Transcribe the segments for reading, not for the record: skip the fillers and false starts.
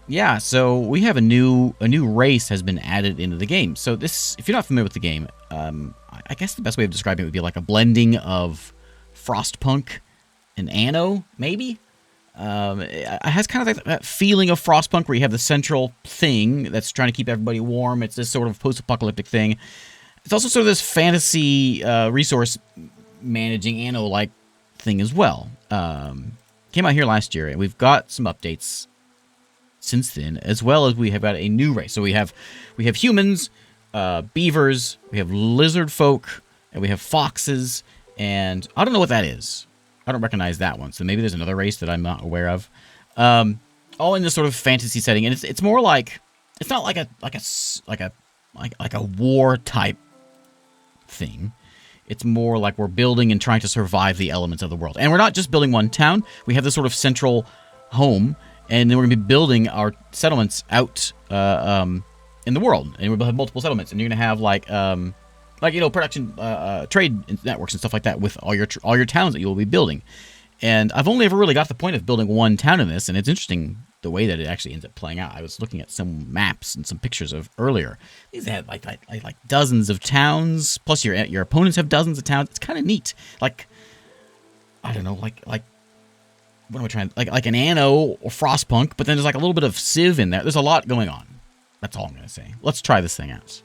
Yeah, so we have a new race has been added into the game. So this, if you're not familiar with the game, I guess the best way of describing it would be like a blending of Frostpunk and Anno, maybe. It has kind of like that feeling of Frostpunk where you have the central thing that's trying to keep everybody warm. It's this sort of post-apocalyptic thing. It's also sort of this fantasy resource managing Anno-like thing as well. Came out here last year, and we've got some updates since then, as well as we have got a new race. So we have humans, beavers, we have lizard folk, and we have foxes, and I don't know what that is. I don't recognize that one, so maybe there's another race that I'm not aware of. All in this sort of fantasy setting, and it's more like, it's not like a war type thing. It's more like we're building and trying to survive the elements of the world. And we're not just building one town. We have this sort of central home, and then we're going to be building our settlements out in the world. And we'll have multiple settlements, and you're going to have like production, trade networks and stuff like that with all your towns that you will be building. And I've only ever really got to the point of building one town in this, and it's interesting the way that it actually ends up playing out. I was looking at some maps and some pictures of earlier. These had like dozens of towns, plus your opponents have dozens of towns. It's kind of neat. Like, I don't know, like what am I trying? Like an Anno or Frostpunk, but then there's like a little bit of Civ in there. There's a lot going on. That's all I'm gonna say. Let's try this thing out.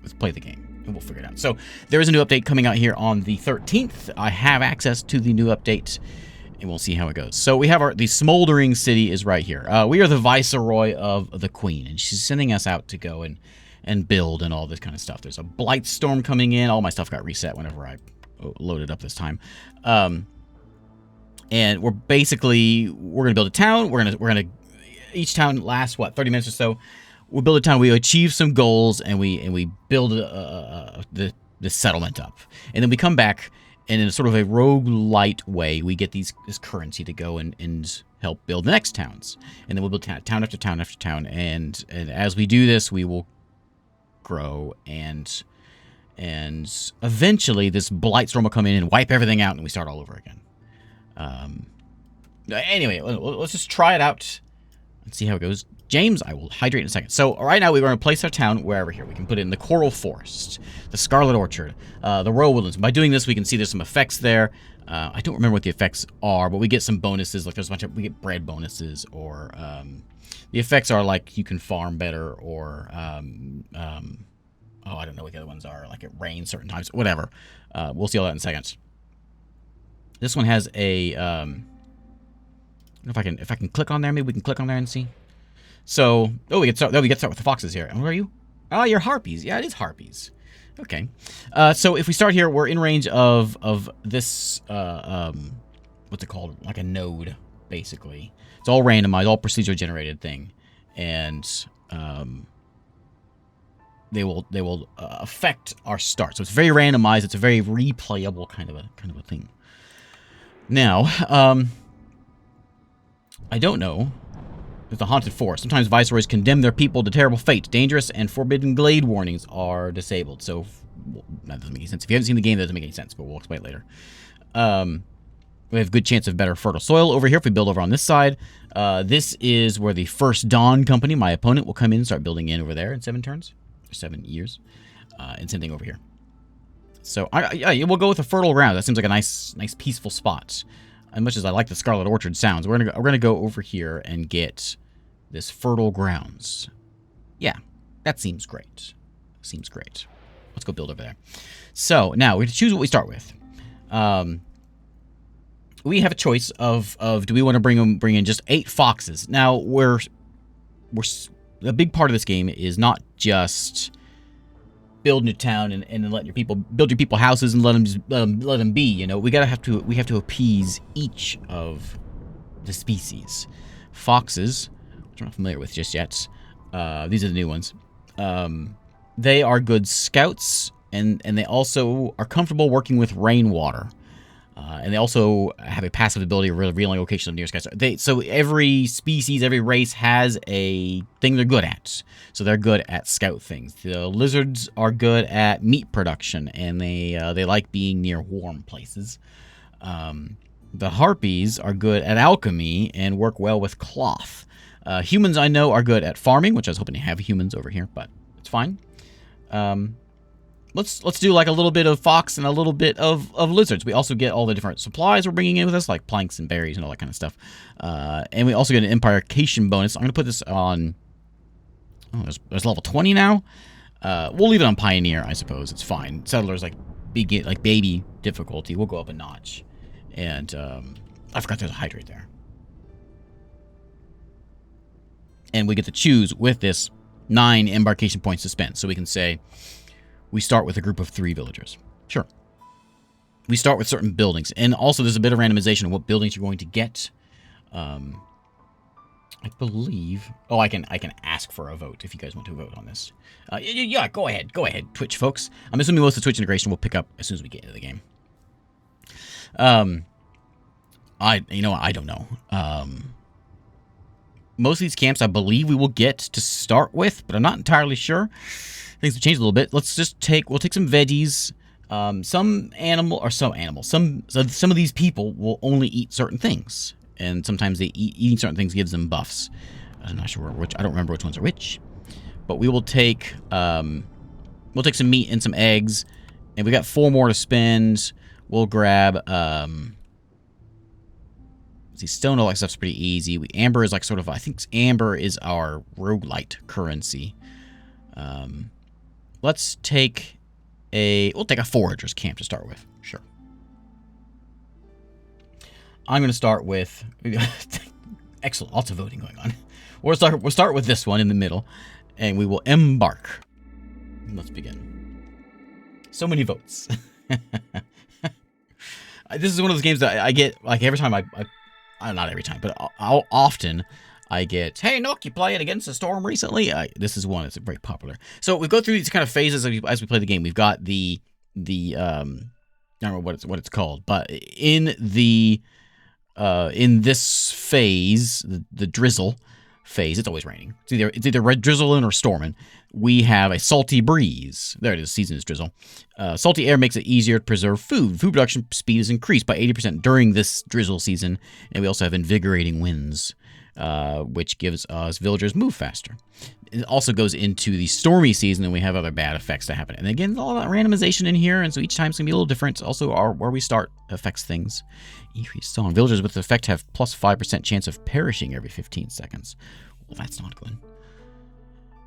Let's play the game, and we'll figure it out. So there is a new update coming out here on the 13th. I have access to the new update, and we'll see how it goes. So we have the Smoldering City is right here. We are the Viceroy of the Queen, and she's sending us out to go and build and all this kind of stuff. There's a Blightstorm coming in. All my stuff got reset whenever I loaded up this time. And we're gonna build a town. We're gonna each town lasts 30 minutes or so. We build a town. We achieve some goals, and we build the settlement up, and then we come back, and in sort of a roguelite way, we get this currency to go and help build the next towns, and then we'll build town after town after town, and as we do this, we will grow, and eventually this Blightstorm will come in and wipe everything out, and we start all over again. Anyway, let's just try it out and see how it goes. James, I will hydrate in a second. So right now we're going to place our town wherever here. We can put it in the Coral Forest, the Scarlet Orchard, the Royal Woodlands. By doing this, we can see there's some effects there. I don't remember what the effects are, but we get some bonuses. Like there's a bunch of, we get bread bonuses, or the effects are like you can farm better, or I don't know what the other ones are. Like it rains certain times, whatever. We'll see all that in a second. This one has a. If I can click on there, maybe we can click on there and see. So, we get start with the foxes here. And where are you? Oh, you're harpies. Yeah, it is harpies. Okay. So if we start here, we're in range of this what's it called? Like a node, basically. It's all randomized, all procedure generated thing, and they will affect our start. So it's very randomized. It's a very replayable kind of a thing. Now, I don't know. It's a haunted forest. Sometimes viceroys condemn their people to terrible fate. Dangerous and forbidden glade warnings are disabled. So that doesn't make any sense. If you haven't seen the game, that doesn't make any sense, but we'll explain it later. We have a good chance of better fertile soil over here if we build over on this side. This is where the First Dawn Company, my opponent, will come in and start building in over there in 7 turns. Or 7 years. And same thing over here. So we'll go with a fertile ground. That seems like a nice peaceful spot. As much as I like the Scarlet Orchard sounds, we're gonna go over here and get this fertile grounds. Yeah, that seems great. Seems great. Let's go build over there. So now we have to choose what we start with. We have a choice of do we want to bring in just 8 foxes? Now we're a big part of this game is not just building a town and then let your people build your people houses and let them be. You know, we have to appease each of the species. Foxes, which I'm not familiar with just yet. These are the new ones. They are good scouts, and they also are comfortable working with rainwater. And they also have a passive ability of revealing location of nearest guys. So every species, every race has a thing they're good at. So they're good at scout things. The lizards are good at meat production, and they like being near warm places. The harpies are good at alchemy and work well with cloth. Humans I know are good at farming, which I was hoping to have humans over here, but it's fine. Let's do like a little bit of fox and a little bit of lizards. We also get all the different supplies we're bringing in with us, like planks and berries and all that kind of stuff. And we also get an embarkation bonus. I'm going to put this on... Oh, there's level 20 now. We'll leave it on Pioneer, I suppose. It's fine. Settlers like baby difficulty. We'll go up a notch. And I forgot there's a hydrate there. And we get to choose with this 9 embarkation points to spend. So we can say we start with a group of 3 villagers. Sure. We start with certain buildings. And also there's a bit of randomization of what buildings you're going to get. I believe... Oh, I can ask for a vote if you guys want to vote on this. Yeah, go ahead. Go ahead, Twitch folks. I'm assuming most of the Twitch integration will pick up as soon as we get into the game. You know what? I don't know. Most of these camps, I believe we will get to start with, but I'm not entirely sure. Things have changed a little bit. We'll take some veggies. Some of these people will only eat certain things. And sometimes eating certain things gives them buffs. I'm not sure which. I don't remember which ones are which. But we will take some meat and some eggs, and we got 4 more to spend. We'll grab see, stone, all that stuff's pretty easy. Amber is like sort of, I think amber is our roguelite currency. Let's take we'll take a forager's camp to start with. Sure. I'm going to start with... Excellent. Lots of voting going on. We'll start with this one in the middle, and we will embark. Let's begin. So many votes. This is one of those games that I get, like, every time not every time, but often I get, hey, Nook, you playing Against the Storm recently? This is one that's very popular. So we go through these kind of phases as we play the game. We've got the I don't know what it's called, but in this phase, the drizzle phase, it's always raining. It's either red drizzling or storming. We have a salty breeze. There it is. Season is drizzle. Salty air makes it easier to preserve food. Food production speed is increased by 80% during this drizzle season, and we also have invigorating winds, which gives us villagers move faster. It also goes into the stormy season, and we have other bad effects that happen. And again, all that randomization in here, and so each time's gonna be a little different. Also, where we start affects things. Increased song. Villagers with the effect have plus 5% chance of perishing every 15 seconds. Well, that's not good.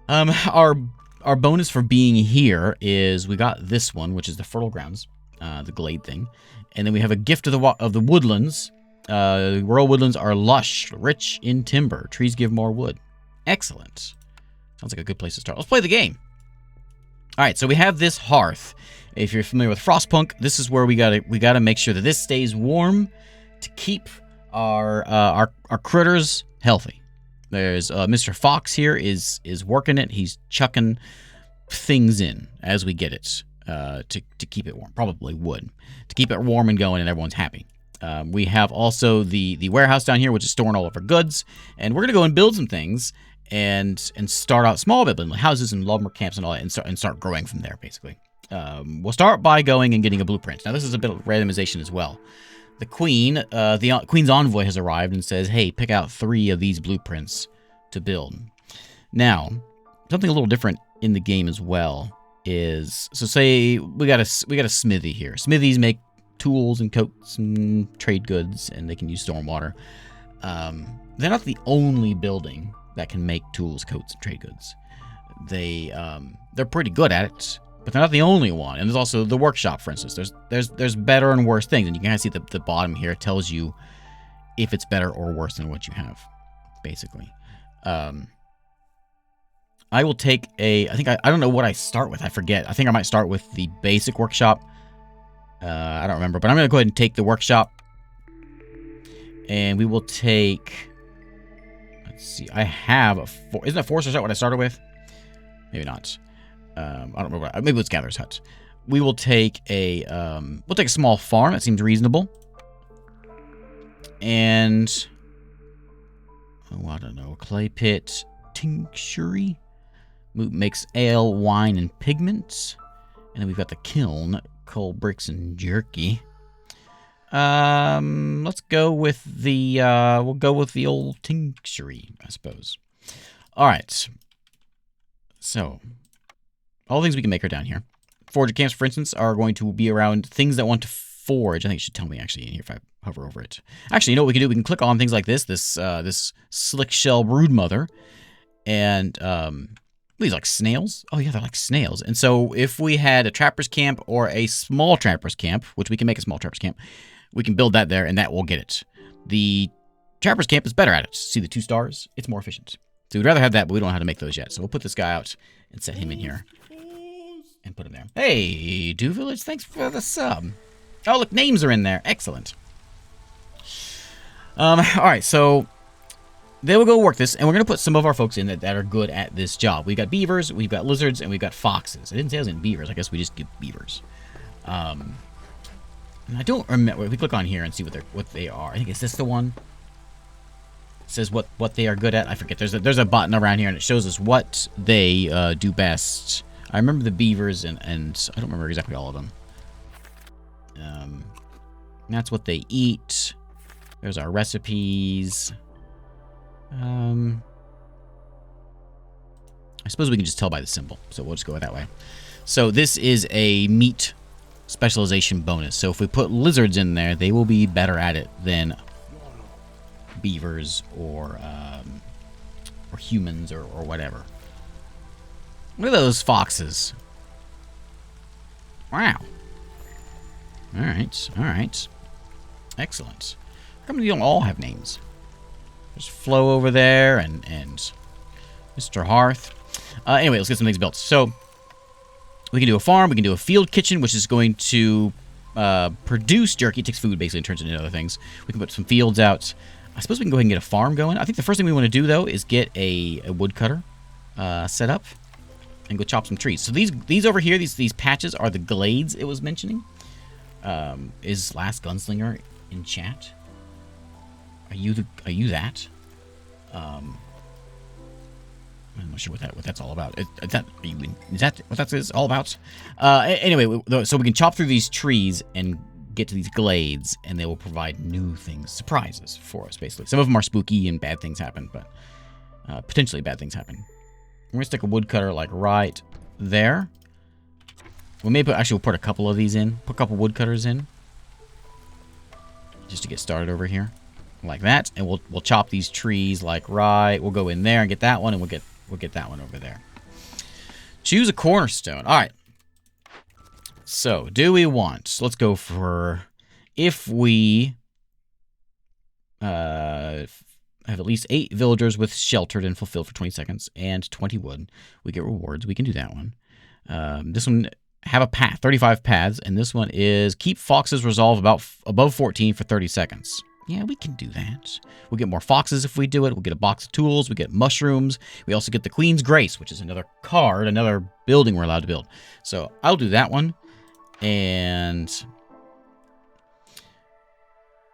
Our bonus for being here is we got this one, which is the fertile grounds, the glade thing, and then we have a gift of the woodlands. Rural woodlands are lush, rich in timber. Trees give more wood. Excellent. Sounds like a good place to start. Let's play the game. All right, so we have this hearth. If you're familiar with Frostpunk, this is where we gotta make sure that this stays warm to keep our critters healthy. There's Mr. Fox here is working it. He's chucking things in as we get it to keep it warm. Probably wood to keep it warm and going, and everyone's happy. We have also the warehouse down here, which is storing all of our goods, and we're gonna go and build some things and start out small, building houses and lumber camps and all that, and start growing from there. Basically, we'll start by going and getting a blueprint. Now, this is a bit of randomization as well. The queen, the queen's envoy has arrived and says, "Hey, pick out 3 of these blueprints to build." Now, something a little different in the game as well is, so say we got a smithy here. Smithies make tools and coats and trade goods, and they can use stormwater. They're not the only building that can make tools, coats, and trade goods. They're pretty good at it, but they're not the only one. And there's also the workshop, for instance. There's better and worse things, and you can kind of see the bottom here tells you if it's better or worse than what you have, basically. I will take I don't know what I start with. I forget. I think I might start with the basic workshop. I don't remember, but I'm going to go ahead and take the workshop. And we will take... Let's see. I have a... Isn't a forester hut what I started with? Maybe not. I don't remember. Maybe it's Gatherer's Hut. We will take a... we'll take a small farm. That seems reasonable. And... Oh, I don't know. Clay pit. Tinctury. Makes ale, wine, and pigments. And then we've got the kiln. Coal, bricks, and jerky. Let's go with the, we'll go with the old tinctury, I suppose. All right. So, all the things we can make are down here. Forger camps, for instance, are going to be around things that want to forge. I think it should tell me, actually, in here if I hover over it. Actually, you know what we can do? We can click on things like this, this slick shell broodmother, and, these like snails. Oh, yeah, they're like snails. And so if we had a trapper's camp or a small trapper's camp, which we can make a small trapper's camp, we can build that there, and that will get it. The trapper's camp is better at it. See the 2 stars? It's more efficient. So we'd rather have that, but we don't know how to make those yet. So we'll put this guy out and set him in here. And put him there. Hey, Do Village, thanks for the sub. Oh, look, names are in there. Excellent. All right, so they will go work this, and we're going to put some of our folks in that are good at this job. We've got beavers, we've got lizards, and we've got foxes. I didn't say I was in beavers. I guess we just give beavers. And I don't remember. If we click on here and see what they are. I think, is this the one? It says what they are good at. I forget. There's a button around here, and it shows us what they do best. I remember the beavers, and I don't remember exactly all of them. That's what they eat. There's our recipes. I suppose we can just tell by the symbol, so we'll just go that way. So this is a meat specialization bonus. So if we put lizards in there, they will be better at it than beavers or humans or whatever. Look at those foxes. Wow. All right, all right. Excellent. How come you don't all have names? There's Flo over there and Mr. Hearth. Anyway, let's get some things built. So we can do a farm. We can do a field kitchen, which is going to produce jerky. It takes food, basically, and turns it into other things. We can put some fields out. I suppose we can go ahead and get a farm going. I think the first thing we want to do, though, is get a woodcutter set up and go chop some trees. So these over here, these patches are the glades it was mentioning. Is Last Gunslinger in chat? Are you that? I'm not sure what that's all about. Is that what that is all about? Anyway, so we can chop through these trees and get to these glades, and they will provide new things, surprises for us, basically. Some of them are spooky and bad things happen, but potentially bad things happen. We're gonna stick a woodcutter like right there. We may we'll put a couple of these in. Put a couple woodcutters in, just to get started over here, like that. And we'll chop these trees like right. We'll go in there and get that one, and we'll get that one over there. Choose a cornerstone. All right. So, do we want? Let's go for, if we have at least 8 villagers with sheltered and fulfilled for 20 seconds and 20 wood, we get rewards. We can do that one. This one, have a path, 35 paths, and this one is keep foxes resolve above 14 for 30 seconds. Yeah, we can do that. We'll get more foxes if we do it. We'll get a box of tools. We get mushrooms. We also get the Queen's Grace, which is another card, another building we're allowed to build. So I'll do that one. And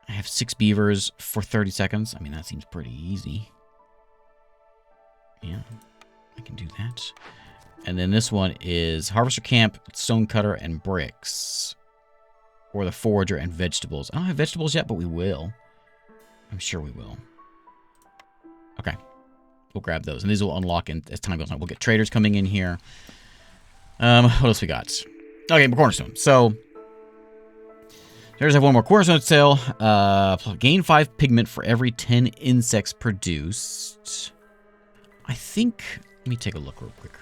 I have 6 beavers for 30 seconds. I mean, that seems pretty easy. Yeah, I can do that. And then this one is Harvester Camp, Stonecutter, and Bricks. Or the Forager and Vegetables. I don't have vegetables yet, but we will. I'm sure we will. Okay. We'll grab those. And these will unlock as time goes on. We'll get traders coming in here. What else we got? Okay, more cornerstone. So, there's one more cornerstone sale. Gain 5 pigment for every 10 insects produced. I think... Let me take a look real quick.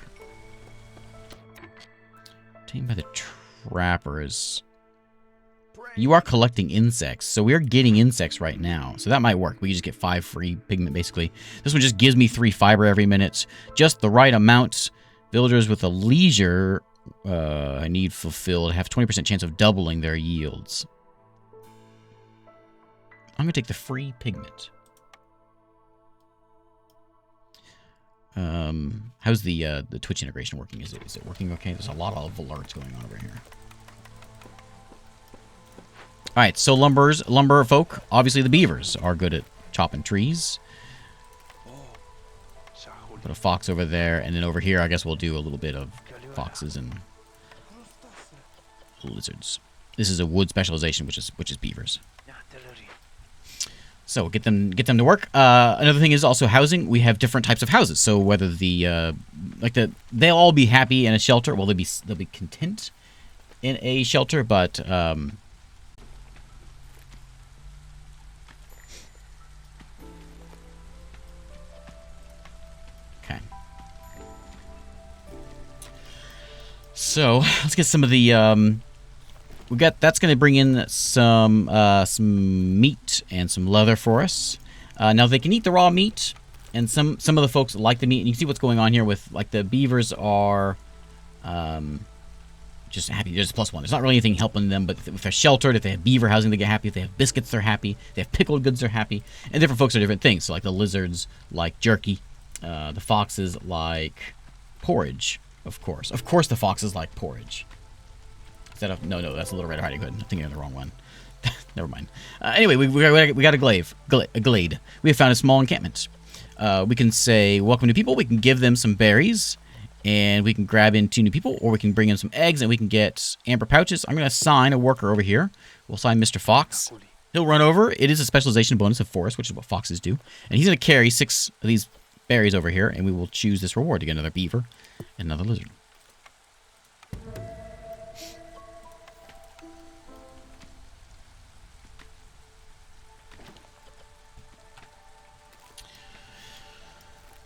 Tamed by the trappers. You are collecting insects, so we're getting insects right now. So that might work. We just get 5 free pigment, basically. This one just gives me 3 fiber every minute. Just the right amount. Villagers with a leisure I need fulfilled have 20% chance of doubling their yields. I'm going to take the free pigment. How's the Twitch integration working? Is it working okay? There's a lot of alerts going on over here. All right, so lumber folk. Obviously, the beavers are good at chopping trees. Put a fox over there, and then over here, I guess we'll do a little bit of foxes and lizards. This is a wood specialization, which is beavers. So get them to work. Another thing is also housing. We have different types of houses. So whether they'll all be happy in a shelter. Well, they'll be content in a shelter, but okay. So let's get some of the that's going to bring in some meat and some leather for us. Now they can eat the raw meat, and some of the folks like the meat. And you can see what's going on here with like the beavers are just happy. There's +1. There's not really anything helping them, but if they're sheltered, if they have beaver housing, they get happy. If they have biscuits, they're happy. If they have pickled goods, they're happy. And different folks are different things. So like the lizards like jerky, the foxes like porridge. Of course, the foxes like porridge. No, that's a Little Red Riding Hood. I'm thinking of the wrong one. Never mind. Anyway, we got a glade. We have found a small encampment. We can say, welcome to people. We can give them some berries, and we can grab in 2 new people, or we can bring in some eggs, and we can get amber pouches. I'm going to assign a worker over here. We'll assign Mr. Fox. He'll run over. It is a specialization bonus of forest, which is what foxes do. And he's going to carry 6 of these berries over here, and we will choose this reward to get another beaver and another lizard.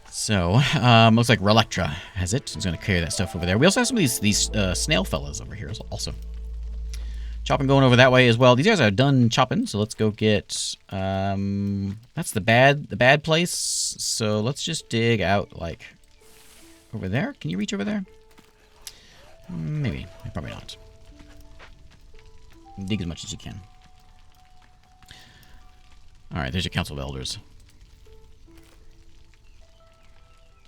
So, looks like Relectra has it. He's going to carry that stuff over there. We also have some of these snail fellas over here also. Chopping going over that way as well. These guys are done chopping, so let's go get... that's the bad place. So let's just dig out, like, over there. Can you reach over there? Maybe. Probably not. Dig as much as you can. Alright, there's your Council of Elders.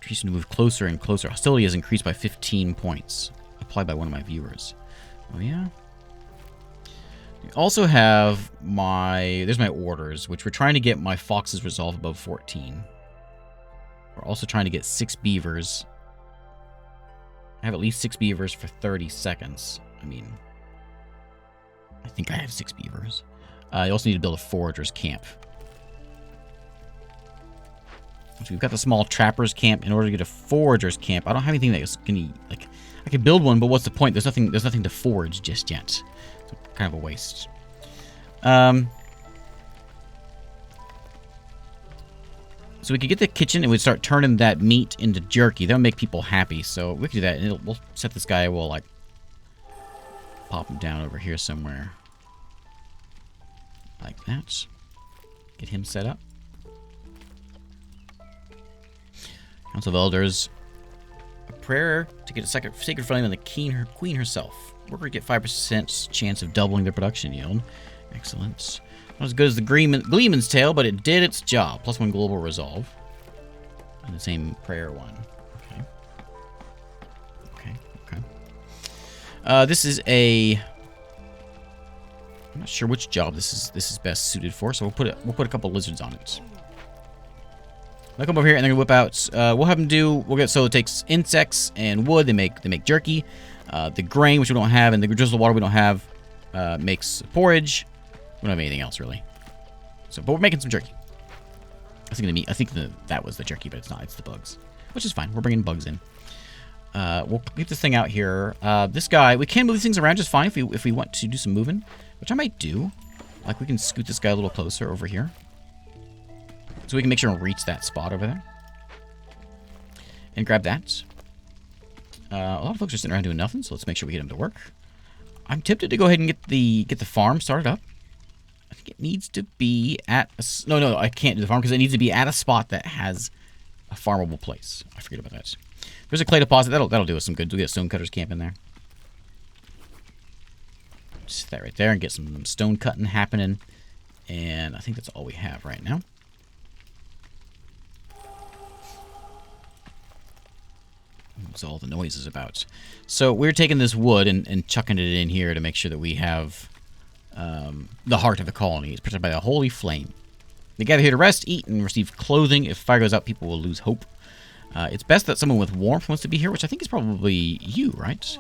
Increasing to move closer and closer. Hostility has increased by 15 points. Applied by one of my viewers. Oh, yeah? We also have there's my orders, which we're trying to get my foxes resolve above 14. We're also trying to get 6 beavers. I have at least 6 beavers for 30 seconds. I mean, I think I have 6 beavers. You also need to build a forager's camp. So we've got the small trapper's camp. In order to get a forager's camp, I don't have anything that's gonna, like, I could build one, but what's the point? There's nothing to forage just yet. So kind of a waste. So we could get the kitchen and we'd start turning that meat into jerky. That'll make people happy. So we could do that, and we'll set this guy. We'll like pop him down over here somewhere, like that. Get him set up. Council of Elders. A prayer to get a sacred flame on the queen herself. Worker get 5% chance of doubling their production yield. Excellent. Not as good as the Gleeman's Tale, but it did its job. +1 global resolve. And the same prayer one. Okay. This is a... I'm not sure which job this is best suited for, so we'll put a couple lizards on it. They'll come over here and they're gonna whip out. We'll have them do. So it takes insects and wood. They make jerky. The grain, which we don't have, and the drizzle water we don't have, makes porridge. We don't have anything else really. So, but we're making some jerky. I think that was the jerky, but it's not. It's the bugs, which is fine. We're bringing bugs in. We'll keep this thing out here. This guy, we can move these things around just fine if we want to do some moving, which I might do. Like we can scoot this guy a little closer over here, so we can make sure and reach that spot over there. And grab that. A lot of folks are sitting around doing nothing, so let's make sure we get them to work. I'm tempted to go ahead and get the farm started up. I think it needs to be at a... No, I can't do the farm because it needs to be at a spot that has a farmable place. I forget about that. There's a clay deposit. That'll do us some good. We'll get a stonecutter's camp in there. Just that right there and get some stone cutting happening. And I think that's all we have right now. That's all the noise is about. So we're taking this wood and chucking it in here to make sure that we have the heart of the colony. It's protected by a holy flame. They gather here to rest, eat, and receive clothing. If fire goes out, people will lose hope. It's best that someone with warmth wants to be here, which I think is probably you, right?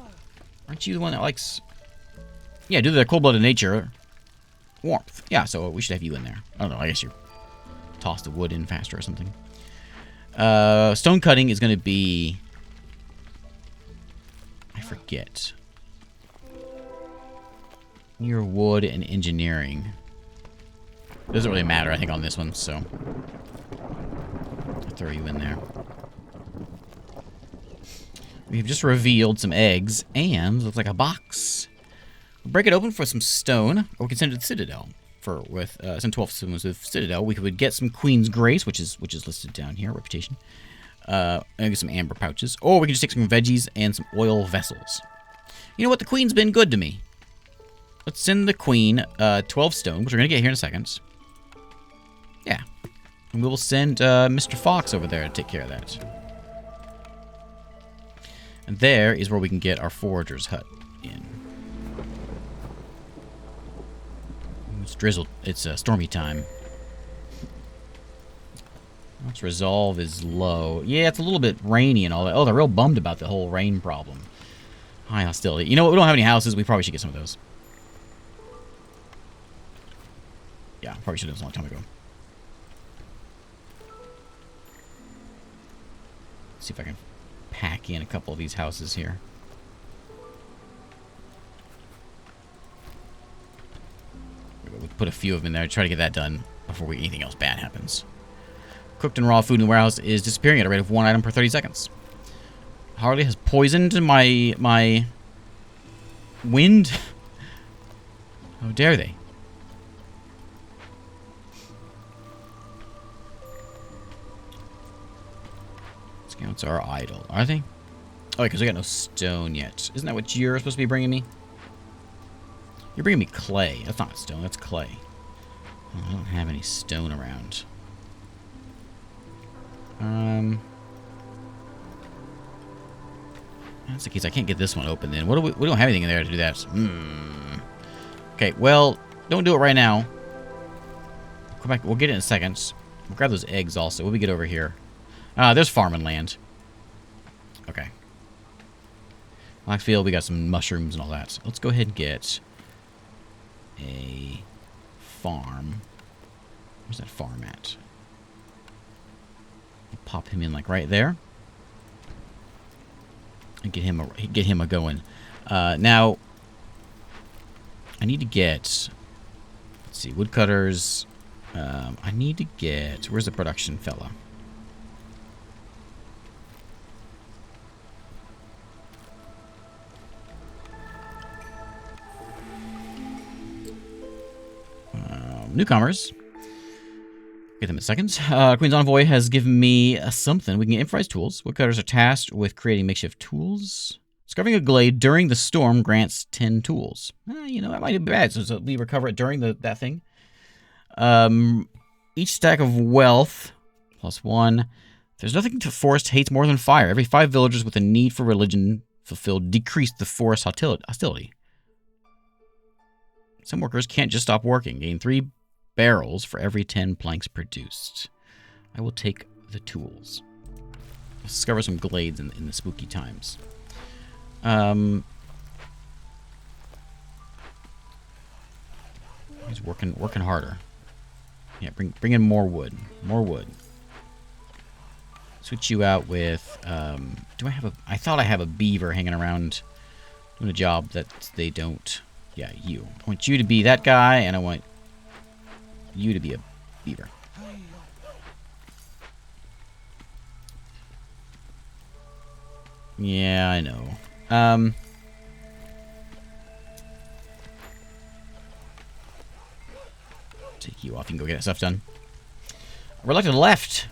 Aren't you the one that likes Yeah, due to their cold-blooded nature, warmth. Yeah, so we should have you in there. I don't know, I guess you toss the wood in faster or something. Stone cutting is going to be... I forget. Your wood and engineering. Doesn't really matter, I think, on this one, so... I'll throw you in there. We've just revealed some eggs, and looks like a box. We'll break it open for some stone, or we can send it to the Citadel. Send 12 stones with Citadel. We could get some Queen's Grace, which is listed down here, reputation. And get some amber pouches. Or we can just take some veggies and some oil vessels. You know what? The Queen's been good to me. Let's send the Queen 12 stone, which we're going to get here in a second. Yeah. And we will send Mr. Fox over there to take care of that. And there is where we can get our forager's hut in. It's drizzled. It's stormy time. Let's resolve is low. Yeah, it's a little bit rainy and all that. Oh, they're real bummed about the whole rain problem. High hostility. You know what? We don't have any houses. We probably should get some of those. Yeah, probably should have done this a long time ago. Let's see if I can pack in a couple of these houses here. We'll put a few of them in there. Try to get that done before anything else bad happens. Cooked and raw food in the warehouse is disappearing at a rate of 1 item per 30 seconds. Harley has poisoned my wind. How dare they? Scouts are idle. Are they? Oh, because I got no stone yet. Isn't that what you're supposed to be bringing me? You're bringing me clay. That's not stone. That's clay. Oh, I don't have any stone around. That's the case. I can't get this one open then. We don't have anything in there to do that. Okay, well, don't do it right now. Come back. We'll get it in a second. We'll grab those eggs also. What do we get over here? There's farming land. Okay. Blackfield, we got some mushrooms and all that. So let's go ahead and get a farm. Where's that farm at? We'll pop him in like right there. And get him a going. Now, I need to get, let's see, woodcutters. I need to get, where's the production fella? Newcomers. Get them in seconds. Queen's Envoy has given me something. We can get improvised tools. Woodcutters are tasked with creating makeshift tools. Discovering a glade during the storm grants 10 tools. You know, that might be bad. So we recover it during that thing. Each stack of wealth, +1. There's nothing the forest hates more than fire. Every 5 villagers with a need for religion fulfilled decreased the forest hostility. Some workers can't just stop working. Gain 3 barrels for every 10 planks produced. I will take the tools. Let's discover some glades in the spooky times. He's working harder. Yeah, bring in more wood. More wood. Switch you out with, do I have I thought I have a beaver hanging around doing a job that they don't. Yeah, you. I want you to be that guy, and I want you to be a beaver. Yeah, I know. Take you off. You can go get that stuff done. Reluctant left.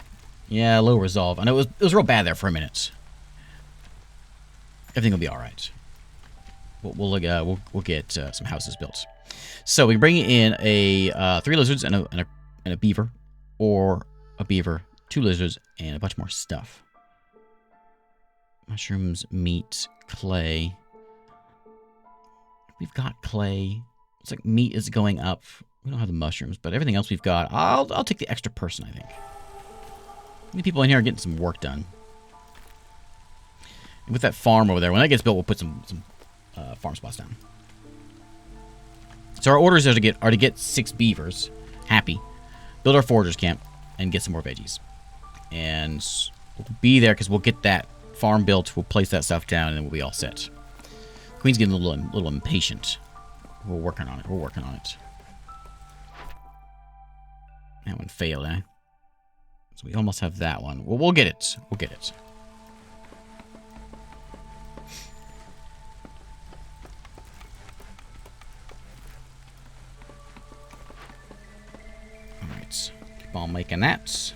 Yeah, low resolve. I know it was real bad there for a minute. Everything will be all right. We'll get some houses built. So we can bring in a 3 lizards and a beaver, or a beaver, 2 lizards, and a bunch more stuff. Mushrooms, meat, clay. We've got clay. It's like meat is going up. We don't have the mushrooms, but everything else we've got. I'll take the extra person, I think. Many people in here are getting some work done. And with that farm over there, when that gets built, we'll put some farm spots down. So our orders are to get 6 beavers. Happy. Build our foragers camp. And get some more veggies. And we'll be there because we'll get that farm built. We'll place that stuff down and then we'll be all set. Queen's getting a little impatient. We're working on it. We're working on it. That one failed, eh? So we almost have that one. Well, we'll get it. We'll get it. Alright. Keep on making that.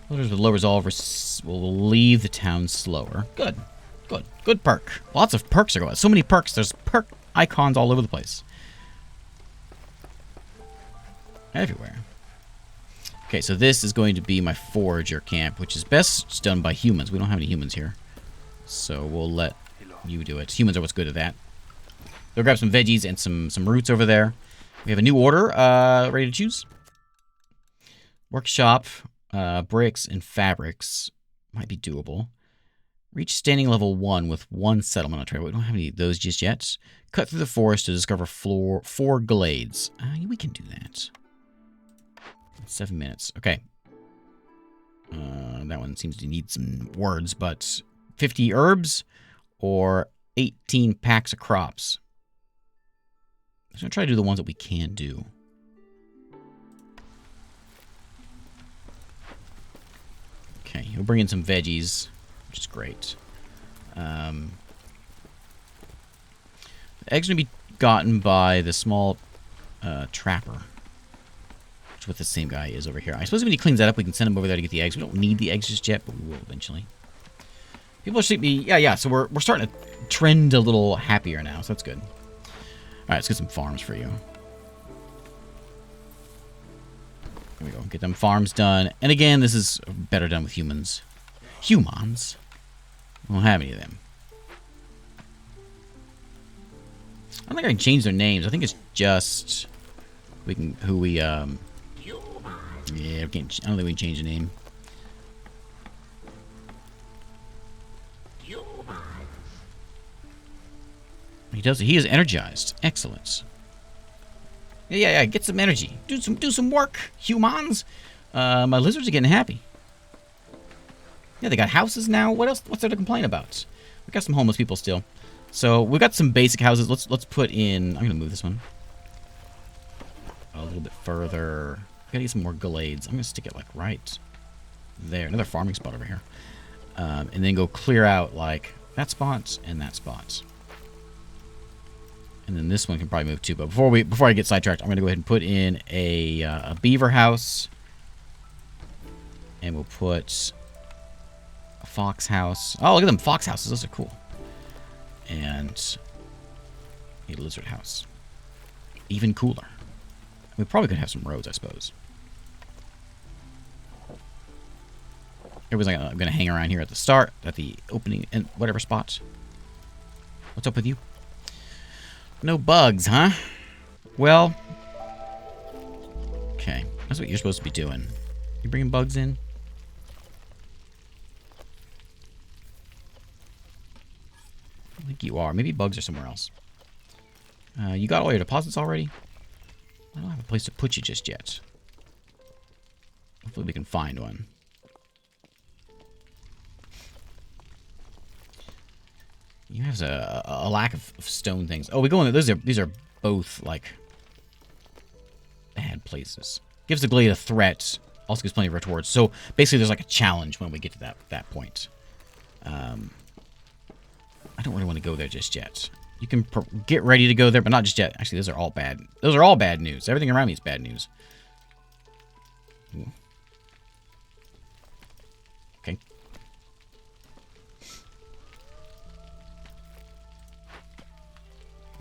Villagers with low resolve will leave the town slower. Good. Good. Good perk. Lots of perks are going. So many perks. There's perk icons all over the place. Everywhere. Okay, so this is going to be my forager camp, which is best done by humans. We don't have any humans here. So we'll let you do it. Humans are what's good at that. Go grab some veggies and some roots over there. We have a new order ready to choose. Workshop, bricks, and fabrics might be doable. Reach standing level 1 with 1 settlement on trade. We don't have any of those just yet. Cut through the forest to discover 4 glades. We can do that. 7 minutes. Okay. That one seems to need some words, but 50 herbs or 18 packs of crops. I'm going to try to do the ones that we can do. Okay, we'll bring in some veggies, which is great. The eggs are going to be gotten by the small trapper. Which is what the same guy is over here. I suppose when he cleans that up, we can send him over there to get the eggs. We don't need the eggs just yet, but we will eventually. People should be... Yeah, so we're starting to trend a little happier now, so that's good. Alright, let's get some farms for you. There we go. Get them farms done. And again, this is better done with humans. Humans? We don't have any of them. I don't think I can change their names. I think it's just... Yeah, we can't, I don't think we can change the name. He is energized. Excellent. Yeah. Get some energy. Do some work, humans. My lizards are getting happy. Yeah, they got houses now. What else? What's there to complain about? We got some homeless people still. So we got some basic houses. Let's put in. I'm gonna move this one a little bit further. Gotta get some more glades. I'm gonna stick it like right there. Another farming spot over here. And then go clear out like that spot and that spot. And then this one can probably move too. But before I get sidetracked, I'm gonna go ahead and put in a beaver house. And we'll put a fox house. Oh, look at them fox houses. Those are cool. And a lizard house. Even cooler. We probably could have some roads, I suppose. Everybody's like, I'm going to hang around here at the start, at the opening, and whatever spots. What's up with you? No bugs, huh? Well, okay. That's what you're supposed to be doing. You bringing bugs in? I think you are. Maybe bugs are somewhere else. You got all your deposits already? I don't have a place to put you just yet. Hopefully we can find one. You have a lack of stone things. Oh, we go in there. These are both, like, bad places. Gives the glade a threat. Also gives plenty of rewards. So, basically, there's, like, a challenge when we get to that point. I don't really want to go there just yet. You can get ready to go there, but not just yet. Actually, those are all bad. Those are all bad news. Everything around me is bad news. Ooh. Okay.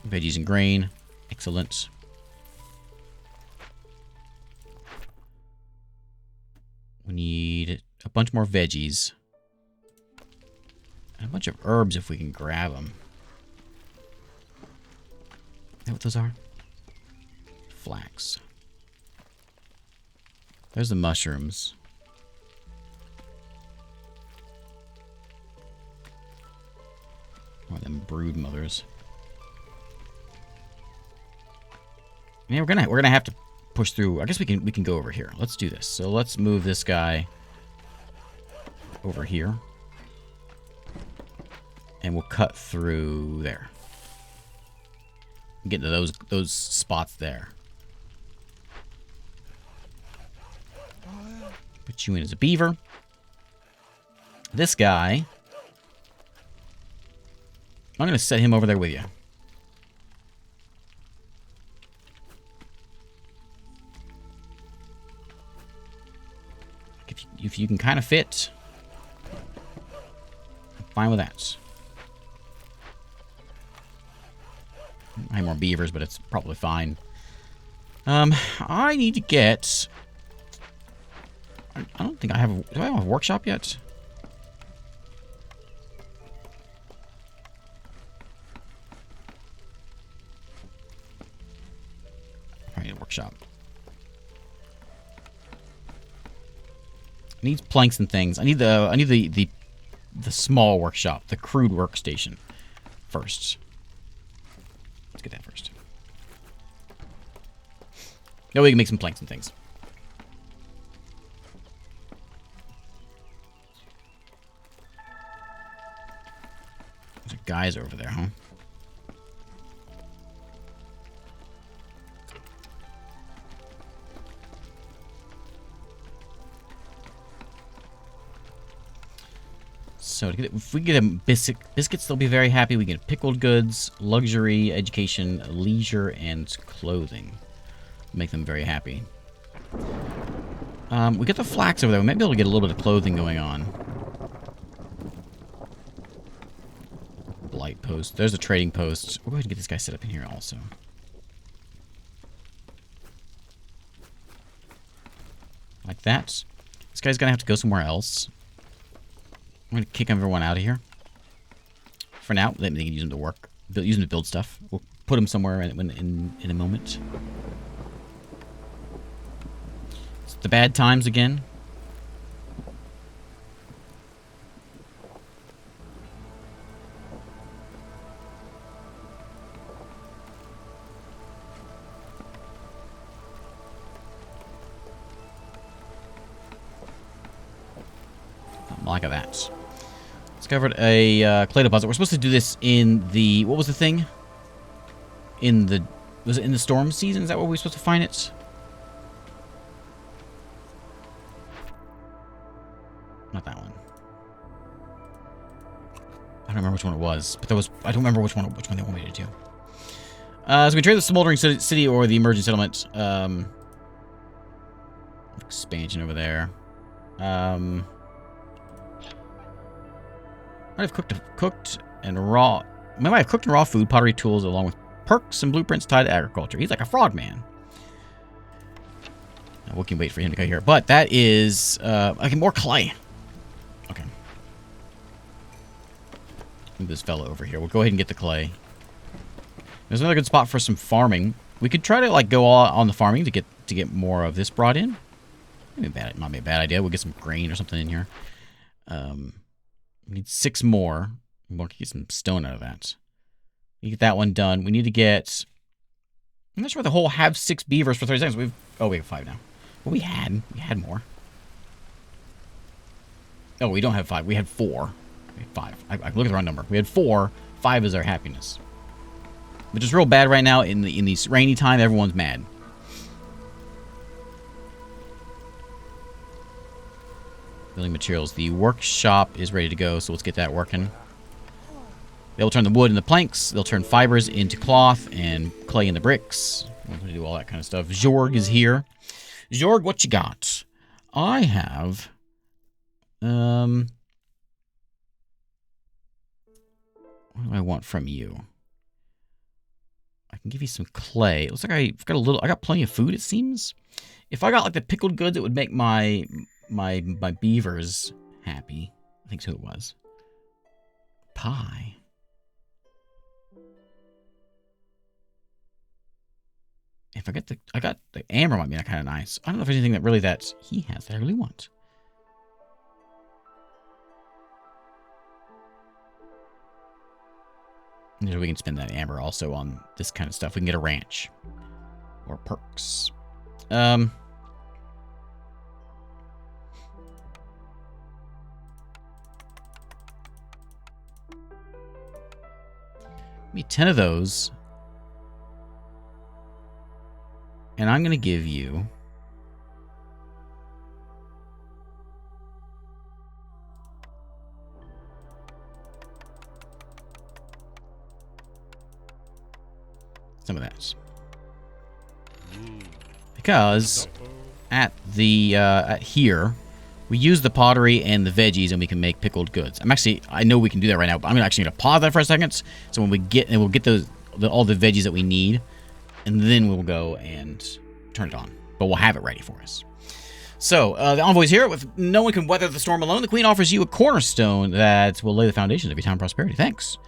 Veggies and grain. Excellent. We need a bunch more veggies. And a bunch of herbs if we can grab them. Is that what those are? Flax. There's the mushrooms. Or them brood mothers. Yeah, we're gonna have to push through. I guess we can go over here. Let's do this. So let's move this guy over here. And we'll cut through there. Get to those spots there. Put you in as a beaver. This guy, I'm gonna set him over there with you. If you can kind of fit, I'm fine with that. I have more beavers, but it's probably fine. I need to get... I don't think I have... Do I have a workshop yet? I need a workshop. I need planks and things. I need the small workshop, the crude workstation first. Let's get that first. That way we can make some planks and things. There's guys over there, huh? So if we get them biscuits, they'll be very happy. We get pickled goods, luxury, education, leisure, and clothing. Make them very happy. We get the flax over there. We might be able to get a little bit of clothing going on. Blight post. There's a trading post. We'll go ahead and get this guy set up in here also. Like that. This guy's gonna have to go somewhere else. I'm going to kick everyone out of here. For now, they can use them to work. Use them to build stuff. We'll put them somewhere in a moment. It's the bad times again. Like that. Discovered a clay deposit. We're supposed to do this in the... What was the thing? In the... Was it in the storm season? Is that where we were supposed to find it? Not that one. I don't remember which one it was. But there was... I don't remember which one they want me to do. So we trade the Smoldering City or the Emerging Settlement. Expansion over there. Might have cooked and raw. Might have cooked and raw food, pottery tools, along with perks and blueprints tied to agriculture. He's like a frog man. Now, we can wait for him to go here. But that is okay. More clay. Okay. Move this fella over here. We'll go ahead and get the clay. There's another good spot for some farming. We could try to like go all on the farming to get more of this brought in. Might be a bad idea. We'll get some grain or something in here. We need 6 more. We'll get some stone out of that. We get that one done. We need to get... I'm not sure the whole have 6 beavers for 30 seconds. We have 5 now. Well, we had more. Oh, we don't have 5. We had 4. We had 5. I look at the wrong number. We had 4. 5 is our happiness. Which is real bad right now. In these rainy time, everyone's mad. Building materials. The workshop is ready to go, so let's get that working. They'll turn the wood into planks. They'll turn fibers into cloth and clay into bricks. We're going to do all that kind of stuff. Jorg is here. Jorg, what you got? I have... What do I want from you? I can give you some clay. It looks like I've got I got plenty of food, it seems. If I got like the pickled goods, it would make my beavers happy. I think so it was. Pie. If I got the amber might be kind of nice. I don't know if there's anything that he has that I really want. Maybe we can spend that amber also on this kind of stuff. We can get a ranch. Or perks. Give me 10 of those. And I'm going to give you... some of that. Because at the at here, we use the pottery and the veggies and we can make pickled goods. I know we can do that right now, but I'm actually going to pause that for a second. So when we get, and we'll get all the veggies that we need, and then we'll go and turn it on. But we'll have it ready for us. So, the envoy's here. With no one can weather the storm alone, the queen offers you a cornerstone that will lay the foundations of your town prosperity. Thanks.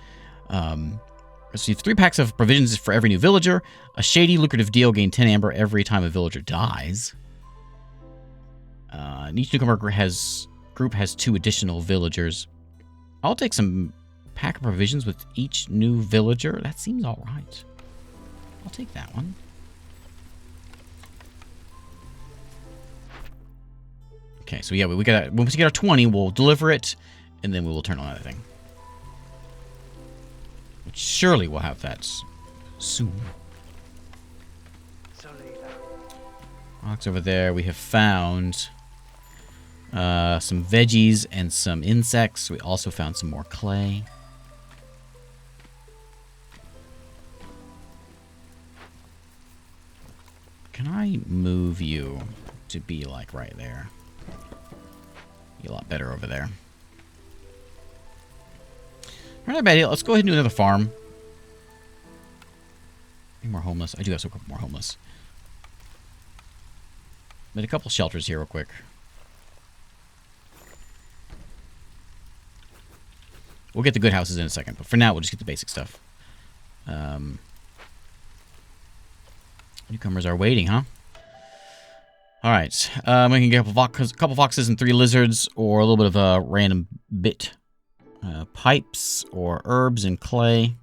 Receive 3 packs of provisions for every new villager. A shady, lucrative deal. Gain 10 amber every time a villager dies. Each newcomer group has 2 additional villagers. I'll take some pack of provisions with each new villager. That seems all right. I'll take that one. Okay, so yeah, we got. Once we get our 20, we'll deliver it, and then we will turn on that thing. Which surely we'll have that soon. Box over there. We have found some veggies and some insects. We also found some more clay. Can I move you to be like right there? Be a lot better over there. Not a bad deal. Let's go ahead and do another farm. Any more homeless? I do have a couple more homeless. Made a couple shelters here real quick. We'll get the good houses in a second, but for now we'll just get the basic stuff. Newcomers are waiting, huh? Alright. We can get a couple foxes and 3 lizards, or a little bit of a random bit. Pipes, or herbs and clay.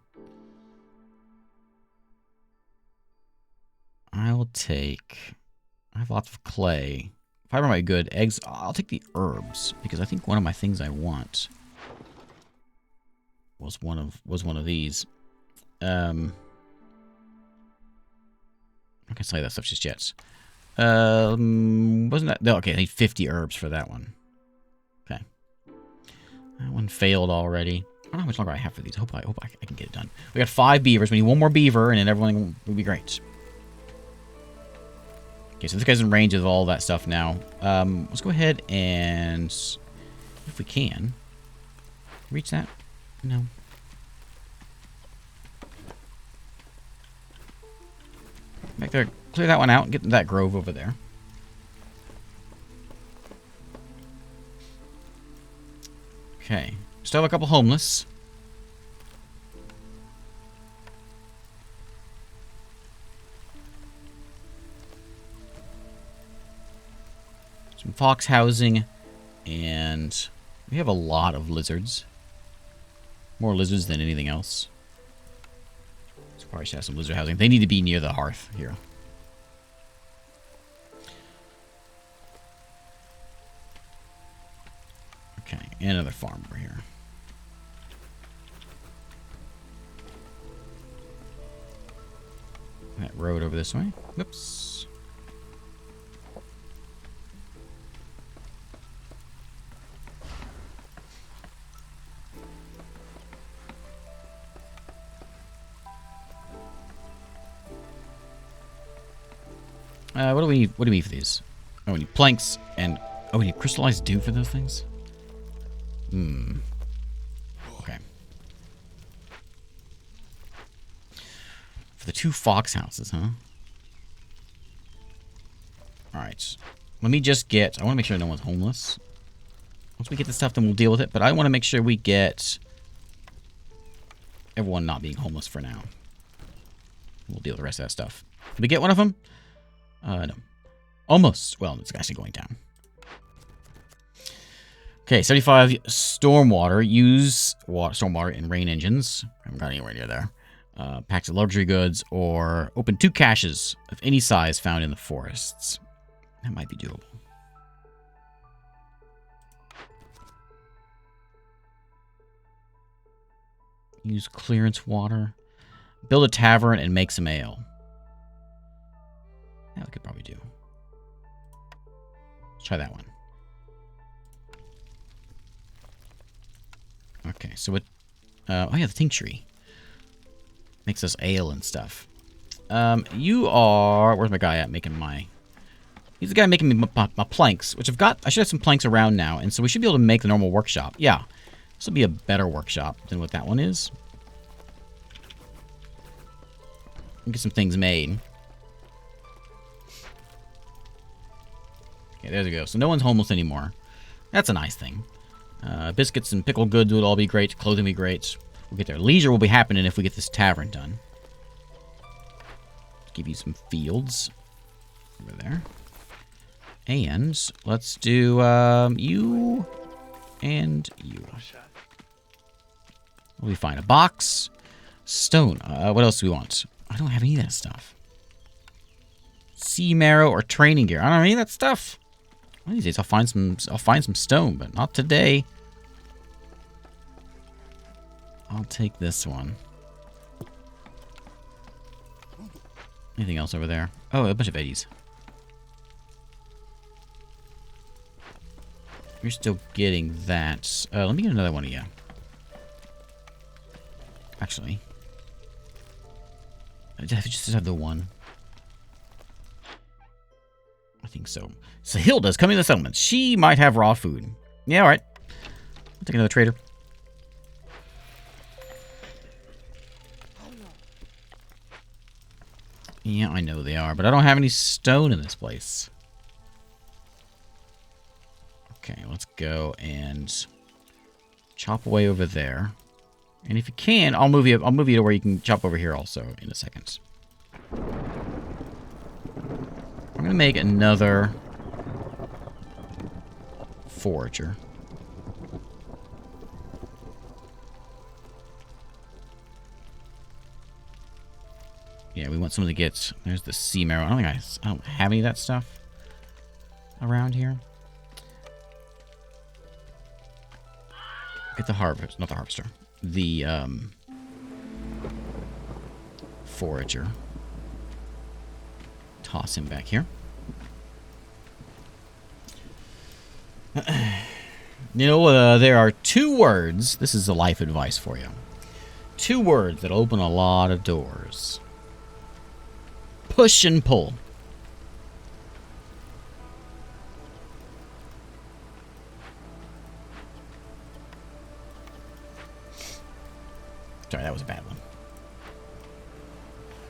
I will take... I have lots of clay. Fiber might be good. Eggs, I'll take the herbs, because I think one of my things I want was one of these. I'm not gonna say that stuff just yet. Wasn't that... No, okay, I need 50 herbs for that one. Okay. That one failed already. I don't know how much longer I have for these. I hope I can get it done. We got 5 beavers. We need 1 more beaver, and then everything will be great. Okay, so this guy's in range of all that stuff now. Let's go ahead and... if we can... reach that? No. Back there. Clear that one out and get that grove over there. Okay. Still have a couple homeless. Some fox housing. And we have a lot of lizards. More lizards than anything else. So probably should have some lizard housing. They need to be near the hearth here. Okay, and another farm over here. That road over this way. Whoops. What do we need for these? Oh, we need planks and... oh, we need crystallized dew for those things? Okay. For the 2 fox houses, huh? Alright. Let me just get... I want to make sure no one's homeless. Once we get the stuff, then we'll deal with it. But I want to make sure we get... everyone not being homeless for now. We'll deal with the rest of that stuff. Did we get one of them? No. Almost. Well, it's actually going down. Okay, 75 stormwater. Use stormwater in rain engines. I haven't got anywhere near there. packs of luxury goods, or open 2 caches of any size found in the forests. That might be doable. Use clearance water. Build a tavern and make some ale. That we could probably do. Let's try that one. Okay, so what... oh yeah, the tinctury. Makes us ale and stuff. You are... Where's my guy at making my... He's the guy making me my planks, which I've got... I should have some planks around now, and so we should be able to make the normal workshop. Yeah. This will be a better workshop than what that one is. Get some things made. Okay, there we go. So no one's homeless anymore. That's a nice thing. Biscuits and pickled goods would all be great. Clothing would be great. We'll get there. Leisure will be happening if we get this tavern done. Give you some fields over there. And let's do you and you. We'll be fine. A box. Stone. What else do we want? I don't have any of that stuff. Sea marrow or training gear. I don't have any of that stuff. One of these days I'll find some stone, but not today. I'll take this one. Anything else over there? Oh, a bunch of eddies. You're still getting that. Let me get another one of you. Actually. I just have the one. I think so. Sahilda's coming to the settlement. She might have raw food. Yeah, alright. I'll take another trader. Yeah, I know they are, but I don't have any stone in this place. Okay, let's go and chop away over there. And if you can, I'll move you to where you can chop over here also in a second. I'm gonna make another forager. Yeah, we want someone to get... There's the sea marrow. I don't have any of that stuff around here. Get the harvest, not the harvester. The forager. Toss him back here. You know, there are 2 words. This is a life advice for you. 2 words that open a lot of doors. Push and pull. Sorry, that was a bad one.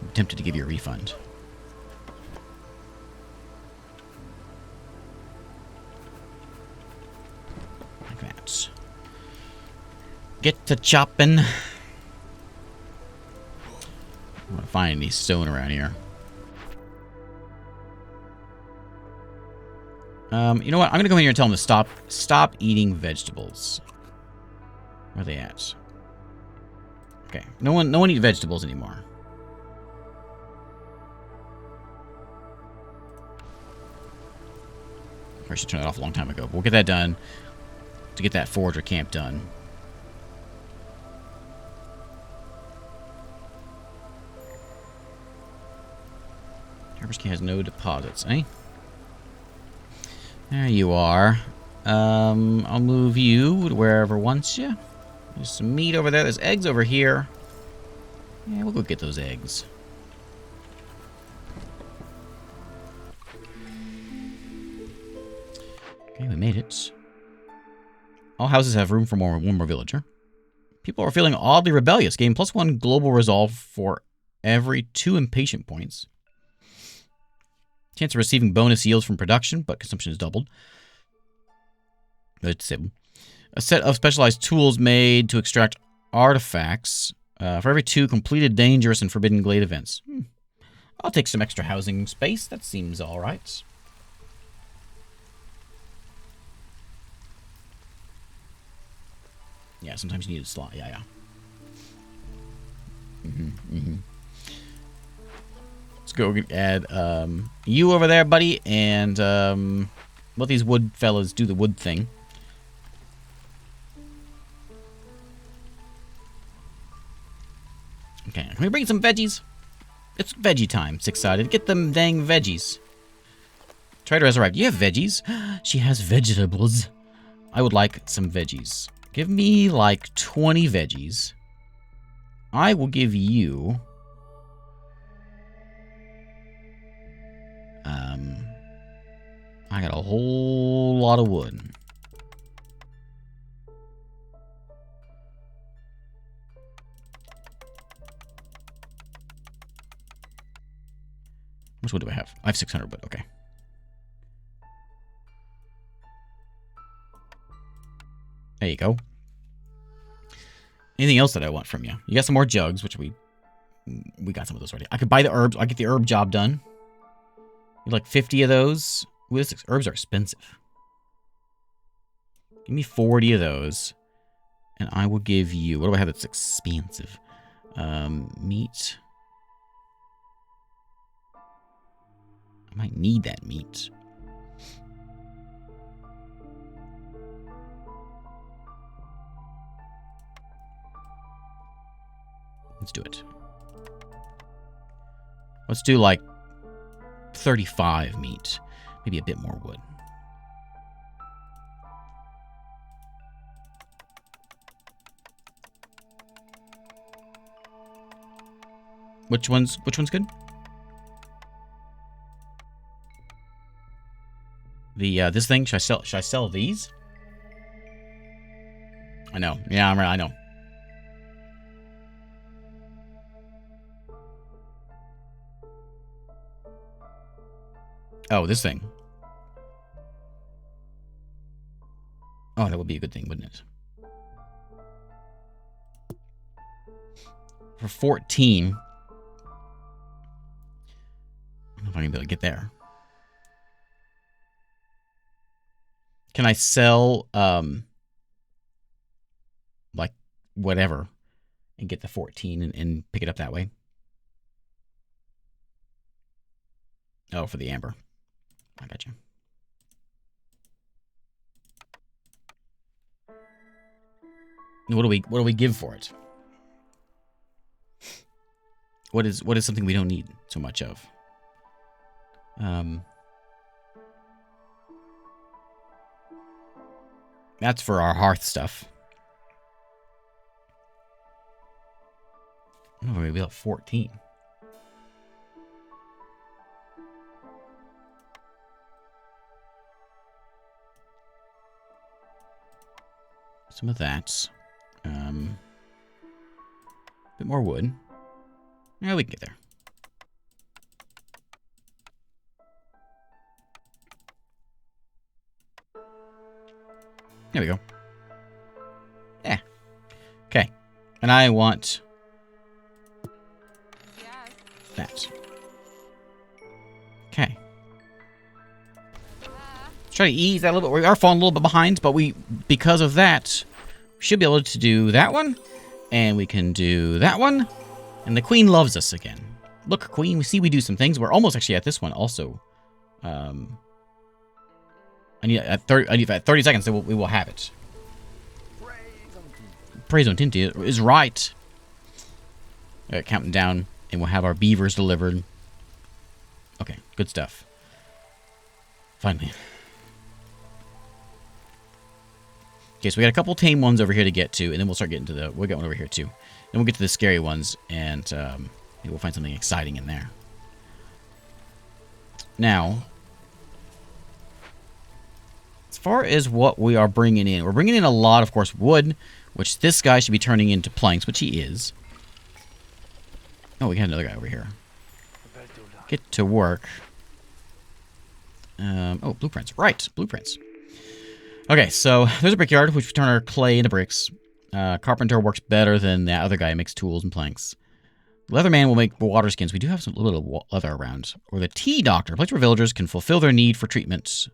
I'm tempted to give you a refund. Like that. Get to chopping. I want to find any stone around here. You know what? I'm gonna go in here and tell them to stop eating vegetables. Where are they at? Okay. No one eats vegetables anymore. I should turn that off a long time ago. But we'll get that done to get that forager camp done. Traverse Key has no deposits, eh? There you are. I'll move you to wherever wants you. There's some meat over there. There's eggs over here. Yeah, we'll go get those eggs. Okay, we made it. All houses have room for one more villager. People are feeling oddly rebellious. Gain +1 global resolve for every 2 impatient points. Chance of receiving bonus yields from production, but consumption is doubled. It's disabled. A set of specialized tools made to extract artifacts for every 2 completed dangerous and forbidden glade events. I'll take some extra housing space. That seems alright. Yeah, sometimes you need a slot. Yeah. Let's go add you over there, buddy, and let these wood fellas do the wood thing. Okay, can we bring some veggies? It's veggie time. It's excited. Get them dang veggies. Trader has arrived. You have veggies? She has vegetables. I would like some veggies. Give me like 20 veggies. I will give you... I got a whole lot of wood. How much wood do I have? I have 600 wood. Okay. There you go. Anything else that I want from you? You got some more jugs, which we got some of those already. I could buy the herbs. I get the herb job done. You like 50 of those? Ooh, herbs are expensive. Give me 40 of those. And I will give you... What do I have that's expensive? Meat. I might need that meat. Let's do it. Let's do like 35 meat. Maybe a bit more wood. Which one's good? The this thing, should I sell these? I know. Yeah, I know. Oh, this thing. Oh, that would be a good thing, wouldn't it? For 14. I don't know if I'm going to be able to get there. Can I sell, like, whatever, and get the 14 and pick it up that way? Oh, for the amber. I got you. What do we give for it? What is something we don't need so much of? That's for our hearth stuff. Oh, maybe about 14. Some of that. Bit more wood. Yeah, we can get there. There we go. Yeah. Okay. And I want that. Okay. Let's try to ease that a little bit. We are falling a little bit behind, but because of that, we should be able to do that one. And we can do that one. And the queen loves us again. Look, queen, we do some things. We're almost actually at this one also. I need at 30 seconds, so we will have it. Praise on Tinty is right. Counting down, and we'll have our beavers delivered. Okay, good stuff. Finally. Okay, so we got a couple tame ones over here to get to, and then we'll start getting to we'll get one over here too. Then we'll get to the scary ones, and maybe we'll find something exciting in there. Now, as far as what we are bringing in, we're bringing in a lot, of course, wood, which this guy should be turning into planks, which he is. Oh, we got another guy over here. Get to work. Oh, blueprints. Right, blueprints. Okay, so there's a brickyard, which we turn our clay into bricks. Carpenter works better than that other guy, makes tools and planks. Leatherman will make water skins. We do have some little bit of leather around. Or the tea doctor. A place where villagers can fulfill their need for treatments.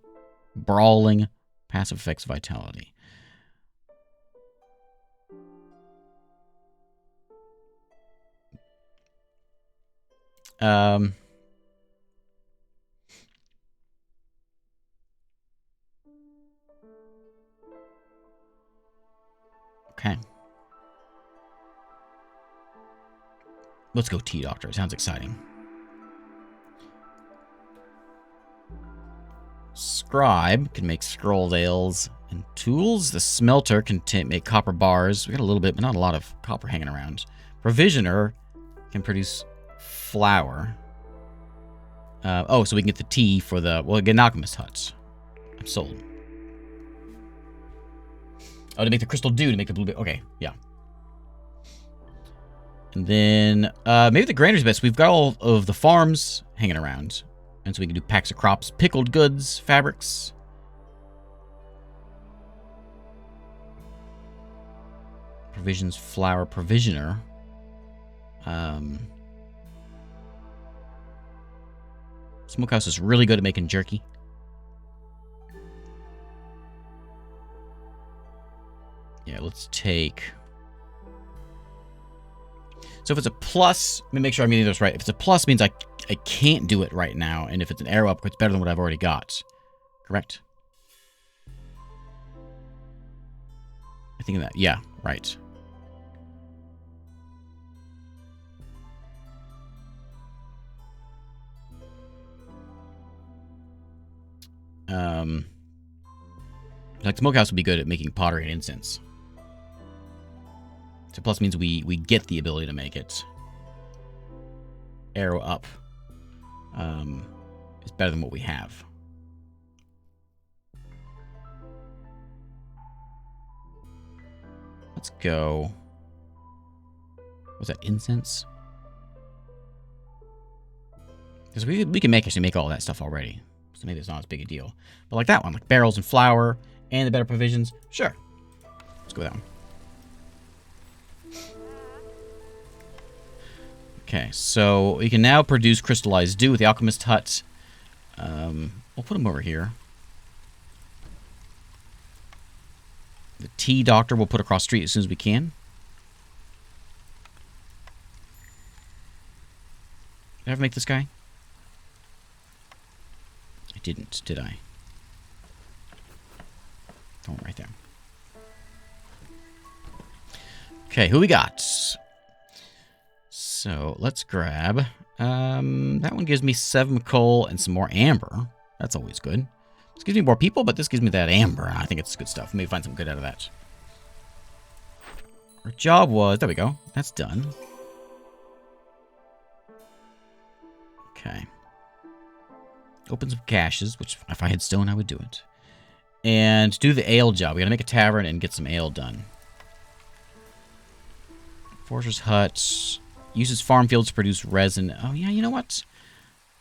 Brawling. Passive effects vitality. Okay. Let's go Tea Doctor. It sounds exciting. Scribe can make scroll nails and tools. The smelter can make copper bars. We got a little bit, but not a lot of copper hanging around. Provisioner can produce flour. Oh, so we can get the tea for the... Well, get an alchemist hut. I'm sold. Oh, to make the crystal dew, to make the blue... Okay, yeah. And then, maybe the grander's best. We've got all of the farms hanging around. And so we can do packs of crops, pickled goods, fabrics. Provisions, flour, provisioner. Smokehouse is really good at making jerky. Yeah, let's take... So if it's a plus, let me make sure I'm getting this right. If it's a plus, it means I can't do it right now. And if it's an arrow up, it's better than what I've already got. Correct? I think of that. Yeah, right. Like Smokehouse would be good at making pottery and incense. So plus means we get the ability to make it. Arrow up is better than what we have. Let's go. Was that incense? Because we can actually make all that stuff already. So maybe it's not as big a deal. But like that one, like barrels and flour and the better provisions. Sure. Let's go with that one. Okay, so we can now produce crystallized dew with the alchemist hut. We'll put them over here. The tea doctor we'll put across the street as soon as we can. Did I ever make this guy? I didn't, did I? Oh, right there. Okay, who we got? So let's grab. That one gives me 7 coal and some more amber. That's always good. This gives me more people, but this gives me that amber. I think it's good stuff. Maybe find something good out of that. Our job was... There we go. That's done. Okay. Open some caches, which if I had stone, I would do it. And do the ale job. We gotta make a tavern and get some ale done. Forcer's hut. Uses farm fields to produce resin. Oh, yeah, you know what?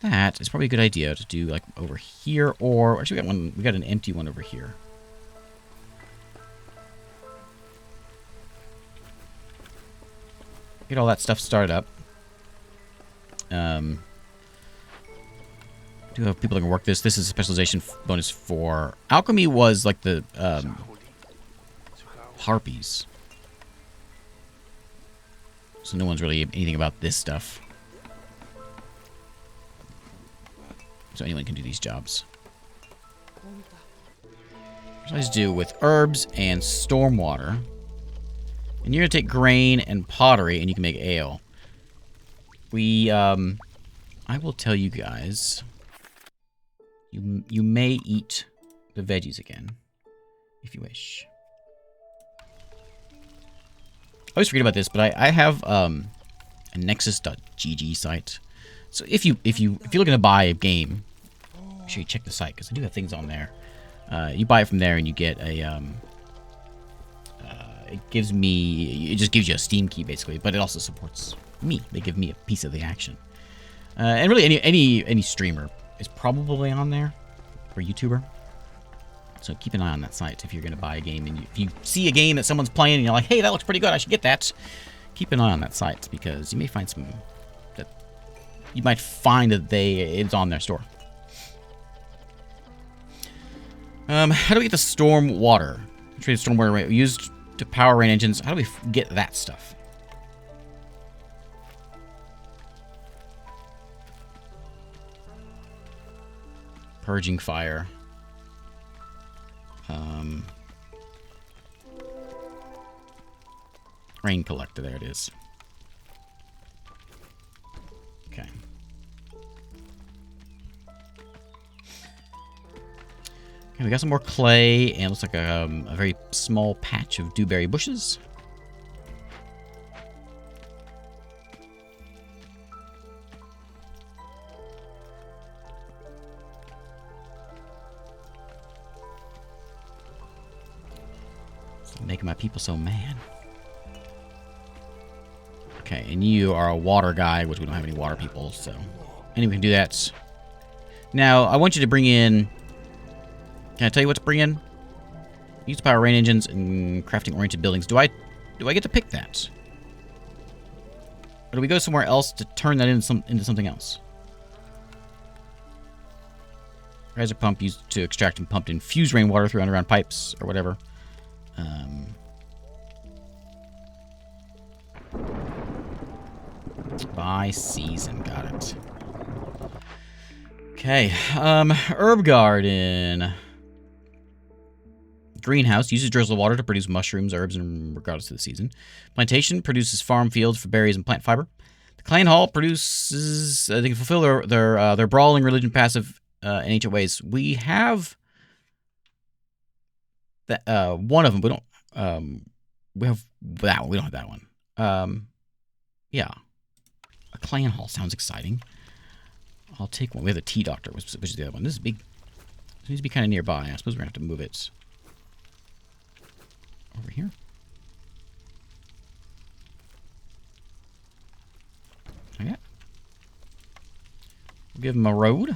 That is probably a good idea to do, like, over here. Or, actually, we got an empty one over here. Get all that stuff started up. Do have people that can work this. This is a specialization bonus for... Alchemy was, like, the, harpies. So no one's really anything about this stuff. So anyone can do these jobs. What does do with herbs and stormwater? And you're going to take grain and pottery, and you can make ale. We, I will tell you guys... You may eat the veggies again, if you wish. I always forget about this, but I have a nexus.gg site. So if you're looking to buy a game, make sure you check the site because I do have things on there. You buy it from there and you get a it just gives you a Steam key basically, but it also supports me. They give me a piece of the action. And really any streamer is probably on there, or YouTuber. So keep an eye on that site if you're going to buy a game. And if you see a game that someone's playing and you're like, hey, that looks pretty good, I should get that. Keep an eye on that site because you may find some that you might find that it's on their store. How do we get the storm water? Trade storm water used to power rain engines. How do we get that stuff? Purging fire. Rain collector, there it is. Okay. Okay, we got some more clay, and it looks like a very small patch of dewberry bushes. It's making my people so mad. Okay, and you are a water guy, which we don't have any water people, so... Anyway, we can do that. Now, I want you to bring in... Can I tell you what to bring in? Use to power rain engines and crafting-oriented buildings. Do I get to pick that? Or do we go somewhere else to turn that into something else? Riser pump used to extract and pump infused rainwater through underground pipes, or whatever. By season, got it. Okay, herb garden. Greenhouse uses drizzle water to produce mushrooms, herbs, and regardless of the season. Plantation produces farm fields for berries and plant fiber. The clan hall produces. They can fulfill their brawling religion passive in ancient ways. We have that one of them. We don't. We have that one. We don't have that one. Yeah. A clan hall sounds exciting. I'll take one. We have the tea doctor, which is the other one. This is big. It needs to be kind of nearby. I suppose we're going to have to move it over here. Okay. We'll give him a road.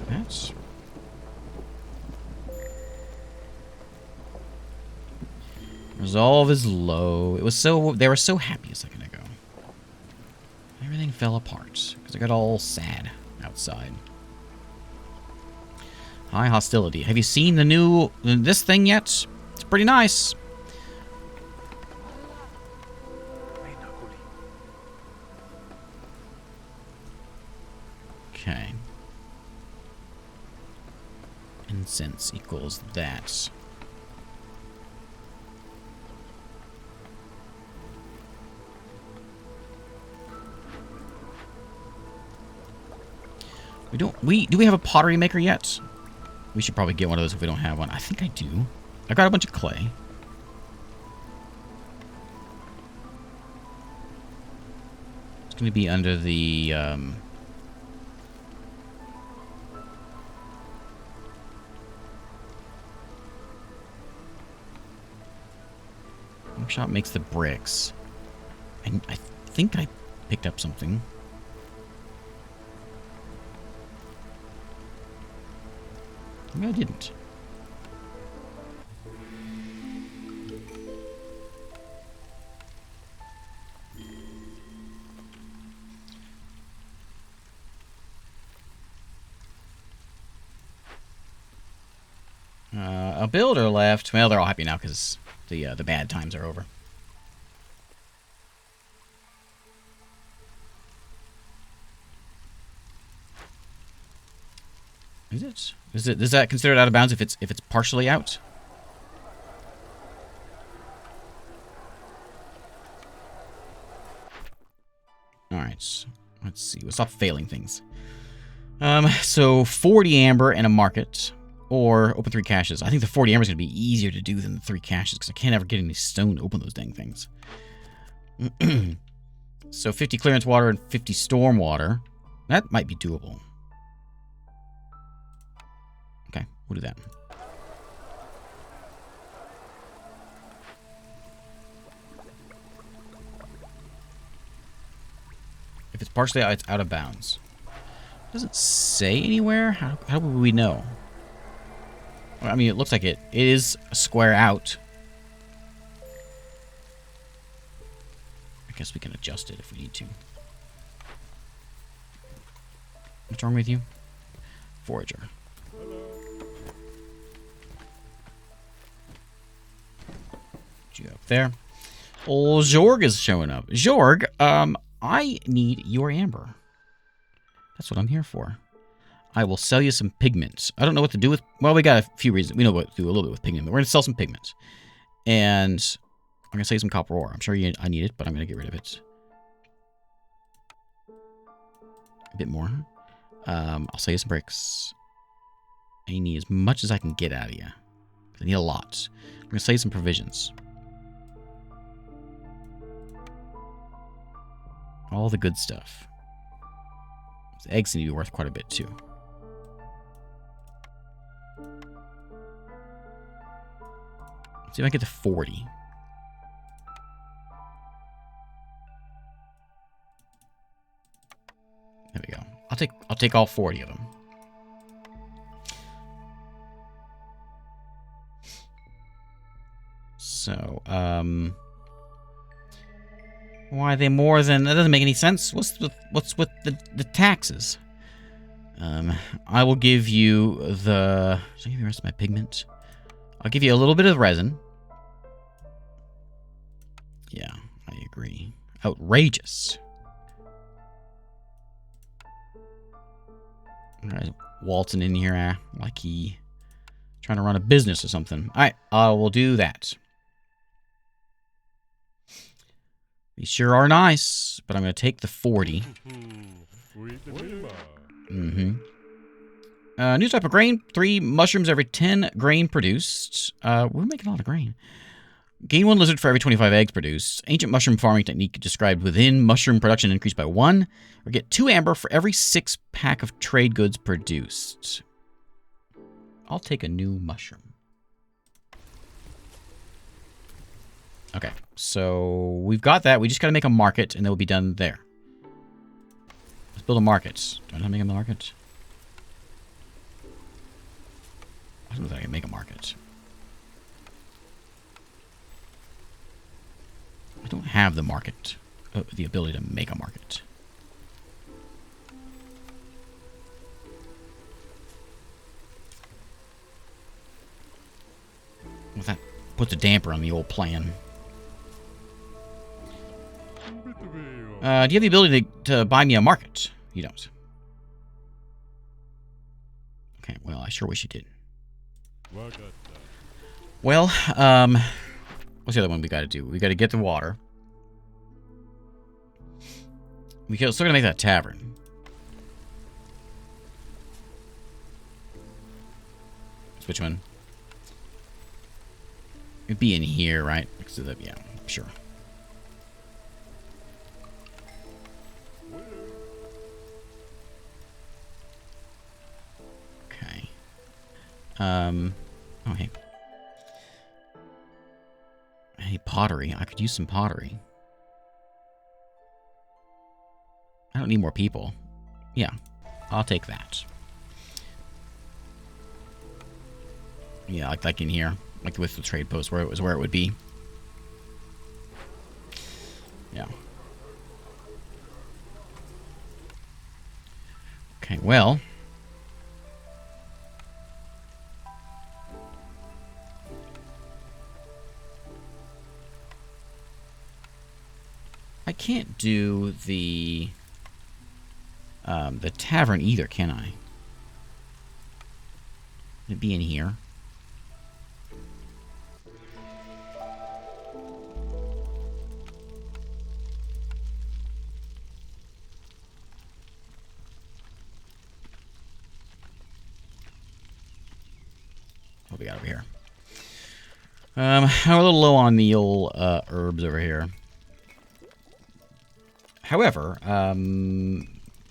That's... Resolve is low. It was so... They were so happy a second ago. Everything fell apart because I got all sad outside. High hostility. Have you seen the new... this thing yet? It's pretty nice. Okay. Incense equals that. Do we have a pottery maker yet? We should probably get one of those if we don't have one. I think I do. I got a bunch of clay. It's going to be under the workshop makes the bricks. And I think I picked up something. Maybe I didn't. A builder left. Well, they're all happy now because the bad times are over. Is it? Is that considered out of bounds if it's partially out? All right. Let's see. We'll stop failing things. So 40 amber and a market, or open 3 caches. I think the 40 amber is gonna be easier to do than the 3 caches because I can't ever get any stone to open those dang things. So 50 clearance water and 50 storm water. That might be doable. Okay, we'll do that. If it's partially out, it's out of bounds. It doesn't say anywhere. How would we know? Well, I mean, it looks like it is a square out. I guess we can adjust it if we need to. What's wrong with you? Forager. You up there. Old Jorg is showing up. Jorg, I need your amber. That's what I'm here for. I will sell you some pigments. I don't know what to do with... Well, we got a few reasons. We know what to do a little bit with pigment, but we're going to sell some pigments. And I'm going to sell you some copper ore. I'm sure I need it, but I'm going to get rid of it. A bit more. I'll sell you some bricks. I need as much as I can get out of you. I need a lot. I'm going to sell you some provisions. All the good stuff. The eggs need to be worth quite a bit, too. Let's see if I get to 40. There we go. I'll take all 40 of them. So, why are they more than... That doesn't make any sense. What's with the taxes? I will give you the... Should I give you the rest of my pigment? I'll give you a little bit of resin. Yeah, I agree. Outrageous. Alright, waltzing in here like he... trying to run a business or something. Alright, I will do that. These sure are nice, but I'm going to take the 40. New type of grain. 3 mushrooms every 10 grain produced. We're making a lot of grain. Gain 1 lizard for every 25 eggs produced. Ancient mushroom farming technique described within. Mushroom production increased by 1. Or get 2 amber for every 6 pack of trade goods produced. I'll take a new mushroom. Okay, so we've got that. We just got to make a market, and then we'll be done there. Let's build a market. Do I know how to make a market? I don't know if I can make a market. I don't have the market, the ability to make a market. Well, that puts a damper on the old plan. Do you have the ability to buy me a market? You don't. Okay, well, I sure wish you did. Well, what's the other one we got to do? We got to get the water. We still got to make that tavern. Which one? It'd be in here, right? Because of the, yeah, sure. Okay. Oh, hey. Hey, pottery. I could use some pottery. I don't need more people. Yeah, I'll take that. Yeah, like in here. Like with the trade post where it was where it would be. Yeah. Okay, well. I can't do the tavern either, can I? It'd be in here. What we got over here? I'm a little low on the old herbs over here. However,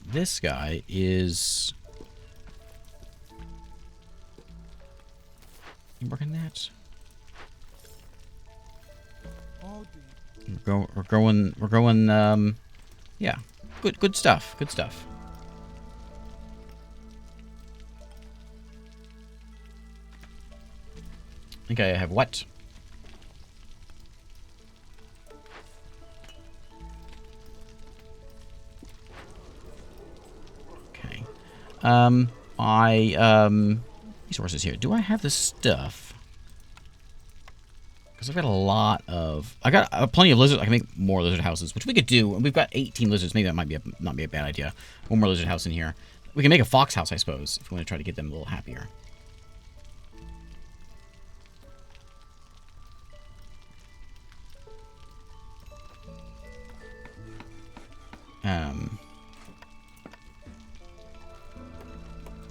this guy is... You working that? We're going, yeah. Good stuff. Good stuff. I think I have what? Okay. Resources here. Do I have the stuff? Because I've got a lot of... I got plenty of lizards. I can make more lizard houses, which we could do. And we've got 18 lizards. Maybe that might be not be a bad idea. One more lizard house in here. We can make a fox house, I suppose, if we want to try to get them a little happier.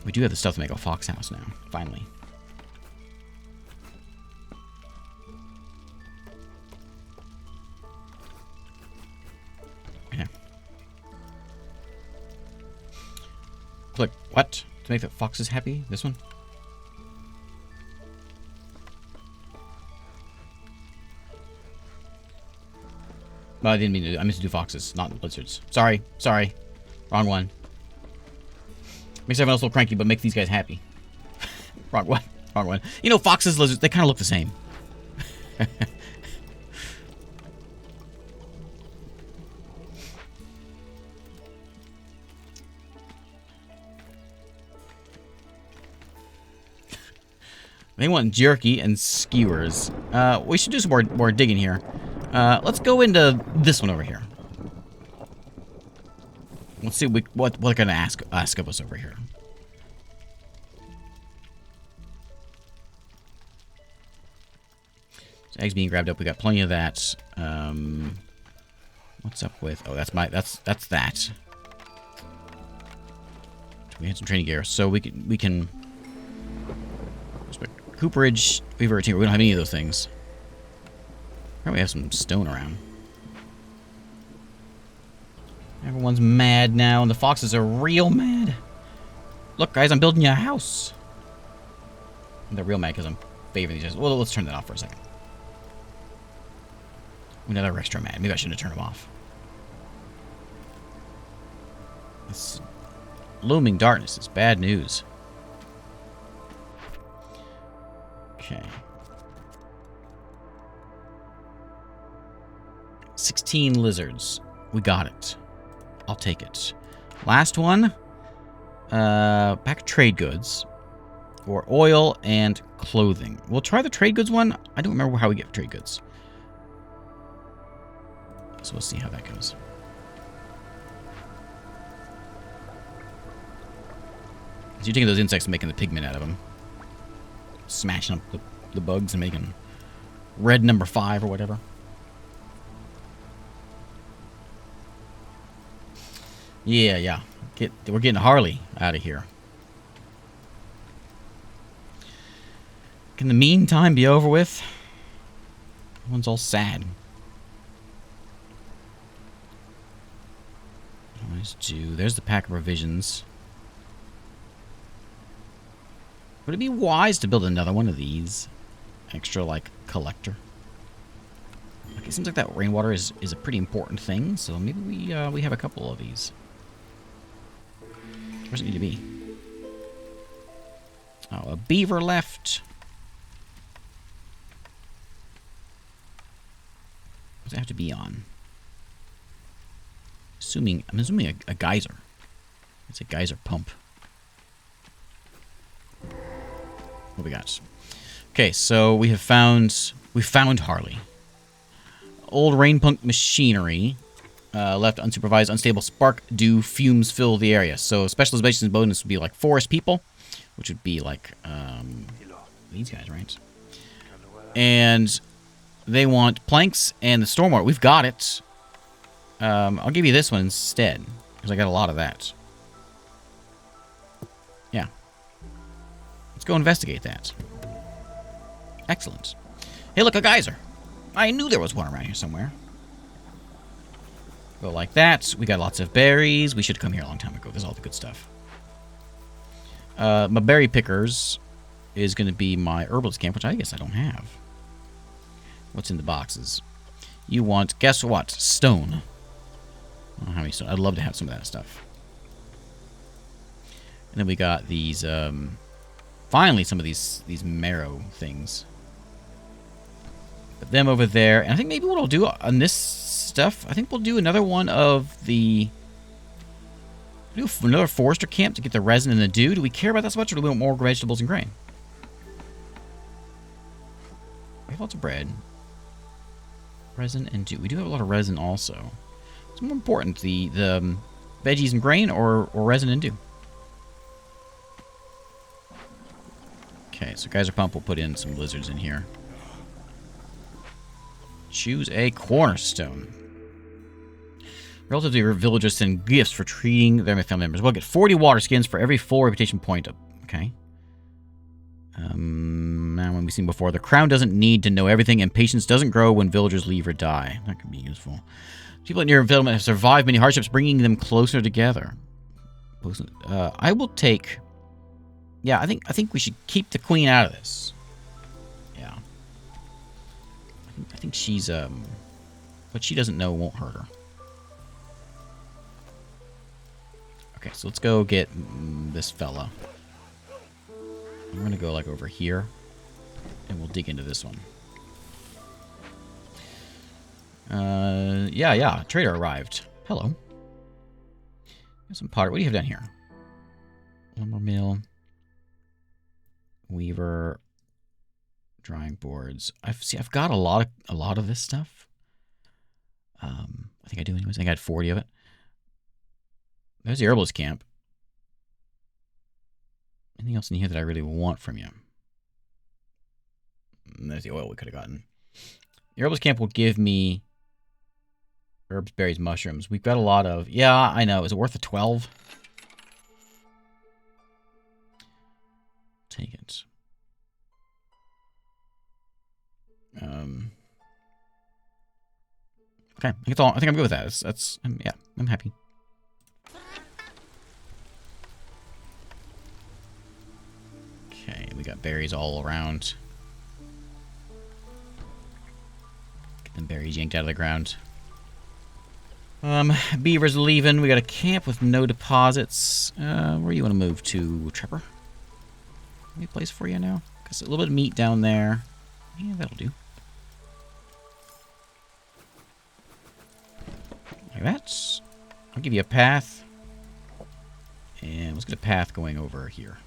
We do have the stuff to make a fox house now, finally. Yeah. Click, what? To make the foxes happy? This one? Well, I didn't mean to do, I meant to do foxes, not lizards. Sorry, sorry. Wrong one. Makes everyone else a little cranky, but make these guys happy. Wrong one. Wrong one. You know, foxes, lizards, they kind of look the same. They want jerky and skewers. We should do some more digging here. Let's go into this one over here. Let's see what they're gonna ask of us over here. So eggs being grabbed up. We got plenty of that. What's up with? Oh, that's that. We had some training gear, so we can. Cooperage, Weaver, Tinker. We don't have any of those things. Probably have some stone around. Everyone's mad now, and the foxes are real mad. Look, guys, I'm building you a house. And they're real mad because I'm favoring these guys. Well, let's turn that off for a second. Now they're extra mad. Maybe I shouldn't have turned them off. This looming darkness is bad news. Okay. 16 lizards. We got it. I'll take it. Last one. Back trade goods. Or oil and clothing. We'll try the trade goods one. I don't remember how we get trade goods. So we'll see how that goes. So you're taking those insects and making the pigment out of them. Smashing up the bugs and making red number 5 or whatever. Yeah. We're getting Harley out of here. Can the meantime be over with? Everyone's all sad. There's the pack of provisions. Would it be wise to build another one of these? Extra, like, collector? Like, it seems like that rainwater is a pretty important thing, so maybe we have a couple of these. Where does it need to be? Oh, a beaver left. What does it have to be on? I'm assuming a geyser. It's a geyser pump. What we got? Okay, so we found Harley. Old rainpunk machinery. Left unsupervised, unstable spark dew fumes fill the area. So specialization bonus would be like forest people, which would be like these guys, right? And they want planks and the stormwater. We've got it. I'll give you this one instead, because I got a lot of that. Yeah. Let's go investigate that. Excellent. Hey, look, a geyser. I knew there was one around here somewhere. Go like that. We got lots of berries. We should come here a long time ago. There's all the good stuff. My berry pickers is going to be my herbalist camp, which I guess I don't have. What's in the boxes? You want, guess what? Stone. I don't have any stone. I'd love to have some of that stuff. And then we got these, finally some of these marrow things. Put them over there. And I think maybe what I'll do on this stuff, I think we'll do another one of the... Do another forester camp to get the resin and the dew. Do we care about that so much, or do we want more vegetables and grain? We have lots of bread. Resin and dew. We do have a lot of resin also. What's more important, the veggies and grain or resin and dew? Okay, so Geyser Pump will put in some lizards in here. Choose a cornerstone. Relatively, villagers send gifts for treating their family members. We'll get 40 water skins for every 4 reputation point. Okay. Now, when we've seen before, the crown doesn't need to know everything, and patience doesn't grow when villagers leave or die. That could be useful. People in your settlement have survived many hardships, bringing them closer together. I will take... Yeah, I think we should keep the queen out of this. Yeah. I think she's, what she doesn't know won't hurt her. Okay, so let's go get this fella. I'm gonna go, like, over here. And we'll dig into this one. Yeah. Trader arrived. Hello. Got some pottery. What do you have down here? Lumber mill. Weaver. Drying boards. I've got a lot of this stuff. I think I do anyways. I think I had 40 of it. There's the herbalist camp. Anything else in here that I really want from you? And there's the oil we could have gotten. The herbalist camp will give me herbs, berries, mushrooms. We've got a lot of... Yeah, I know. Is it worth the 12? Take it. Okay, I think I'm good with that. Yeah, I'm happy. Okay, we got berries all around. Get them berries yanked out of the ground. Beavers leaving. We got a camp with no deposits. Where do you want to move to, Trapper? Any place for you now? Got a little bit of meat down there. Yeah, that'll do. Like that. I'll give you a path. And let's get a path going over here.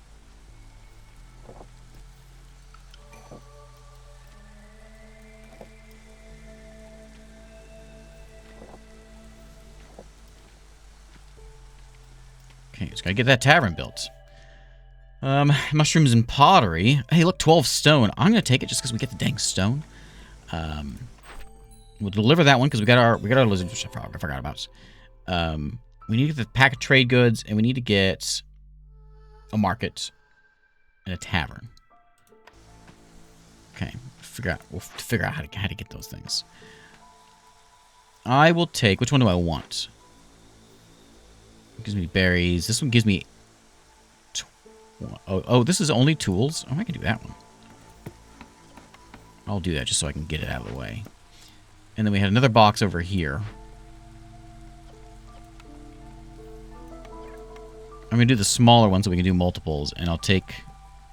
Okay, just gotta get that tavern built. Mushrooms and pottery. Hey, look, 12 stone. I'm gonna take it just because we get the dang stone. We'll deliver that one because we got our lizards, which I forgot about. We need to get the pack of trade goods, and we need to get a market and a tavern. Okay, we'll figure out how to get those things. I will take, which one do I want? It gives me berries. This one gives me... Oh, this is only tools? Oh, I can do that one. I'll do that just so I can get it out of the way. And then we had another box over here. I'm going to do the smaller one so we can do multiples. And I'll take...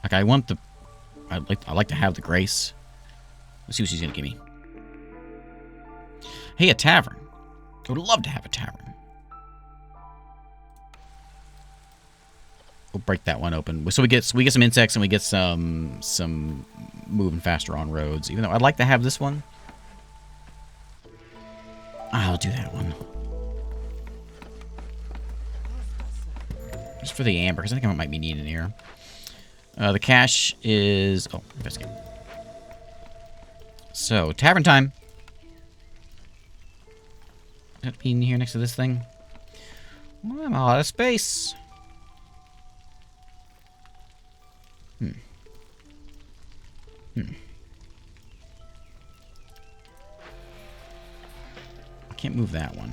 Like, I want the... I like to have the grace. Let's see what she's going to give me. Hey, a tavern. I would love to have a tavern. We'll break that one open. So we get some insects and we get some moving faster on roads. Even though I'd like to have this one. I'll do that one. Just for the amber, because I think I might be needing it here. The cash is... Oh, investigate. So, tavern time. That be in here next to this thing? Well, I'm out of space. I can't move that one.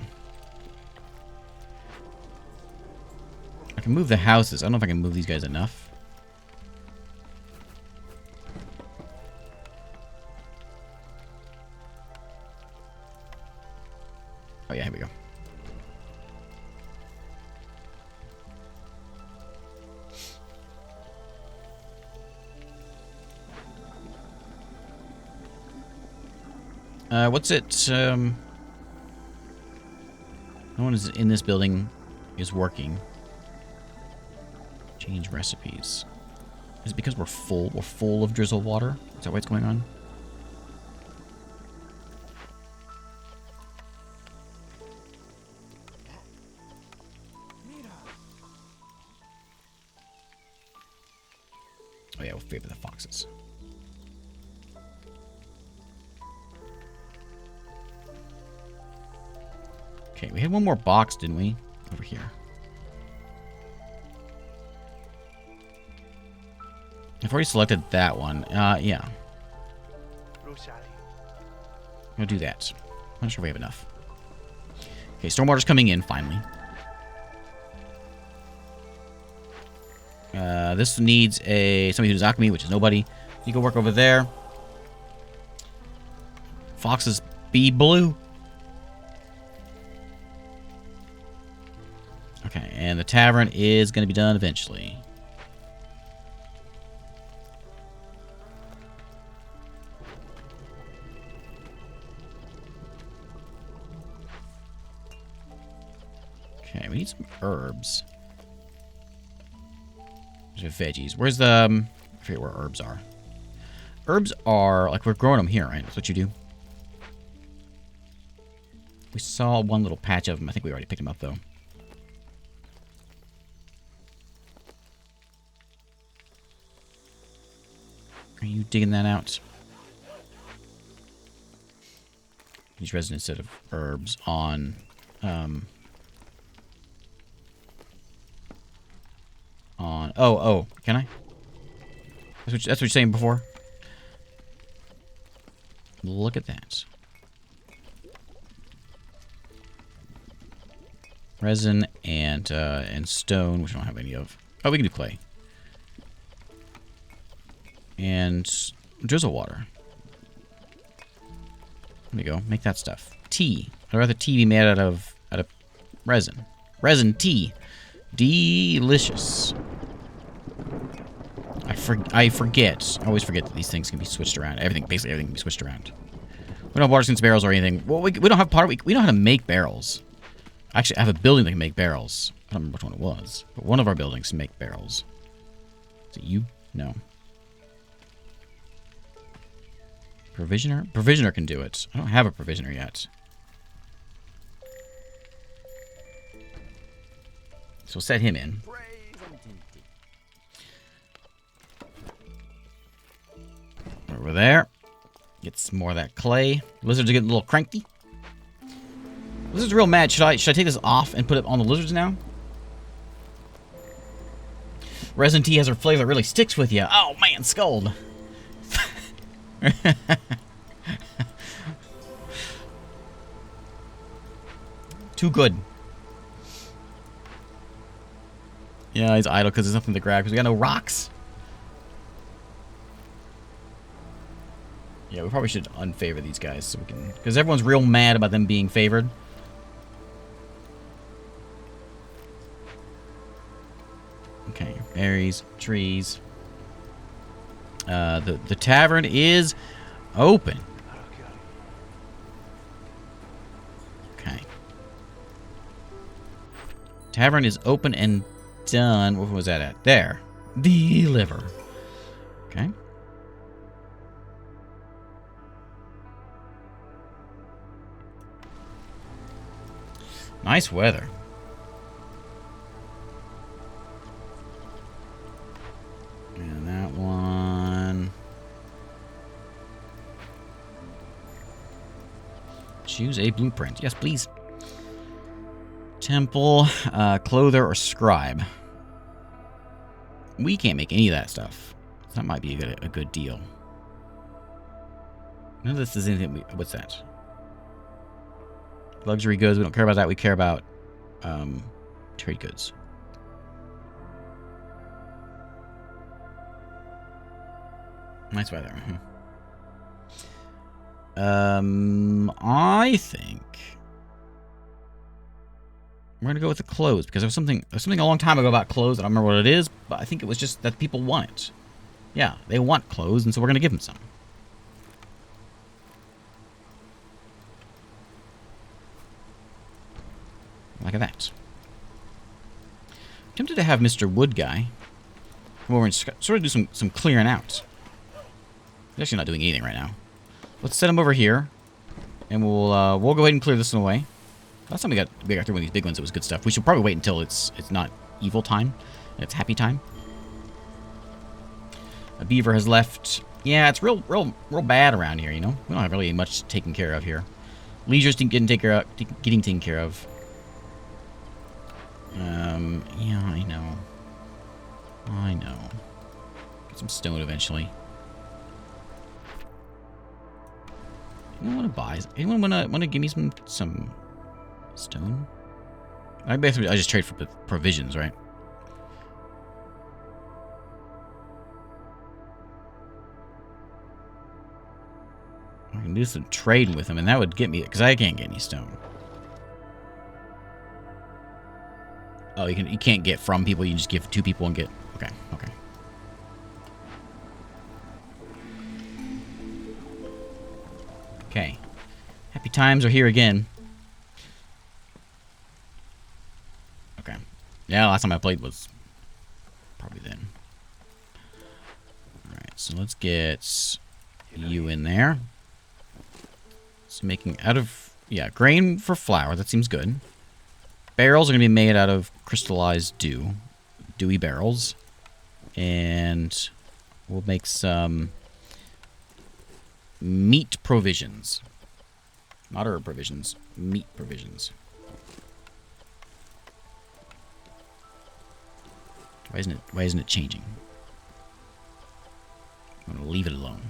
I can move the houses. I don't know if I can move these guys enough. Oh yeah, here we go. What's it? No one is in this building is working. Change recipes. Is it because we're full? We're full of drizzle water? Is that what's going on? favor the foxes. Okay, we had one more box, didn't we? Over here. I've already selected that one. Yeah. I'll do that. I'm not sure we have enough. Okay, stormwater's coming in, finally. This needs somebody who's alchemy, which is nobody. You can work over there. Foxes be blue. Okay, and the tavern is going to be done eventually. Okay, we need some herbs. There's veggies. Where's the... I forget where herbs are. Herbs are... Like, we're growing them here, right? That's what you do. We saw one little patch of them. I think we already picked them up, though. Are you digging that out? Use resin instead of herbs on... Oh, can I? That's what you're saying before? Look at that. Resin and stone, which I don't have any of. Oh, we can do clay. And drizzle water. There we go. Make that stuff. Tea. I'd rather tea be made out of resin. Resin tea. Delicious. I forget. I always forget that these things can be switched around. Basically everything can be switched around. We don't have water skins barrels or anything. Well, we don't have pottery. We know how to make barrels. Actually, I have a building that can make barrels. I don't remember which one it was. But one of our buildings can make barrels. Is it you? No. Provisioner? Provisioner can do it. I don't have a provisioner yet. So we'll set him in. Over there. Get some more of that clay. Lizards are getting a little cranky. Lizards are real mad. Should I take this off and put it on the lizards now? Resin tea has a flavor that really sticks with you. Oh man, Scold. Too good. Yeah, he's idle because there's nothing to grab because we got no rocks. Yeah, we probably should unfavor these guys so we can, because everyone's real mad about them being favored. Okay, berries, trees. The tavern is open. Okay. Tavern is open and done. What was that at? There. Deliver. Okay. Nice weather. And that one. Choose a blueprint. Yes, please. Temple, clother, or scribe. We can't make any of that stuff. That might be a good deal. None of this is anything. What's that? Luxury goods. We don't care about that. We care about trade goods. Nice weather. I think we're gonna go with the clothes because there was something a long time ago about clothes. I don't remember what it is, but I think it was just that people want it. Yeah, they want clothes, and so we're gonna give them some. Like that. I'm tempted to have Mr. Wood Guy come over and sort of do some clearing out. He's actually not doing anything right now. Let's set him over here, and we'll go ahead and clear this one away. Last time we got through one of these big ones, it was good stuff. We should probably wait until it's not evil time, and it's happy time. A beaver has left. Yeah, it's real bad around here, you know? We don't have really much taken care of here. Leisure's getting taken care of. Yeah, I know. I know. Get some stone eventually. Anyone want to buy? Anyone want to give me some stone? I just trade for provisions, right? I can do some trading with them, and that would get me, because I can't get any stone. Oh, you can't get from people. You can just give to people and get. Okay, okay. Okay. Happy times are here again. Okay. Yeah, last time I played was probably then. Alright, so let's get you in there. So making out of, yeah, grain for flour. That seems good. Barrels are going to be made out of crystallized dew. Dewy barrels. And we'll make some meat provisions. Not herb provisions. Meat provisions. Why isn't it changing? I'm going to leave it alone.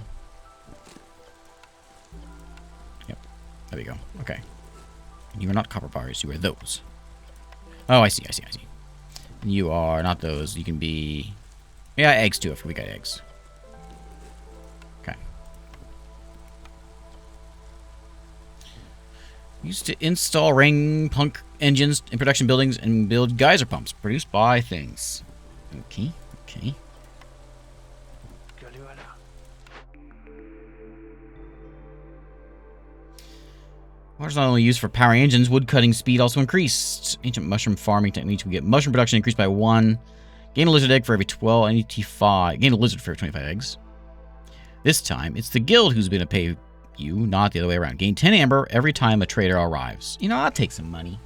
Yep. There we go. Okay. You are not copper bars. You are those. Oh, I see. You are not those. You can be... Yeah, eggs too, if we got eggs. Okay. Used to install ring punk engines in production buildings and build geyser pumps produced by things. Okay, okay. Water's not only used for powering engines, wood cutting speed also increased. Ancient mushroom farming techniques. We get mushroom production increased by 1. Gain a lizard egg for every 12. NET5. Gain a lizard for every 25 eggs. This time, it's the guild who's going to pay you, not the other way around. Gain 10 amber every time a trader arrives. You know, I'll take some money.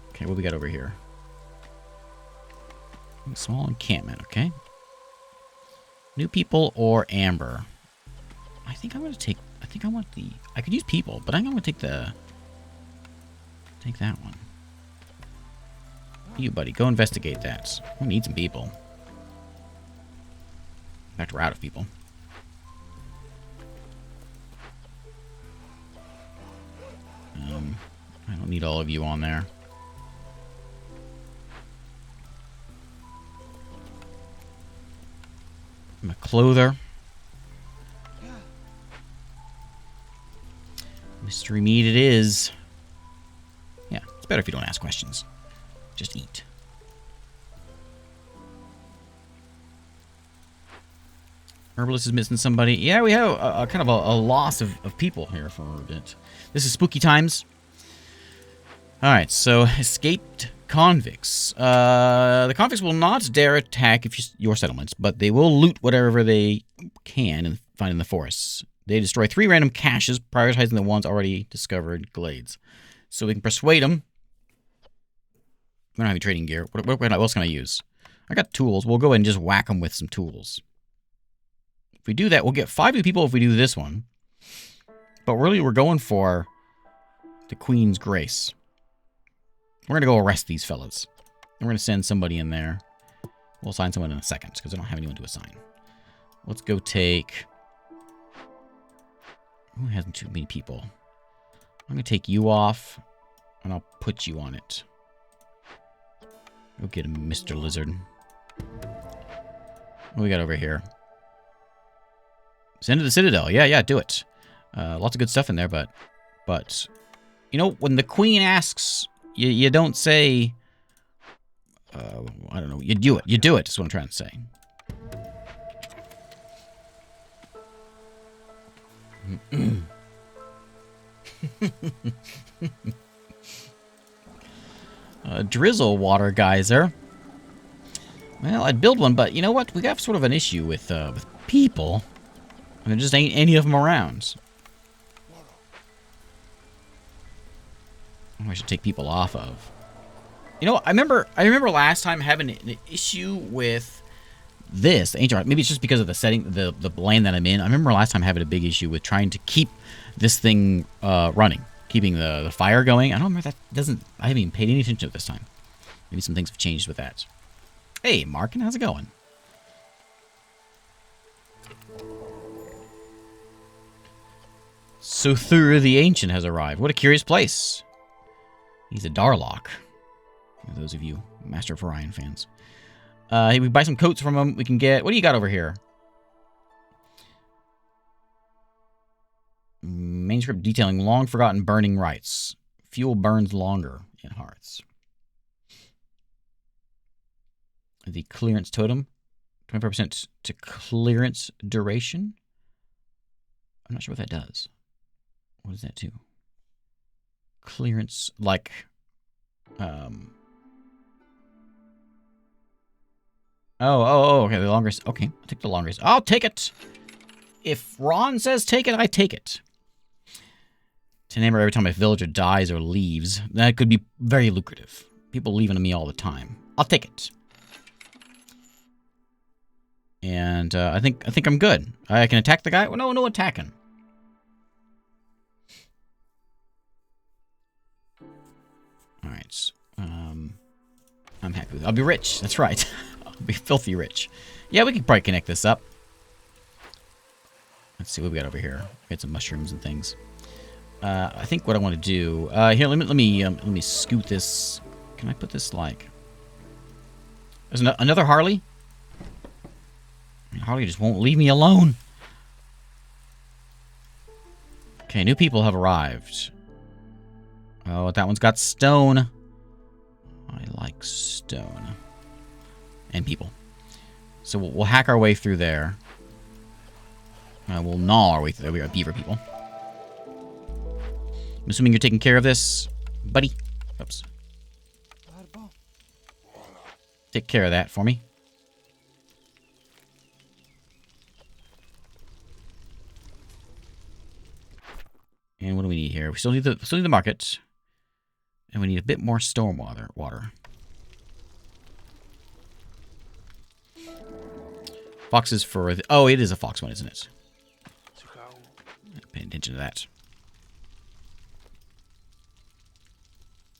Okay, what we got over here? Small encampment, okay. New people or amber? I think I'm going to take... I want the... I could use people, but I'm going to take the... Take that one. You, buddy. Go investigate that. We need some people. In fact, we're out of people. I don't need all of you on there. I'm a clother. Mystery meat it is. Yeah, it's better if you don't ask questions. Just eat. Herbalist is missing somebody. Yeah, we have a kind of a loss of people here for a bit. This is spooky times. Alright, so escaped convicts. The convicts will not dare attack your settlements, but they will loot whatever they can and find in the forests. They destroy 3 random caches, prioritizing the ones already discovered glades. So we can persuade them. We don't have any trading gear. What else can I use? I got tools. We'll go ahead and just whack them with some tools. If we do that, we'll get 5 new people if we do this one. But really, we're going for the Queen's Grace. We're going to go arrest these fellas. And we're going to send somebody in there. We'll assign someone in a second, because I don't have anyone to assign. Let's go take... Who has too many people? I'm going to take you off, and I'll put you on it. Go get him, Mr. Lizard. What do we got over here? Send to the Citadel. Yeah, do it. Lots of good stuff in there, but you know, when the Queen asks, you don't say, I don't know, you do it. You do it, is what I'm trying to say. Drizzle water geyser. Well, I'd build one, but you know what? We got sort of an issue with people. And there just ain't any of them around. I should take people off of. You know, I remember last time having an issue with this, the ancient. Maybe it's just because of the setting, the land that I'm in. I remember last time having a big issue with trying to keep this thing running, keeping the fire going. I don't remember that doesn't. I haven't even paid any attention to it this time. Maybe some things have changed with that. Hey, Markin, how's it going? Sothur the Ancient has arrived. What a curious place. He's a Darlock. For those of you Master of Orion fans. Hey, we buy some coats from him. We can get... What do you got over here? Manuscript detailing long-forgotten burning rites. Fuel burns longer in hearts. The clearance totem. 25% to clearance duration. I'm not sure what that does. What does that do? Clearance, like... Oh, okay, the longest. Okay, I'll take the longest. I'll take it! If Ron says take it, I take it. To name her every time a villager dies or leaves, that could be very lucrative. People leaving me all the time. I'll take it. And I think I'm good. I can attack the guy. Well, no attacking. All right. I'm happy with it. I'll be rich. That's right. I'll be filthy rich. Yeah, we can probably connect this up. Let's see what we got over here. We got some mushrooms and things. I think what I want to do here. Let me scoot this. Can I put this like? There's another Harley. Harley just won't leave me alone. Okay, new people have arrived. Oh, that one's got stone. I like stone. And people. So we'll hack our way through there. We'll gnaw our way through there. We got beaver people. I'm assuming you're taking care of this, buddy. Oops. Take care of that for me. And what do we need here? We still need the market. And we need a bit more storm water. Foxes for... Oh, it is a fox one, isn't it? Pay attention to that.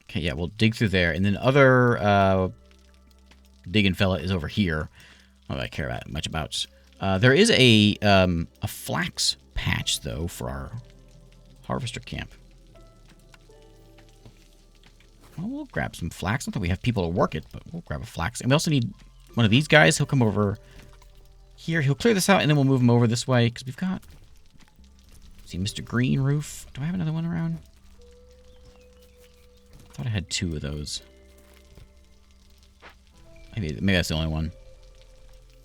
Okay, yeah, we'll dig through there. And then other digging fella is over here. Not that I care much about. There is a flax patch, though, for our harvester camp. Well, we'll grab some flax. Not that we have people to work it, but we'll grab a flax. And we also need one of these guys. He'll come over here. He'll clear this out, and then we'll move him over this way, because we've got... See, Mr. Green Roof. Do I have another one around? I thought I had two of those. Maybe that's the only one.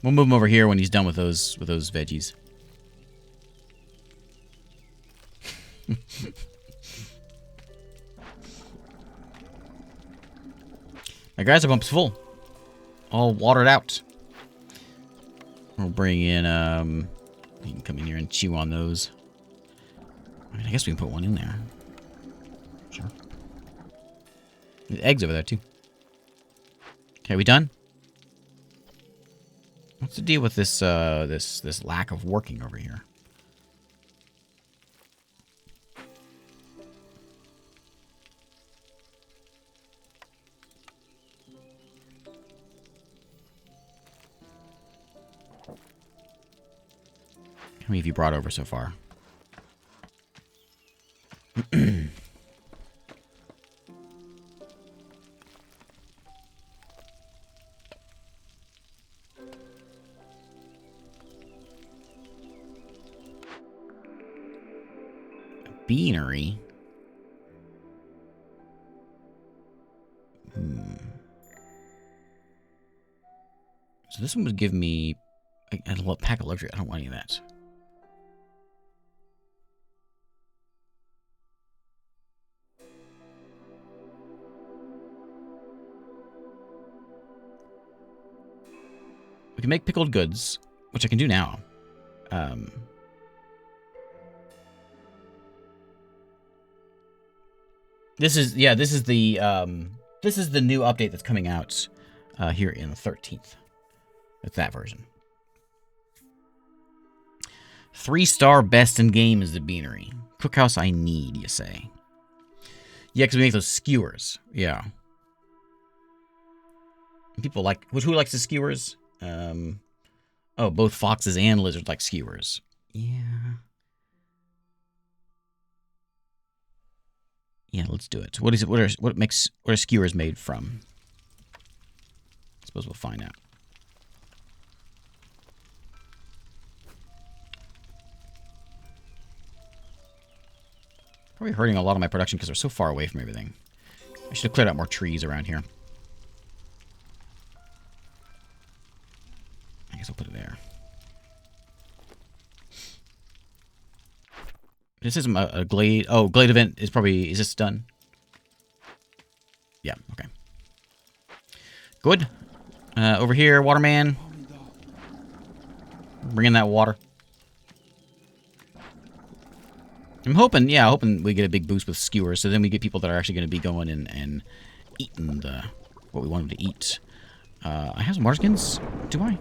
We'll move him over here when he's done with those veggies. My geyser pump's full. All watered out. We'll bring in, you can come in here and chew on those. I mean, I guess we can put one in there. Sure. There's eggs over there, too. Okay, we done? What's the deal with this, this lack of working over here? How many have you brought over so far? Beanery? So this one would give me a pack of luxury. I don't want any of that. We can make pickled goods, which I can do now. This is the This is the new update that's coming out here in the 13th. It's that version. 3-star best in game is the beanery. Cookhouse I need, you say? Yeah, because we make those skewers. Yeah. People like... Who likes the skewers? Oh, both foxes and lizards like skewers. Yeah. Yeah, let's do it. What is it? What are skewers made from? I suppose we'll find out. Probably hurting a lot of my production because we're so far away from everything. I should have cleared out more trees around here. I guess I'll put it there. This is a glade. Oh, glade event is probably... Is this done? Yeah, okay. Good. Over here, waterman. Bring in that water. I'm hoping we get a big boost with skewers, so then we get people that are actually going to be going and eating what we want them to eat. I have some water skins. Do I?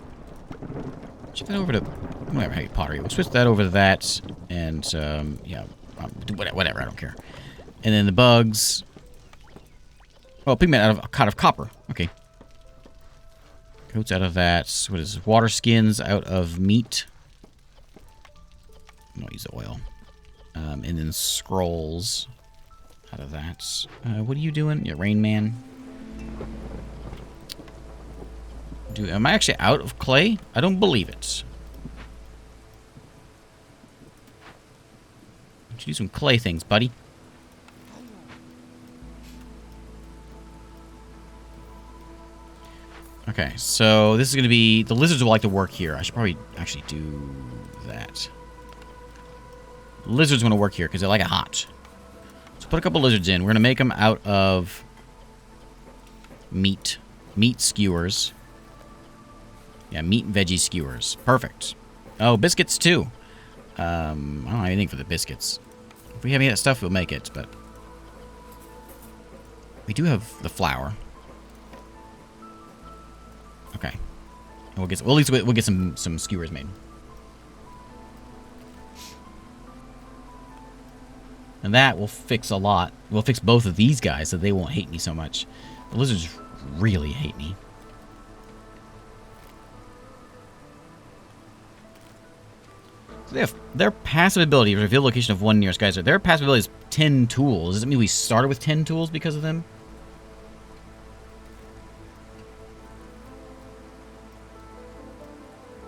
Shift that over to whatever. Hey, pottery. We'll switch that over to that, and yeah, whatever. I don't care. And then the bugs. Oh, pigment out of copper. Okay. Coats out of that. What is this? Water skins out of meat. I'll use the oil. And then scrolls out of that. What are you doing? Yeah, Rain Man. Am I actually out of clay? I don't believe it. Why don't you do some clay things, buddy? Okay, so this is going to be... The lizards will like to work here. I should probably actually do that. Lizards want to work here because they like it hot. So put a couple lizards in. We're going to make them out of meat skewers. Yeah, meat and veggie skewers. Perfect. Oh, biscuits too. I don't have anything for the biscuits. If we have any of that stuff, we'll make it, but we do have the flour. Okay. And at least we'll get some skewers made. And that will fix a lot. We'll fix both of these guys so they won't hate me so much. The lizards really hate me. So they have their passive ability, reveal location of one nearest geyser. Their passive ability is 10 tools. Does it mean we started with 10 tools because of them?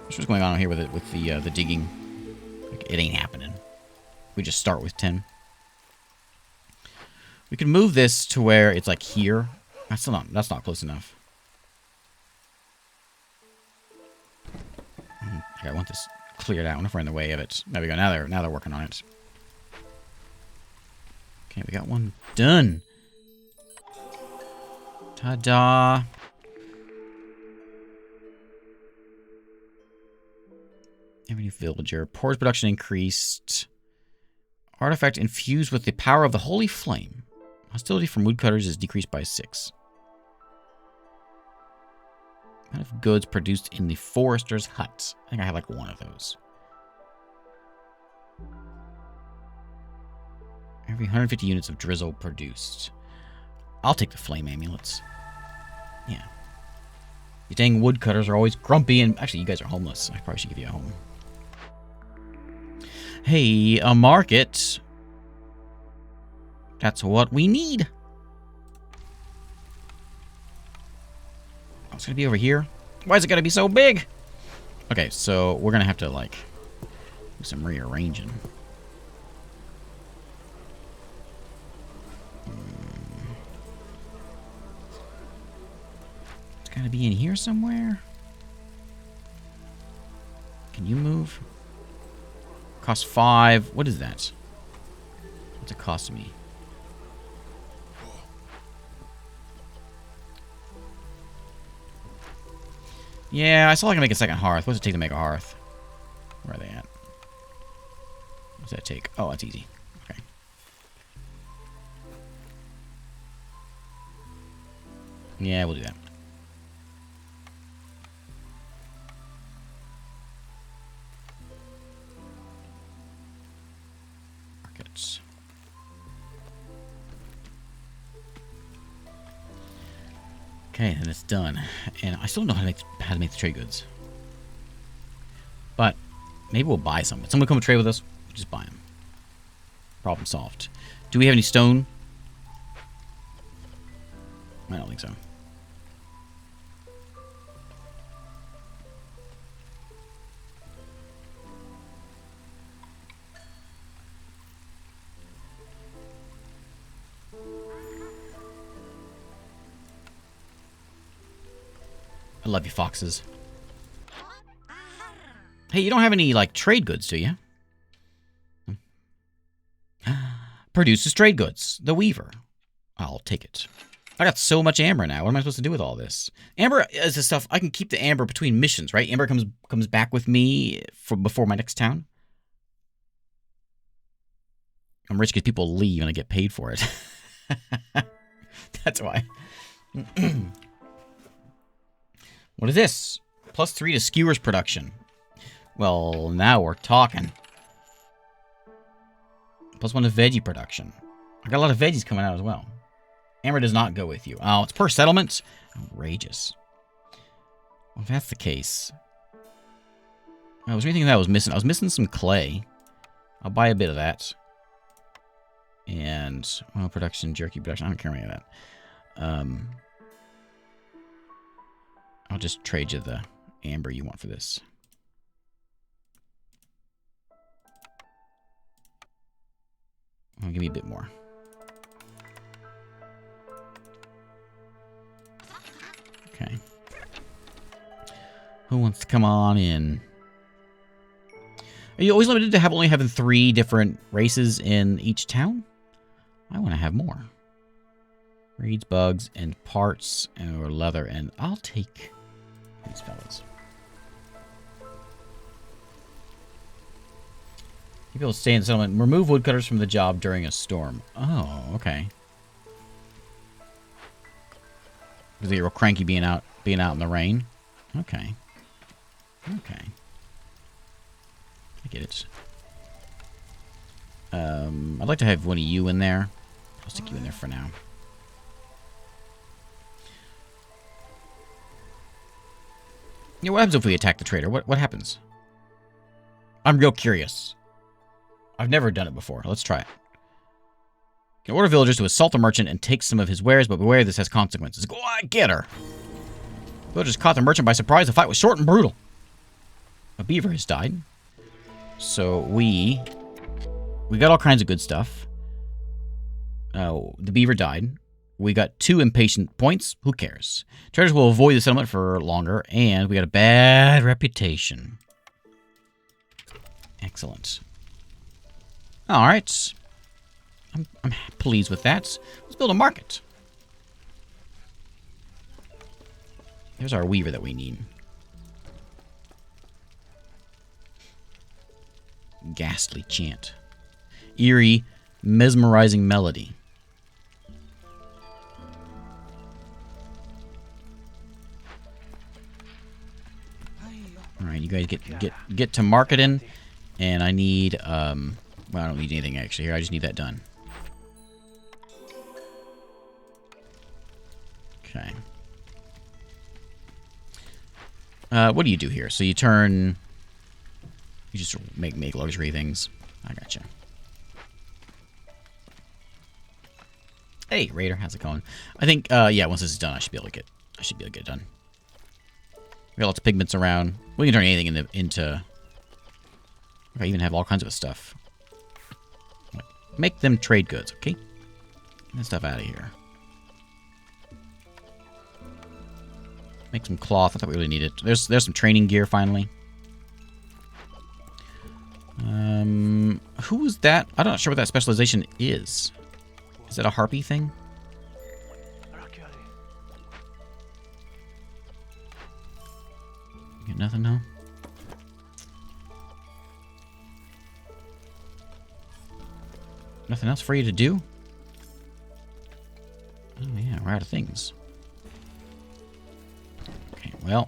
What's going on here with it, with the digging? Like, it ain't happening. We just start with 10. We can move this to where it's like here. That's not close enough. Okay, I want this cleared out. I wonder if we're in the way of it. There we go. Now they're working on it. Okay, we got one done. Ta-da! Every new villager. Pores production increased. Artifact infused with the power of the holy flame. Hostility from woodcutters is decreased by 6. Amount of goods produced in the forester's hut. I think I have like one of those. Every 150 units of drizzle produced. I'll take the flame amulets. Yeah. You dang woodcutters are always grumpy, and actually you guys are homeless. I probably should give you a home. Hey, a market. That's what we need. Oh, it's gonna be over here. Why is it gonna be so big? Okay, so we're gonna have to like do some rearranging. It's gotta be in here somewhere. Can you move? Cost 5. What is that? What's it cost me? Yeah, I saw I can make a second hearth. What's it take to make a hearth? Where are they at? What's that take? Oh, that's easy. Okay. Yeah, we'll do that. Markets. Okay, and it's done. And I still don't know how to make the trade goods. But maybe we'll buy some. If someone come and trade with us, we'll just buy them. Problem solved. Do we have any stone? I don't think so. I love you, foxes. Hey, you don't have any, like, trade goods, do you? Produces trade goods. The Weaver. I'll take it. I got so much amber now. What am I supposed to do with all this? Amber is the stuff... I can keep the amber between missions, right? Amber comes back with me before my next town. I'm rich because people leave and I get paid for it. That's why. What is this? +3 to skewers production. Well, now we're talking. +1 to veggie production. I got a lot of veggies coming out as well. Amber does not go with you. Oh, it's per settlement? Outrageous. Well, if that's the case... Oh, was there anything that I was missing? I was missing some clay. I'll buy a bit of that. And oil production, jerky production. I don't care about any of that. I'll just trade you the amber you want for this. Oh, give me a bit more. Okay. Who wants to come on in? Are you always limited to only having 3 different races in each town? I want to have more. Reeds, bugs, and parts, or leather, and I'll take these fellas. People stay in the settlement. Remove woodcutters from the job during a storm. Oh, okay. Because they get real cranky being out in the rain. Okay. Okay. I get it. I'd like to have one of you in there. I'll stick you in there for now. Yeah, what happens if we attack the trader? What happens? I'm real curious. I've never done it before. Let's try it. You can order villagers to assault the merchant and take some of his wares, but beware, this has consequences. Go on, get her! Villagers caught the merchant by surprise. The fight was short and brutal. A beaver has died. So we got all kinds of good stuff. The beaver died. We got 2 impatient points. Who cares? Traders will avoid the settlement for longer, and we got a bad reputation. Excellent. All right. I'm pleased with that. Let's build a market. There's our weaver that we need. Ghastly chant. Eerie, mesmerizing melody. All right, you guys get to marketing, and I need well, I don't need anything actually here. I just need that done. Okay. What do you do here? So you turn. You just make luxury things. I gotcha. Hey, Raider, how's it going? I think yeah, once this is done, I should be able to get it done. We got lots of pigments around. We can turn anything into. I even have all kinds of stuff. Make them trade goods, okay? Get that stuff out of here. Make some cloth. I thought we really needed. There's some training gear finally. Who is that? I'm not sure what that specialization is. Is that a harpy thing? Get nothing now? Nothing else for you to do? Oh yeah, we're out of things. Well,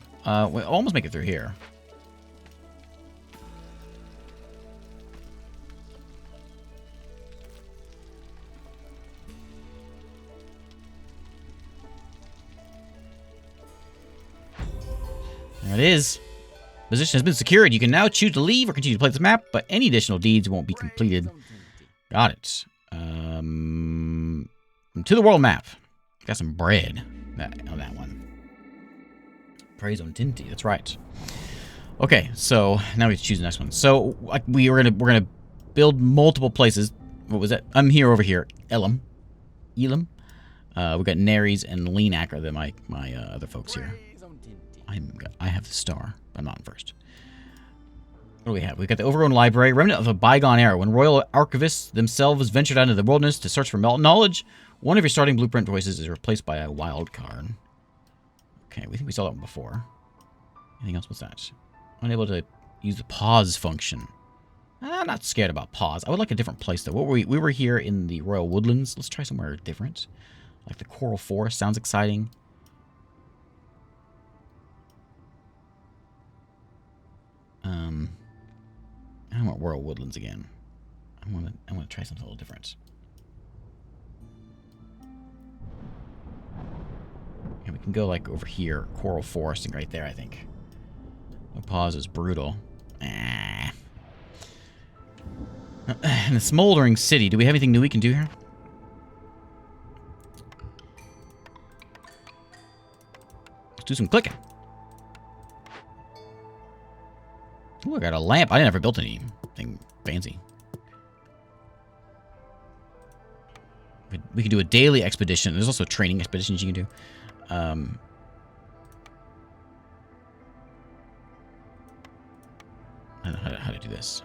we'll almost make it through here. There it is. Position has been secured. You can now choose to leave or continue to play this map, but any additional deeds won't be completed. Got it. To the world map. Got some bread on that one. Praise on Tinty. That's right. Okay, so now we have to choose the next one. So like we're gonna build multiple places. What was that? I'm here over here. Elam. We got Nares and Leanak are my other folks here. I have the star. I'm not in first. What do we have? We've got the Overgrown Library, remnant of a bygone era. When royal archivists themselves ventured out into the wilderness to search for knowledge, one of your starting blueprint choices is replaced by a wild card. Okay, we think we saw that one before. Anything else? What's that? Unable to use the pause function. I'm not scared about pause. I would like a different place, though. We were here in the Royal Woodlands. Let's try somewhere different. Like the Coral Forest sounds exciting. I don't want Royal Woodlands again. I want to try something a little different. And we can go like over here, Coral Forest, and right there, I think. No pause is brutal. And the Smoldering City. Do we have anything new we can do here? Let's do some clicking. Ooh, I got a lamp. I never built anything fancy. We can do a daily expedition. There's also training expeditions you can do. I don't know how to do this.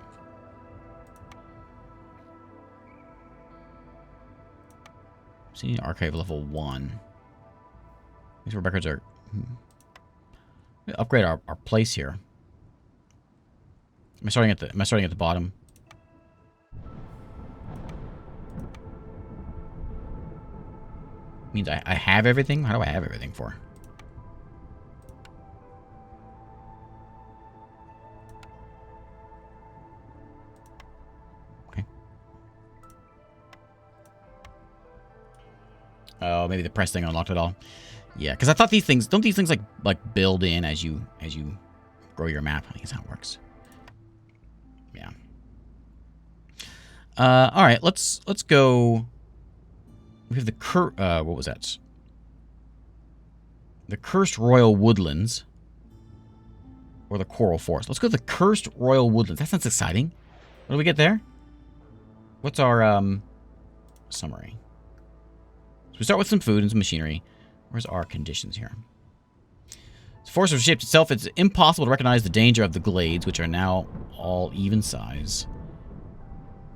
See, archive level 1. These records are... We upgrade our place here. Am I starting at the bottom? Means I have everything? How do I have everything for? Okay. Oh, maybe the press thing unlocked it all. Yeah, because I thought these things don't these things like build in as you grow your map. I think that's how it works. Yeah. All right, let's go. We have the what was that? The Cursed Royal Woodlands, or the Coral Forest. Let's go to the Cursed Royal Woodlands. That sounds exciting. What do we get there? What's our summary? So we start with some food and some machinery. Where's our conditions here? The forest has shaped itself. It's impossible to recognize the danger of the glades, which are now all even size.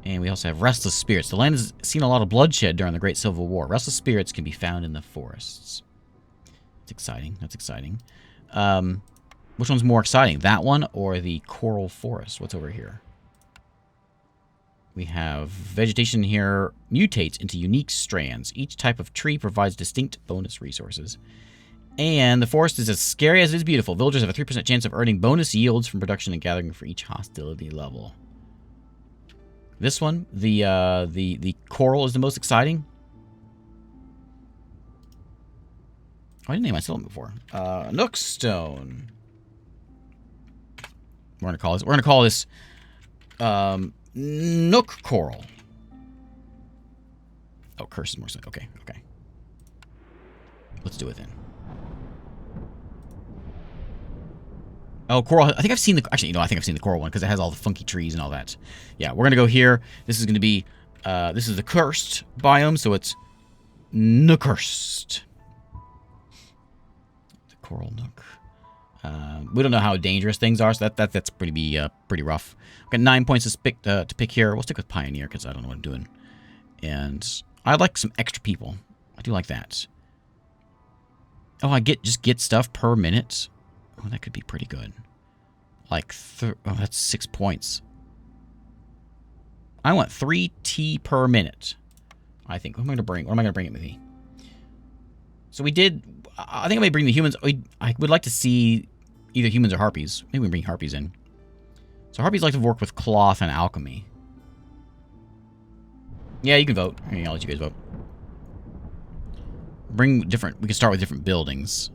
And we also have restless spirits. The land has seen a lot of bloodshed during the Great Civil War. Restless spirits can be found in the forests. That's exciting. That's exciting. Which one's more exciting? That one or the Coral Forest? What's over here? We have vegetation here mutates into unique strands. Each type of tree provides distinct bonus resources. And the forest is as scary as it is beautiful. Villagers have a 3% chance of earning bonus yields from production and gathering for each hostility level. This one, the coral is the most exciting. Oh, I didn't name my settlement before. Nookstone. We're gonna call this Nook Coral. Oh, curse is more exciting. Okay, okay. Let's do it then. Oh, coral. I think I've seen the... Actually, you know, I think I've seen the coral one because it has all the funky trees and all that. Yeah, we're going to go here. This is going to be... this is the cursed biome, so it's Nookcursed. The coral nook. We don't know how dangerous things are, so that's pretty rough. I've got 9 points to pick here. We'll stick with Pioneer because I don't know what I'm doing. And I'd like some extra people. I do like that. Oh, I just get stuff per minute. Oh, that could be pretty good. Like, oh, that's 6 points. I want 3 tea per minute. I think. What am I going to bring? What am I going to bring it with me? So we did... I think I may bring the humans. I would like to see either humans or harpies. Maybe we bring harpies in. So harpies like to work with cloth and alchemy. Yeah, you can vote. I'll let you guys vote. Bring different... We can start with different buildings.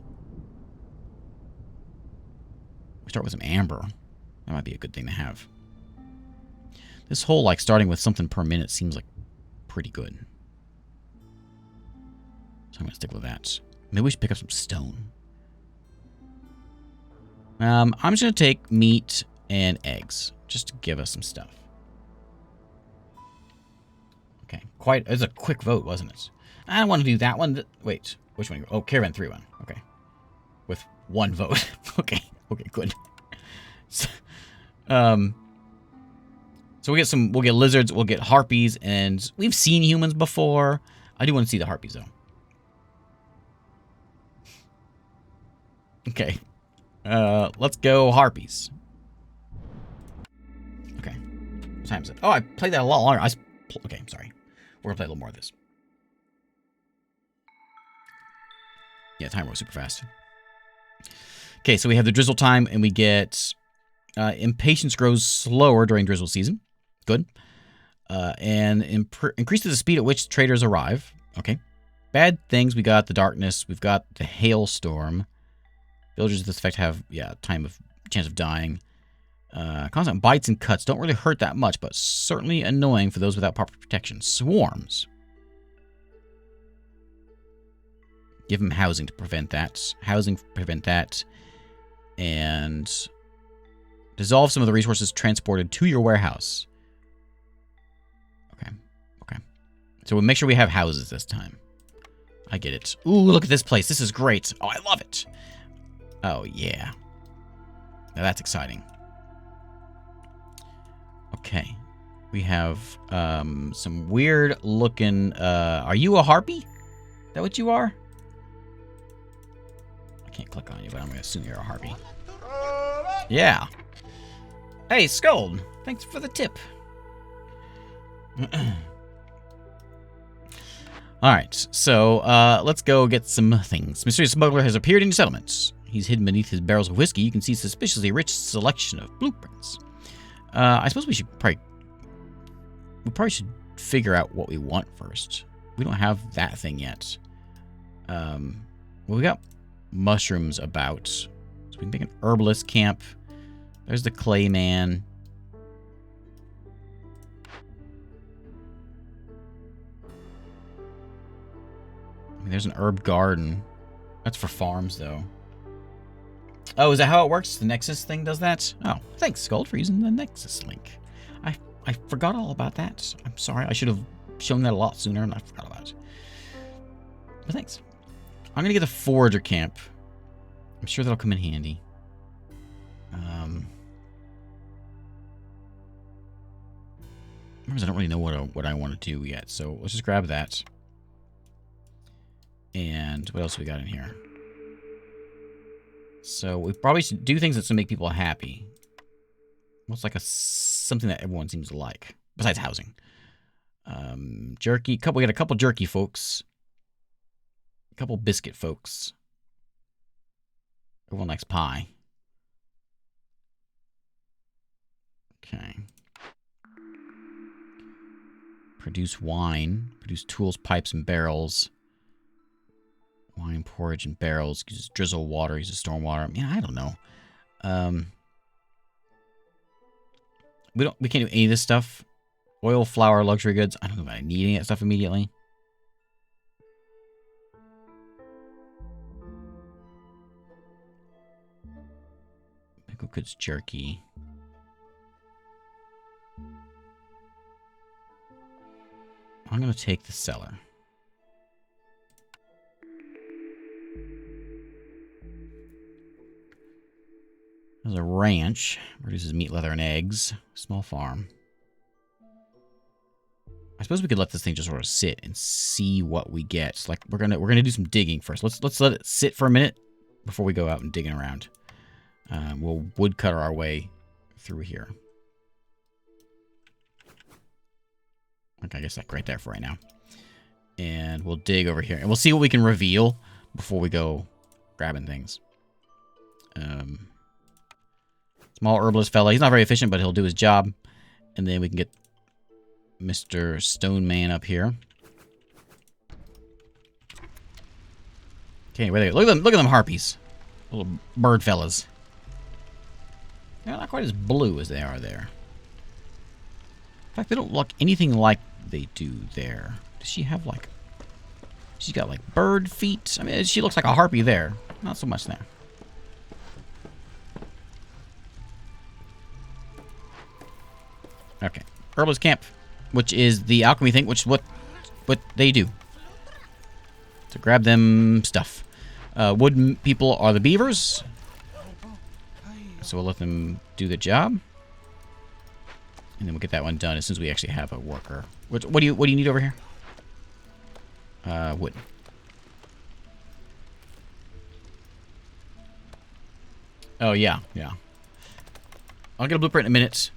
We start with some amber. That might be a good thing to have. This whole, like, starting with something per minute seems like pretty good. So I'm going to stick with that. Maybe we should pick up some stone. I'm just going to take meat and eggs. Just to give us some stuff. Okay. It was a quick vote, wasn't it? I don't want to do that one. Wait. Which one? Oh, Caravan 3 one. Okay. With one vote. Okay. Okay, good. So we'll get lizards, we'll get harpies, and we've seen humans before. I do want to see the harpies, though. Okay. Let's go harpies. Okay. What time is it? Oh, I played that a lot longer. Okay, I'm sorry. We're gonna play a little more of this. Yeah, timer was super fast. Okay, so we have the drizzle time, and we get impatience grows slower during drizzle season. Good. And increases the speed at which traders arrive. Okay. Bad things, we got the darkness. We've got the hailstorm. Villagers with this effect have, chance of dying. Constant bites and cuts don't really hurt that much, but certainly annoying for those without proper protection. Swarms. Give them housing to prevent that. And dissolve some of the resources transported to your warehouse. Okay. So we'll make sure we have houses this time. I get it. Ooh, look at this place. This is great. Oh, I love it. Oh, yeah. Now that's exciting. Okay. We have some weird looking... are you a harpy? Is that what you are? I can't click on you, but I'm going to assume you're a harpy. Yeah. Hey, Scold. Thanks for the tip. Alright, so let's go get some things. Mysterious smuggler has appeared in your settlements. He's hidden beneath his barrels of whiskey. You can see a suspiciously rich selection of blueprints. I suppose we probably should figure out what we want first. We don't have that thing yet. Well, we got mushrooms about. So we can make an herbalist camp. There's the clay man. There's an herb garden. That's for farms, though. Oh, is that how it works? The Nexus thing does that? Oh, thanks, Scold, for using the Nexus link. I forgot all about that. I'm sorry. I should have shown that a lot sooner, and I forgot about it. But thanks. I'm going to get a forager camp. I'm sure that'll come in handy. I don't really know what I want to do yet, so let's just grab that. And what else we got in here? So we probably should do things that's going to make people happy. What's like something that everyone seems to like, besides housing? Jerky. We got a couple jerky folks. A couple biscuit folks. Everyone likes pie. Okay. Produce wine. Produce tools, pipes, and barrels. Wine, porridge, and barrels. Uses drizzle water. Uses storm water. Yeah, I don't know. We can't do any of this stuff. Oil, flour, luxury goods. I don't know if I need any of that stuff immediately. Pickle goods, jerky. I'm going to take the cellar. There's a ranch. Produces meat, leather, and eggs. Small farm. I suppose we could let this thing just sort of sit and see what we get. Like we're gonna do some digging first. Let's let it sit for a minute before we go out and digging around. We'll woodcutter our way through here. Okay, I guess that's right there for right now. And we'll dig over here. And we'll see what we can reveal before we go grabbing things. Small herbalist fella. He's not very efficient, but he'll do his job. And then we can get Mr. Stone Man up here. Okay, where they go? Look at them harpies. Little bird fellas. They're not quite as blue as they are there. In fact, they don't look anything like they do there. Does she have like... She's got like bird feet. I mean, she looks like a harpy there. Not so much there. Okay. Herbalist camp, which is the alchemy thing, which is what they do. So grab them stuff. Wood people are the beavers. So we'll let them do the job. And then we'll get that one done as soon as we actually have a worker. What do you need over here? Wood. Oh yeah. I'll get a blueprint in a minute.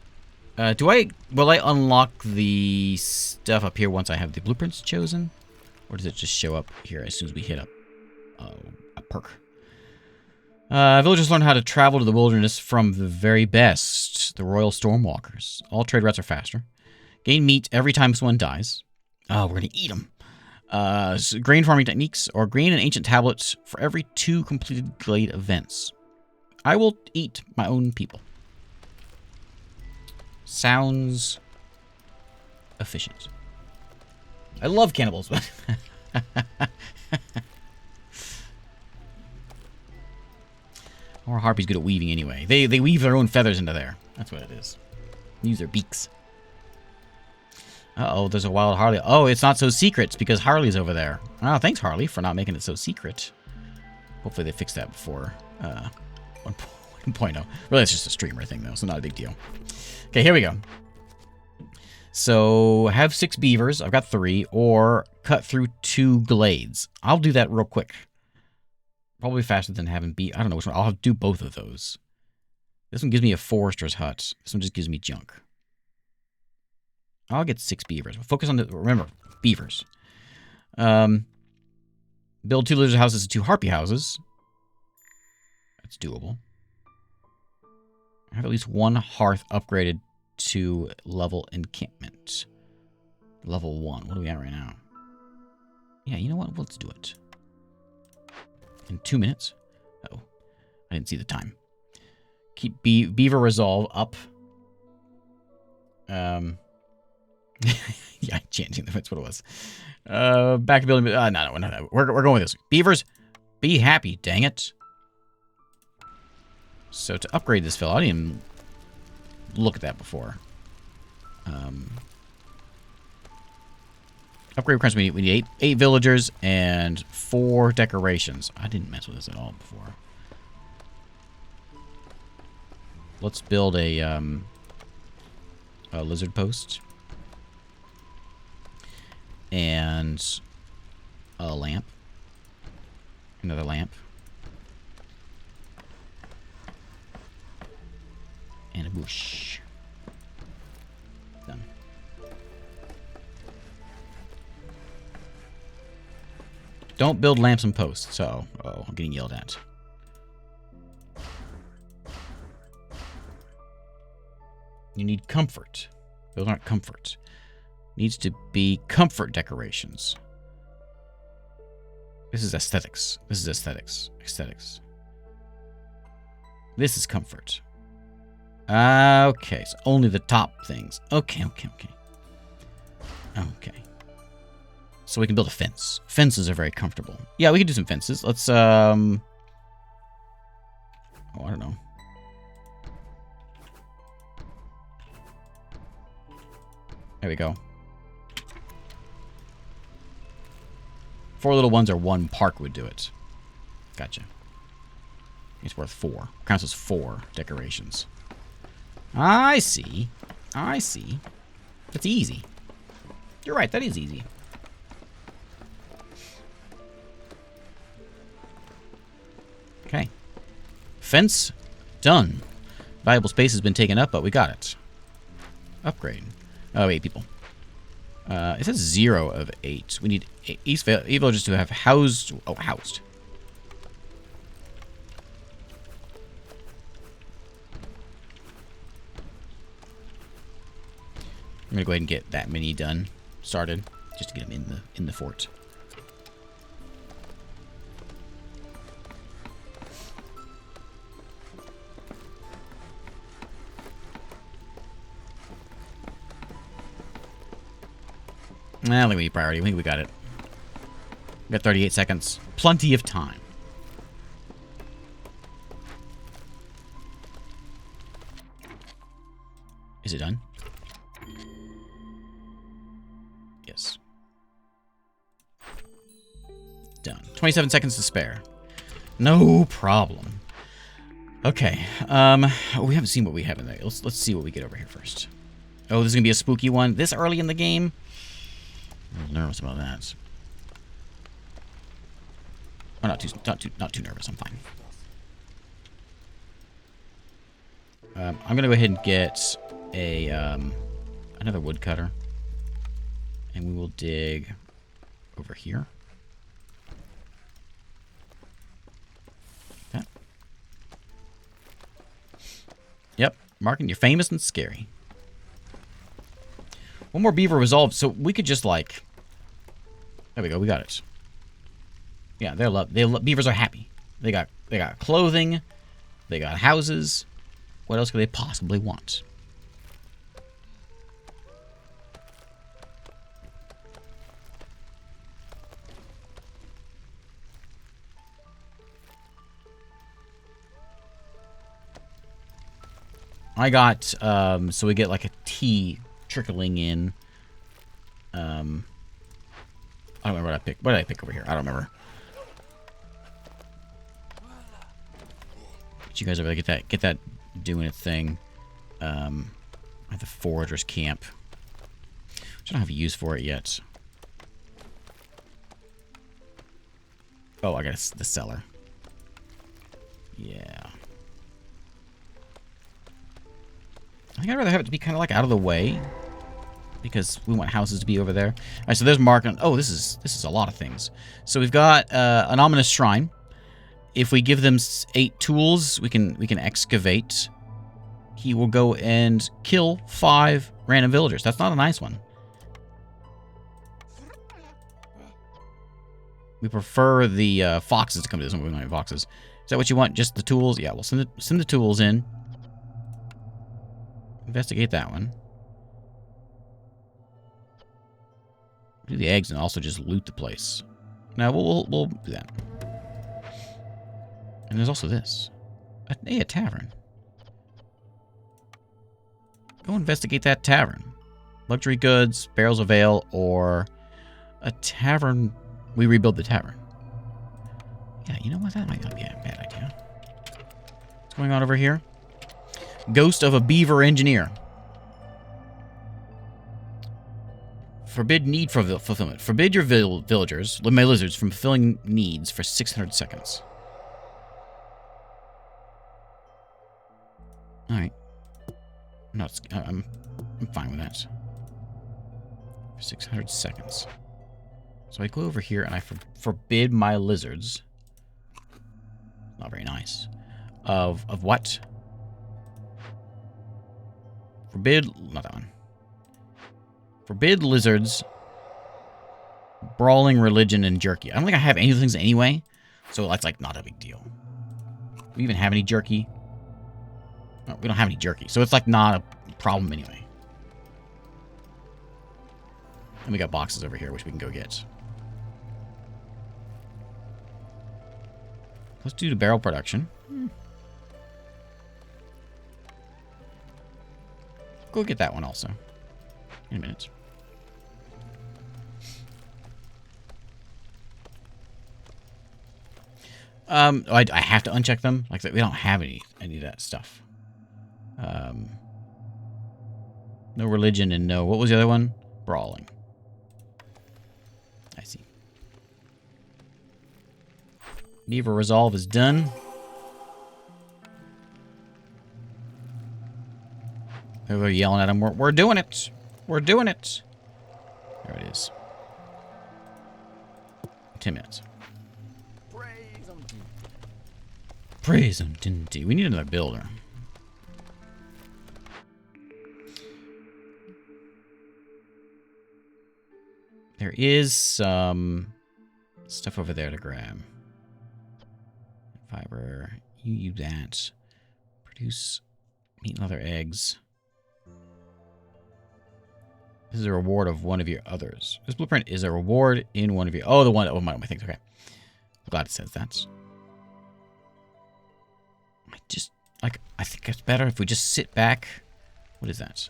Will I unlock the stuff up here once I have the blueprints chosen? Or does it just show up here as soon as we hit up a perk? Villagers learn how to travel to the wilderness from the very best, the Royal Stormwalkers. All trade routes are faster. Gain meat every time someone dies. Oh, we're going to eat them. Grain farming techniques, or grain and ancient tablets for every 2 completed glade events. I will eat my own people. Sounds efficient. I love cannibals, but... Or harpy's good at weaving anyway. They weave their own feathers into there. That's what it is. Use their beaks. Uh-oh, there's a wild Harley. Oh, it's not so secret. It's because Harley's over there. Oh, thanks, Harley, for not making it so secret. Hopefully they fix that before 1.0. Really, it's just a streamer thing, though, so not a big deal. Okay, here we go. So, have 6 beavers. I've got 3. Or cut through 2 glades. I'll do that real quick. Probably faster than having I don't know which one. I'll do both of those. This one gives me a forester's hut. This one just gives me junk. I'll get 6 beavers. We'll focus on remember, beavers. Build 2 lizard houses and 2 harpy houses. That's doable. I have at least 1 hearth upgraded to level encampment. Level 1. What are we at right now? Yeah, you know what? Let's do it. In 2 minutes. Uh-oh. I didn't see the time. Keep beaver resolve up. Yeah, changing that's what it was. Back to building. No, we're going with this. Beavers, be happy, dang it. So to upgrade this fill, I didn't even look at that before. Upgrade requirements, we need 8 villagers and 4 decorations. I didn't mess with this at all before. Let's build a lizard post. And a lamp. Another lamp. And a bush. Done. Don't build lamps and posts. So, I'm getting yelled at. You need comfort. Those aren't comfort. Needs to be comfort decorations. This is aesthetics. This is aesthetics. Aesthetics. This is comfort. Okay, so only the top things. Okay. So we can build a fence. Fences are very comfortable. Yeah, we can do some fences. Let's, oh, I don't know. There we go. 4 little ones or 1 park would do it. Gotcha. It's worth 4. Counts as 4 decorations. I see. I see. That's easy. You're right, that is easy. Okay. Fence done. Valuable space has been taken up, but we got it. Upgrade. Oh, 8 people. It says 0 of 8. We need each villagers to have housed. Oh, housed. I'm gonna go ahead and get that mini started, just to get them in the fort. I don't think we need priority. I think we got it. We got 38 seconds. Plenty of time. Is it done? Yes. Done. 27 seconds to spare. No problem. Okay. We haven't seen what we have in there. Let's see what we get over here first. Oh, this is gonna be a spooky one. This early in the game? I'm a little nervous about that. Oh, not too nervous. I'm fine. I'm gonna go ahead and get a another woodcutter, and we will dig over here. Like that. Yep, Marking, you're famous and scary. One more beaver resolved, so we could just like. There we go. We got it. Yeah, beavers are happy. They got clothing. They got houses. What else could they possibly want? I got so we get like a tea trickling in. I don't remember what I picked. What did I pick over here? I don't remember. Get you guys over there. Get that doing its thing. At the foragers camp. Which I don't have a use for it yet. Oh, I got the cellar. Yeah. I think I'd rather have it to be kind of like out of the way, because we want houses to be over there. All right, so there's Mark. Oh, this is a lot of things. So we've got an ominous shrine. If we give them 8 tools, we can excavate. He will go and kill 5 random villagers. That's not a nice one. We prefer the foxes to come to this one. We don't have foxes. Is that what you want? Just the tools? Yeah, we'll send the tools in. Investigate that one. Do the eggs and also just loot the place. Now we'll do that. And there's also this. A tavern. Go investigate that tavern. Luxury goods, barrels of ale, or a tavern. We rebuild the tavern. Yeah, you know what? That might not be a bad idea. What's going on over here? Ghost of a beaver engineer. Forbid need for fulfillment. Forbid your villagers, my lizards, from fulfilling needs for 600 seconds. All right. I'm fine with that. For 600 seconds. So I go over here and I forbid my lizards. Not very nice. Of what? Forbid, not that one. Forbid lizards, brawling, religion, and jerky. I don't think I have any of those things anyway, so that's like not a big deal. Do we even have any jerky? No, we don't have any jerky, so it's like not a problem anyway. And we got boxes over here, which we can go get. Let's do the barrel production. Go get that one also. In a minute. I have to uncheck them. Like we don't have any of that stuff. No religion and no. What was the other one? Brawling. I see. Beaver resolve is done. They're yelling at him. We're doing it. We're doing it. There it is. 10 minutes. Praise him, didn't he? We need another builder. There is some stuff over there to grab. Fiber. You use that. Produce meat and leather eggs. This is a reward of one of your others. This blueprint is a reward in one of your... Oh, the one... Oh, my things. Okay. I'm glad it says that. I think it's better if we just sit back. What is that?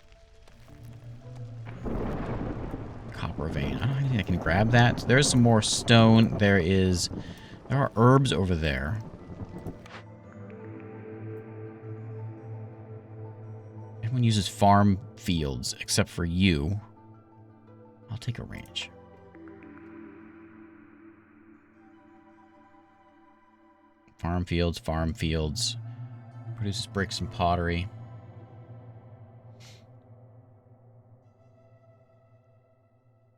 Copper vein. I don't have anything that can grab that. There's some more stone. There are herbs over there. Everyone uses farm fields except for you. I'll take a ranch. Farm fields, farm fields. Produces bricks and pottery.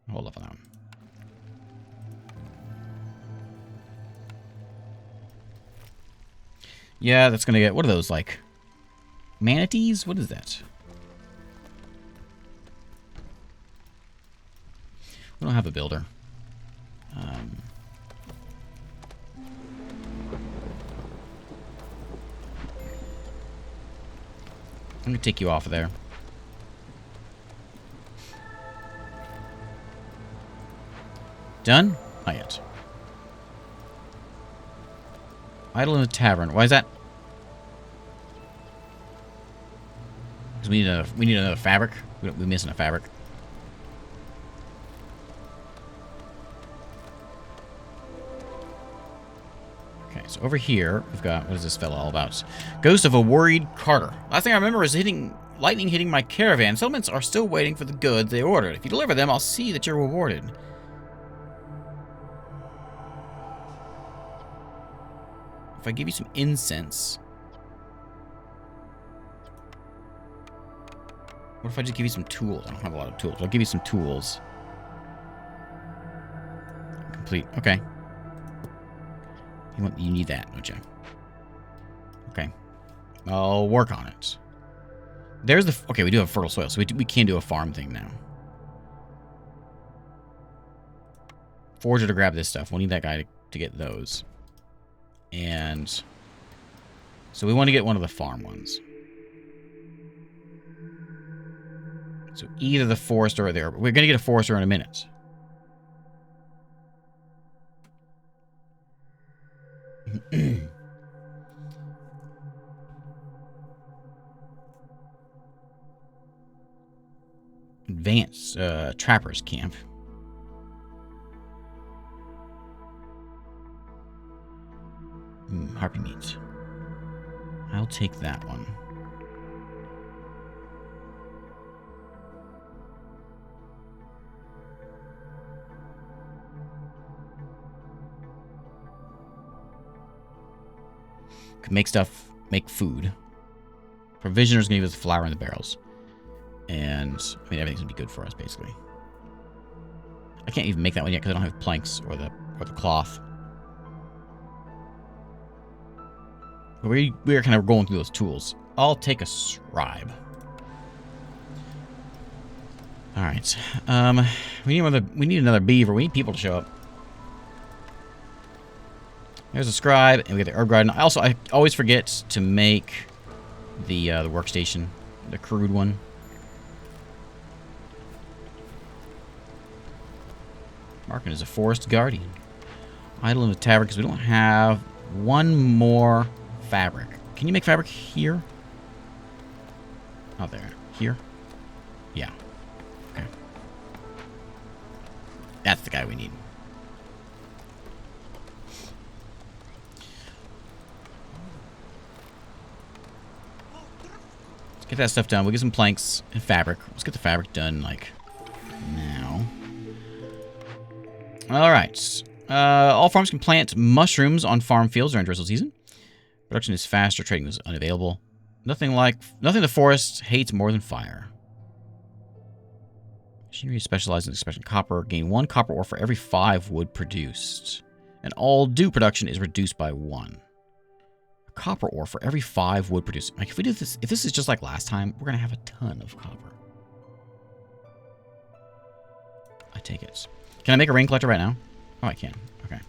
Hold up on that one. Yeah, that's gonna get... What are those, like? Manatees? What is that? We don't have a builder. I'm gonna take you off of there. Done? Not yet. Idle in the tavern. Why is that? Because we need another fabric. We're missing a fabric. Okay, so over here we've got, what is this fella all about? Ghost of a worried carter. Last thing I remember is lightning hitting my caravan. Settlements are still waiting for the goods they ordered. If you deliver them, I'll see that you're rewarded. If I give you some incense... What if I just give you some tools? I don't have a lot of tools. I'll give you some tools. Complete. Okay. You need that, don't you? Okay. I'll work on it. There's the... Okay, we do have fertile soil, so we can do a farm thing now. Forger to grab this stuff. We'll need that guy to get those. And... So we want to get one of the farm ones. So either the forester or there. We're going to get a forester in a minute. Advanced trappers camp. Harpy meat. I'll take that one. Can make stuff, make food. Provisioner's gonna give us the flour in the barrels. And, I mean, everything's gonna be good for us, basically. I can't even make that one yet because I don't have planks or the cloth. But we are kind of going through those tools. I'll take a scribe. Alright. We need another beaver. We need people to show up. There's a scribe, and we get the herb garden. I always forget to make the workstation, the crude one. Markin is a forest guardian. Idle in the tavern because we don't have one more fabric. Can you make fabric here? Not there. Here? Yeah. Okay. That's the guy we need. Get that stuff done. We'll get some planks and fabric. Let's get the fabric done, like, now. Alright. All farms can plant mushrooms on farm fields during drizzle season. Production is faster. Trading is unavailable. Nothing the forest hates more than fire. Machinery specializes in extraction copper. Gain 1 copper ore for every 5 wood produced. And all dew production is reduced by 1. Copper ore for every 5 wood produced. Like, if we do this, if this is just like last time, we're gonna have a ton of copper. I take it. Can I make a rain collector right now? Oh, I can. Okay.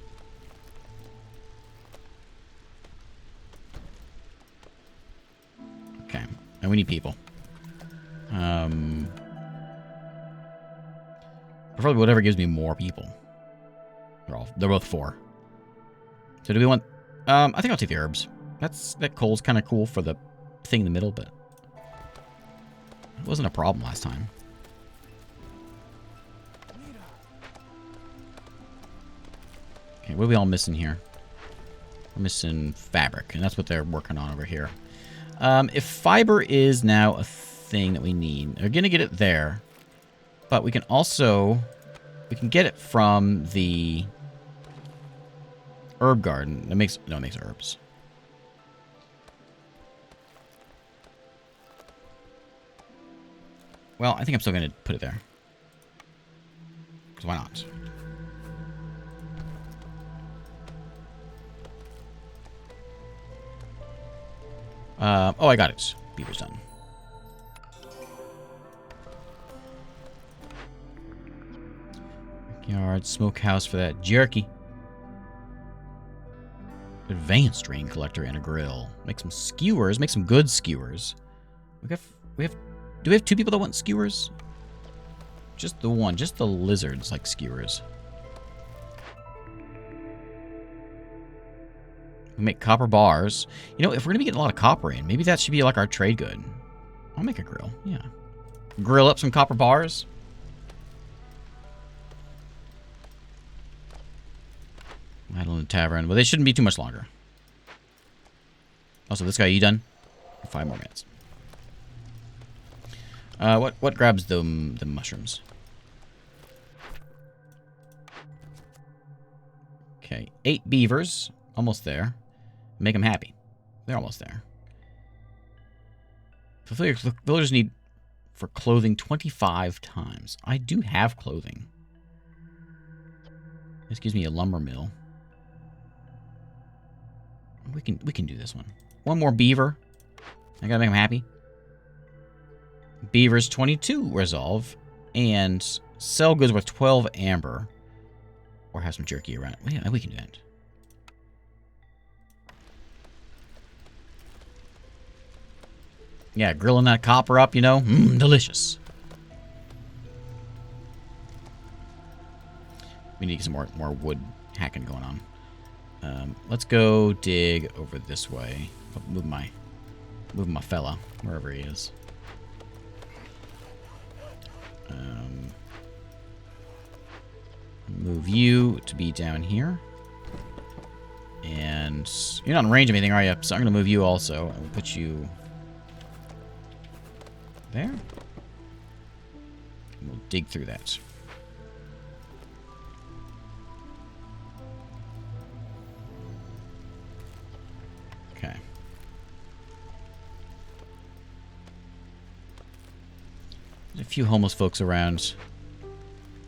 Okay. And we need people. Preferably whatever gives me more people. They're both 4. So do we want... I think I'll take the herbs. That coal's kind of cool for the thing in the middle, but it wasn't a problem last time. Okay, what are we all missing here? We're missing fabric, and that's what they're working on over here. If fiber is now a thing that we need, we're going to get it there, but we can also... We can get it from the herb garden. It makes herbs. Well, I think I'm still going to put it there. Because why not? Oh, I got it. Beaver's done. Yard, smokehouse for that jerky. Advanced rain collector and a grill. Make some skewers. Make some good skewers. Do we have 2 people that want skewers? Just the one. Just the lizards like skewers. We make copper bars. You know, if we're gonna be getting a lot of copper in, maybe that should be like our trade good. I'll make a grill. Yeah. Grill up some copper bars. Madeline Tavern. Well, they shouldn't be too much longer. Also, this guy, you done? 5 more minutes. What grabs the mushrooms? Okay, 8 beavers. Almost there. Make them happy. They're almost there. Villagers need for clothing 25 times. I do have clothing. This gives me a lumber mill. We can do this one. One more beaver. I gotta make them happy. Beavers 22 resolve. And sell goods worth 12 amber. Or have some jerky around. Yeah, we can do that. Yeah, grilling that copper up, you know. Delicious. We need some more wood hacking going on. Let's go dig over this way. Move my fella wherever he is. Move you to be down here. And you're not in range of anything, are you? So I'm gonna move you also. I'll put you there. And we'll dig through that. Okay. There's a few homeless folks around.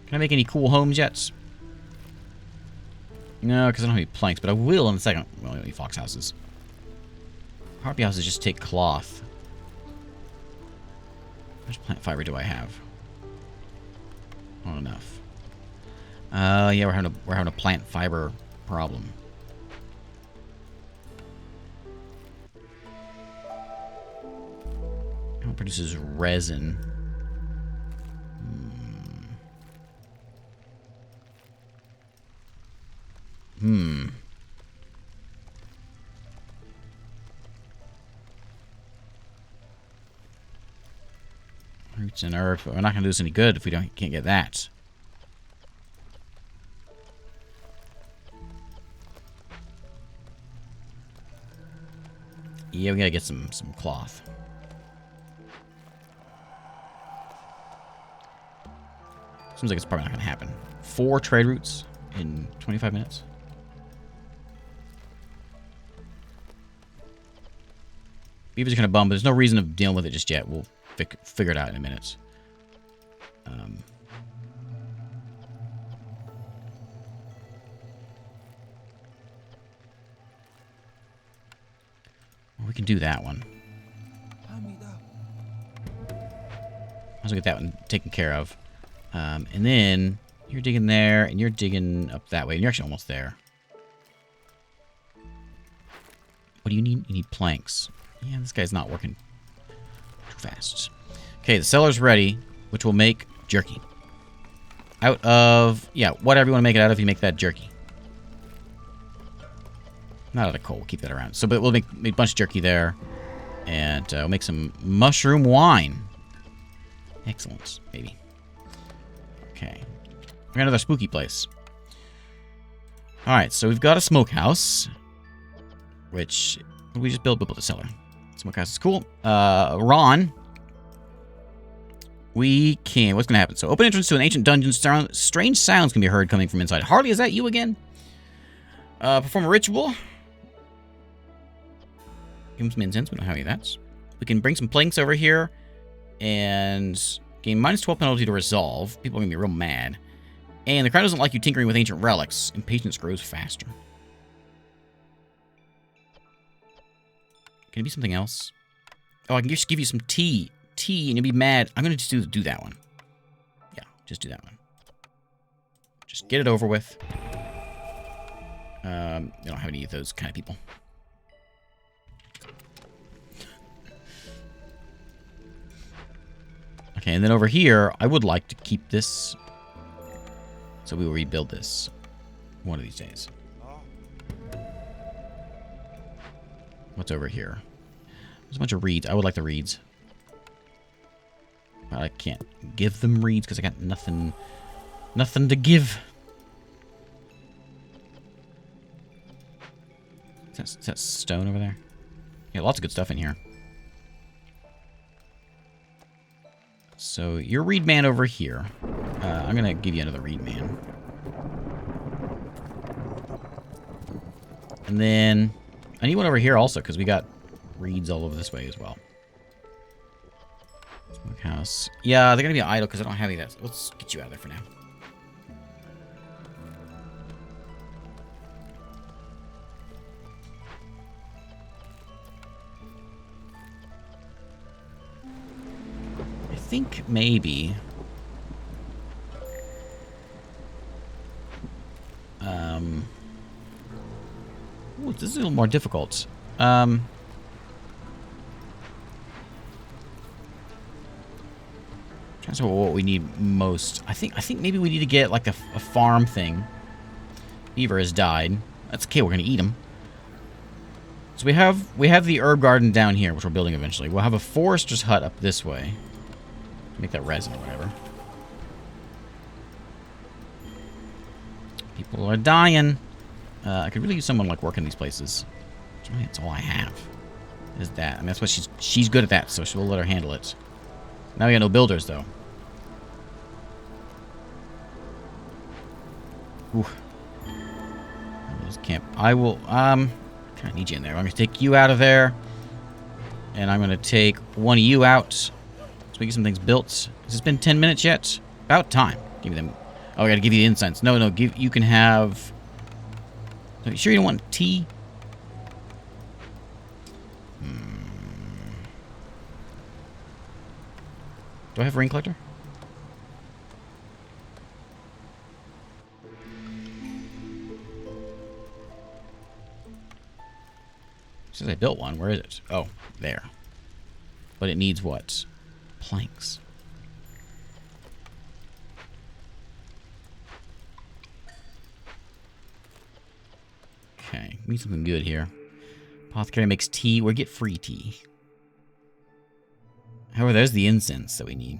Can I make any cool homes yet? No, because I don't have any planks, but I will in a second. Well, I don't need fox houses. Harpy houses just take cloth. How much plant fiber do I have? Not enough. Yeah, we're having a plant fiber problem. It produces resin. Roots and earth, but we're not going to do us any good if we can't get that. Yeah, we gotta get some cloth. Seems like it's probably not gonna happen. 4 trade routes in 25 minutes. Beavers are kind of bummed, but there's no reason of dealing with it just yet. We'll figure it out in a minute. Well, we can do that one. Let's get that one taken care of. And then You're digging there, and you're digging up that way. And you're actually almost there. What do you need? You need planks. Yeah, this guy's not working too fast. Okay, the cellar's ready, which will make jerky. Out of... Yeah, whatever you want to make it out of, you make that jerky. Not out of coal. We'll keep that around. So, but we'll make a bunch of jerky there. And we'll make some mushroom wine. Excellent, baby. Okay. We got another spooky place. Alright, so we've got a smokehouse. Which, we just built a cellar. Smokehouse is cool. Ron. We can... What's going to happen? So, open entrance to an ancient dungeon. Strange sounds can be heard coming from inside. Harley, is that you again? Perform a ritual. Give him some incense. We don't have any of that. We can bring some planks over here. And gain -12 penalty to resolve. People are going to be real mad. And the crowd doesn't like you tinkering with ancient relics. Impatience grows faster. Can it be something else? Oh, I can just give you some tea. Tea, and you'll be mad. I'm going to just do that one. Yeah, just do that one. Just get it over with. You don't have any of those kind of people. Okay, and then over here, I would like to keep this. So we will rebuild this one of these days. What's over here? There's a bunch of reeds. I would like the reeds. But I can't give them reeds because I got nothing to give. Is that stone over there? Yeah, lots of good stuff in here. So, your reed man over here. I'm going to give you another reed man. And then, I need one over here also, because we got reeds all over this way as well. Smokehouse. Yeah, they're going to be idle because I don't have any of that. Let's get you out of there for now. I think maybe... Ooh, this is a little more difficult. Trying to see what we need most. I think maybe we need to get like a farm thing. Beaver has died. That's okay. We're gonna eat him. So we have the herb garden down here, which we're building eventually. We'll have a forester's hut up this way. Make that resin or whatever. People are dying. I could really use someone like working these places. That's all I have. Is that? I mean, that's what she's good at that, so we'll let her handle it. Now we got no builders though. Ooh. Camp. I will. Kind of need you in there. I'm gonna take you out of there, and I'm gonna take one of you out. So we get some things built. Has it been 10 minutes yet? About time. Give me them. Oh, I gotta give you the incense. No. You can have. Are you sure you don't want tea? Do I have a ring collector? It says I built one. Where is it? Oh, there. But it needs what? Planks. Okay, we need something good here. Apothecary makes tea. We get free tea. However, there's the incense that we need.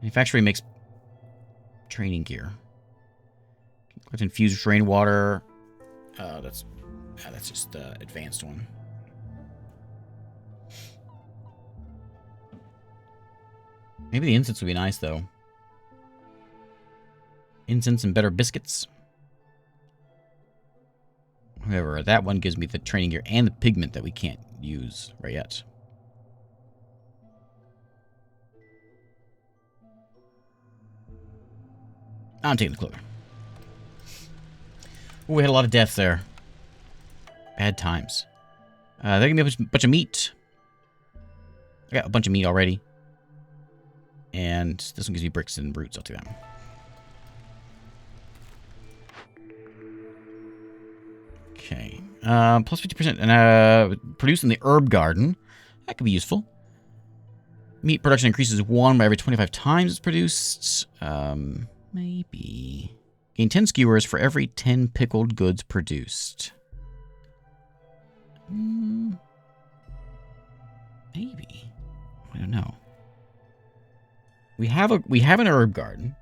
Manufacturing makes training gear. Collect infused rainwater. That's just the advanced one. Maybe the incense would be nice, though. Incense and better biscuits. However, that one gives me the training gear and the pigment that we can't use right yet. I'm taking the clover. Oh, we had a lot of deaths there. Bad times. They're gonna be a bunch of meat. I got a bunch of meat already. And this one gives me bricks and roots. I'll do that. Okay. Plus 50% produced in the herb garden. That could be useful. Meat production increases 1 by every 25 times it's produced. Maybe. Gain 10 skewers for every 10 pickled goods produced. Maybe. I don't know. We have an herb garden.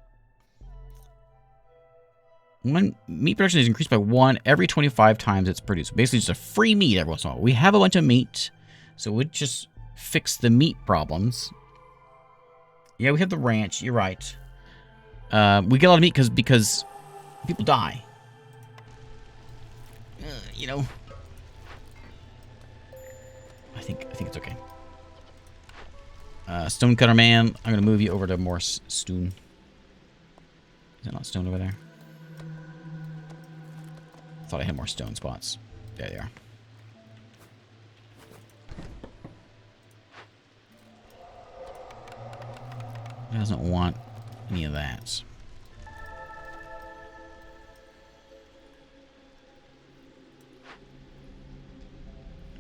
Meat production is increased by 1 every 25 times it's produced. Basically, just a free meat every once in a while. We have a bunch of meat, so we'd just fix the meat problems. Yeah, we have the ranch. You're right. We get a lot of meat because people die. You know. I think it's okay. Stonecutter man, I'm gonna move you over to more stone. Is that not stone over there? Thought I had more stone spots. There they are. He doesn't want any of that.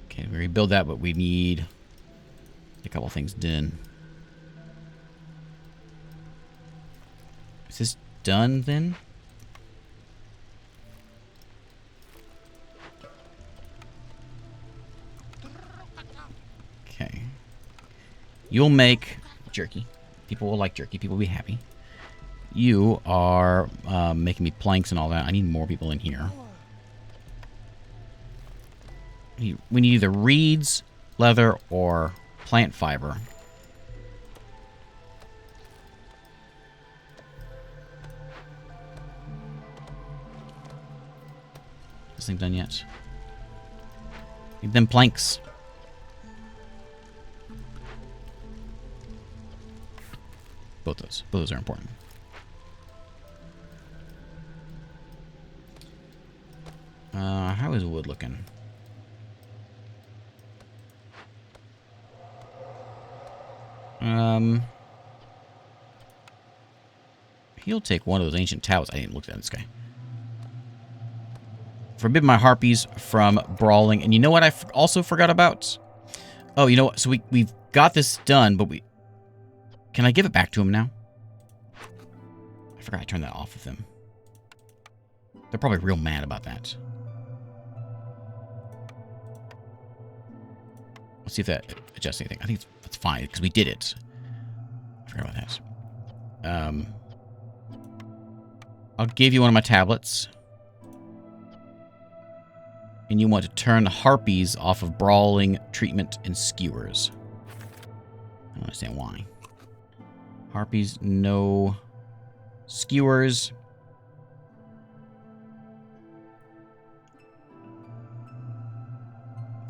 Okay, we rebuild that, but we need a couple things done. Is this done then? Okay. You'll make jerky. People will like jerky. People will be happy. You are making me planks and all that. I need more people in here. We need either reeds, leather, or plant fiber. This thing done yet? Need them planks. Both those are important. How is wood looking? He'll take one of those ancient towers. I didn't look at this guy. Forbid my harpies from brawling. And you know what I also forgot about? Oh, you know what? So we've got this done, but we... Can I give it back to him now? I forgot I turned that off of them. They're probably real mad about that. Let's see if that adjusts anything. I think it's fine, because we did it. I forgot about that. I'll give you one of my tablets. And you want to turn the harpies off of brawling, treatment, and skewers. I don't understand why. Harpies, no skewers.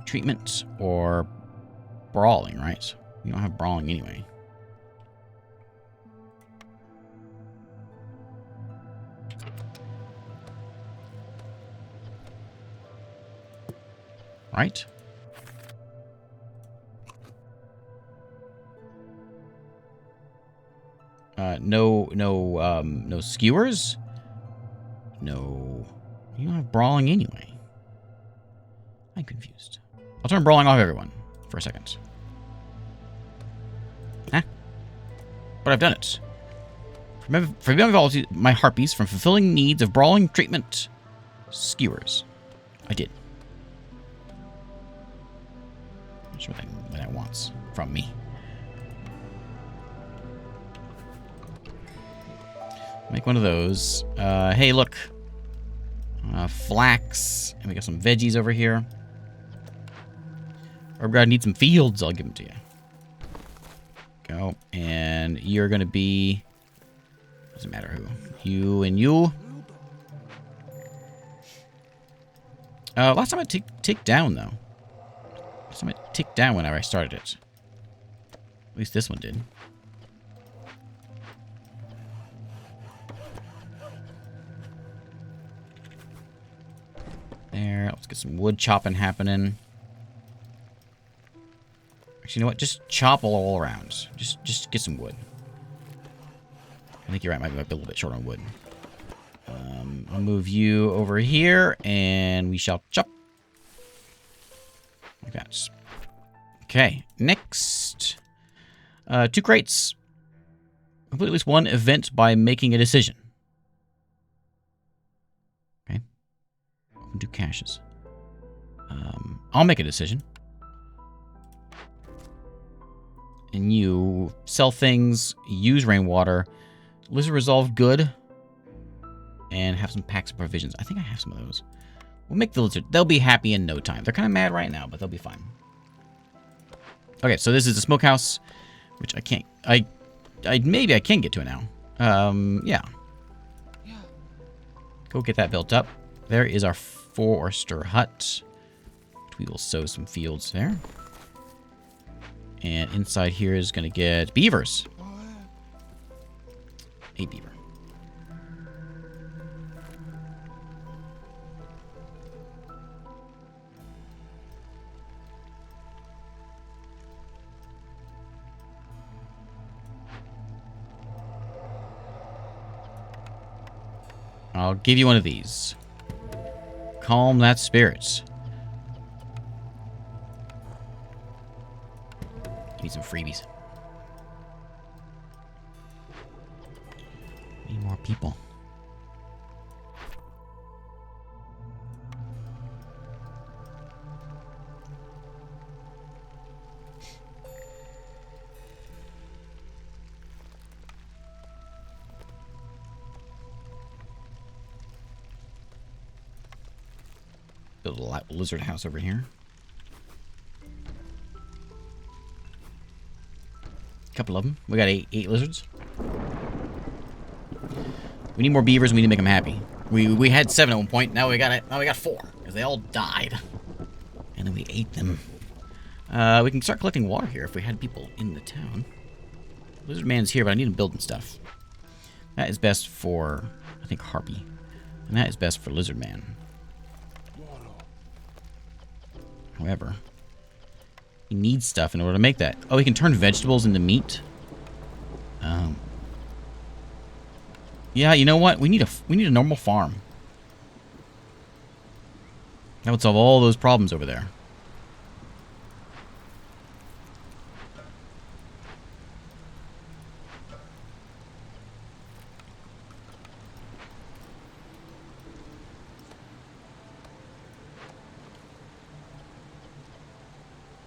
Treatment or brawling, right? We don't have brawling anyway. Right? No skewers? No. You don't have brawling anyway. I'm confused. I'll turn brawling off everyone for a second. Huh? But I've done it. Forbid my harpies from fulfilling needs of brawling, treatment, skewers. I did. Not sure what that wants from me. Make one of those. Hey, look. Flax. And we got some veggies over here. Herb garden needs some fields. I'll give them to you. Go. And you're going to be... Doesn't matter who. You and you. Last time I ticked down, though. Last time it ticked down whenever I started it. At least this one did. There. Let's get some wood chopping happening. Actually, you know what? Just chop all around. Just get some wood. I think you're right. Might be a little bit short on wood. I'll move you over here, and we shall chop. Like that. Okay, next. 2 crates. Complete at least 1 event by making a decision. Okay. Do caches. I'll make a decision. And you sell things, use rainwater, lizard resolve good, and have some packs of provisions. I think I have some of those. We'll make the lizard. They'll be happy in no time. They're kind of mad right now, but they'll be fine. Okay, so this is the smokehouse, which I can't. Maybe I can get to it now. Yeah. Go get that built up. There is our forester hut. We will sow some fields there. And inside here is going to get beavers. 8 beaver. I'll give you one of these. Calm that spirits. Need some freebies. Need more people. Build a lizard house over here. Couple of them. We got eight lizards. We need more beavers. And we need to make them happy. We had 7 at one point. Now we got 4 because they all died, and then we ate them. We can start collecting water here if we had people in the town. Lizard man's here, but I need him building stuff. That is best for, I think, Harpy, and that is best for Lizard Man. However, he needs stuff in order to make that. Oh, he can turn vegetables into meat. Yeah, you know what? We need a normal farm. That would solve all those problems over there.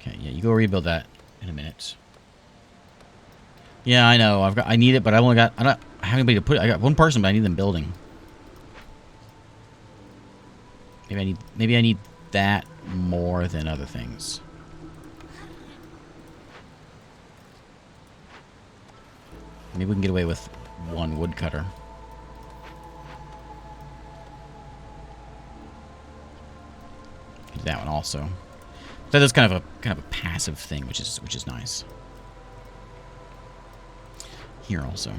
Okay, yeah, you go rebuild that in a minute. Yeah, I know. I need it, but I don't have anybody to put it. I got 1 person, but I need them building. Maybe I need that more than other things. Maybe we can get away with 1 woodcutter. Do that one also. That is kind of a passive thing, which is nice. Here also.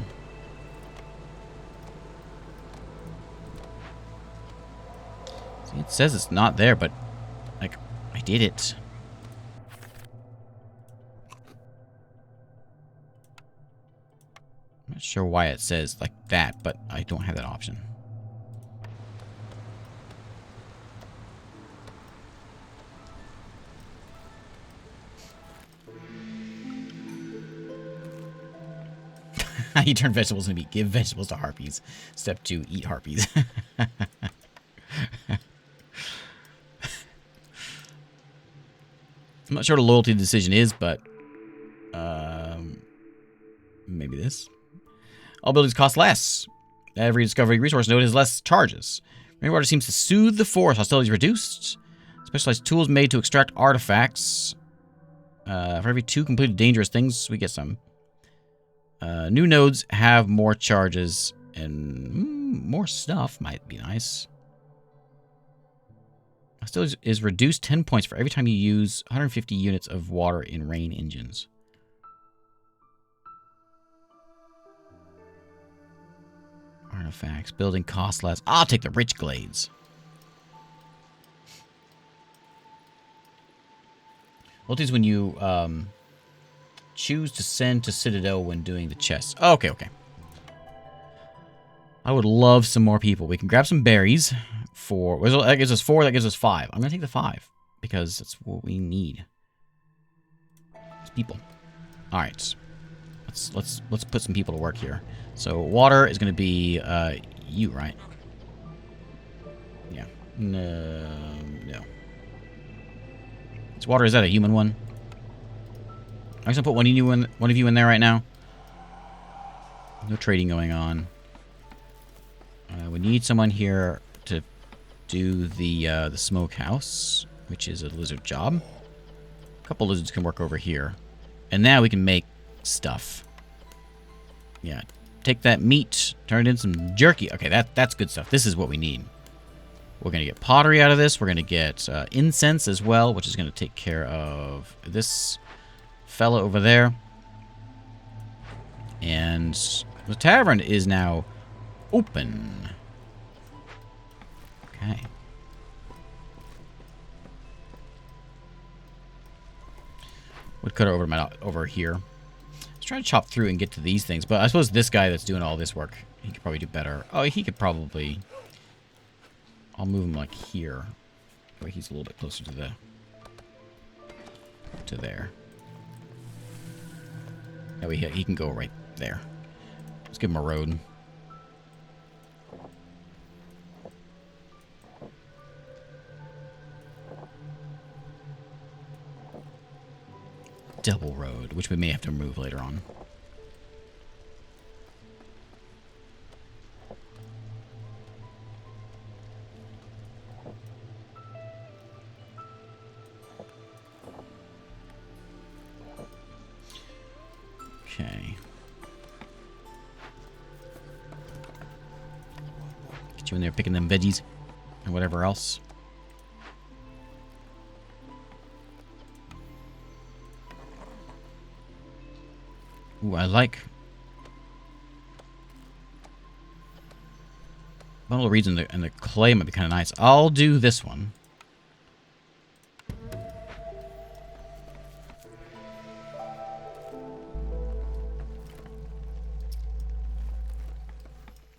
See, it says it's not there, but like I did it. I'm not sure why it says like that, but I don't have that option. You turn vegetables into meat. Give vegetables to harpies. Step 2, eat harpies. I'm not sure what a loyalty decision is, but maybe this. All buildings cost less. Every discovery resource node has less charges. Rainwater seems to soothe the forest. Hostility is reduced. Specialized tools made to extract artifacts. For every 2 completed dangerous things, we get some. New nodes have more charges and more stuff might be nice. Hostility is reduced 10 points for every time you use 150 units of water in rain engines. Artifacts. Building costs less. I'll take the rich glades. Loyalty is when you choose to send to Citadel when doing the chests. Oh, okay. I would love some more people. We can grab some berries for... That gives us 4, that gives us 5. I'm going to take the 5 because that's what we need. It's people. All right. Let's put some people to work here. So water is going to be you, right? Yeah. No. It's water. Is that a human one? I'm just gonna put one of you in there right now. No trading going on. We need someone here to do the smokehouse, which is a lizard job. A couple lizards can work over here, and now we can make stuff. Yeah, take that meat, turn it into some jerky. Okay, that's good stuff. This is what we need. We're going to get pottery out of this. We're going to get incense as well, which is going to take care of this fella over there. And the tavern is now open. Okay. Woodcutter over here. Let's try to chop through and get to these things. But I suppose this guy that's doing all this work, he could probably do better. Oh, he could probably... I'll move him like here. Oh, he's a little bit closer to there. Oh, he can go right there. Let's give him a road. Double road, which we may have to remove later on. Okay. Get you in there picking them veggies and whatever else. Ooh, I like bundle of reeds and the clay might be kind of nice. I'll do this one.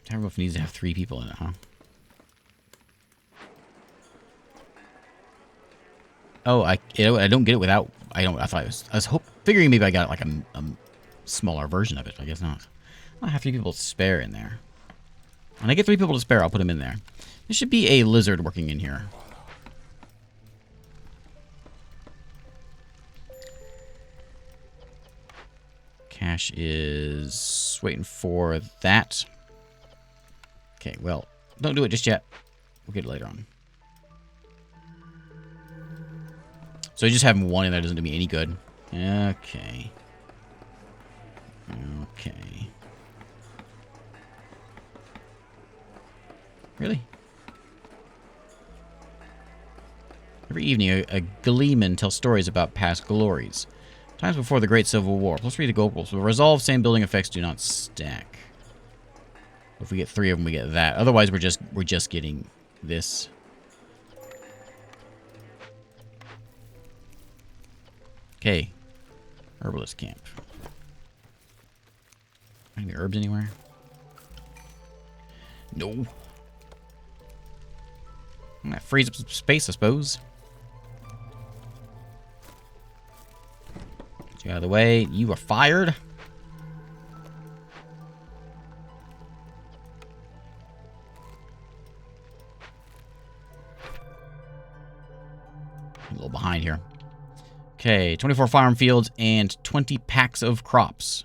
I don't know if it needs to have 3 people in it, huh? Oh, I don't get it without. I thought I was figuring maybe I got like a smaller version of it. I guess not. I have 3 people to spare in there. When I get 3 people to spare, I'll put them in there. There should be a lizard working in here. Cash is waiting for that. Okay, well, don't do it just yet. We'll get it later on. So just having 1 in there doesn't do me any good. Okay. Okay. Really? Every evening, a gleeman tells stories about past glories. Times before the Great Civil War. Plus 3 to go. Will resolve. Same building effects do not stack. If we get 3 of them, we get that. Otherwise, we're just getting this. Okay. Herbalist camp. Any herbs anywhere? No. That frees up some space, I suppose. Get you out of the way. You are fired. A little behind here. Okay, 24 farm fields and 20 packs of crops.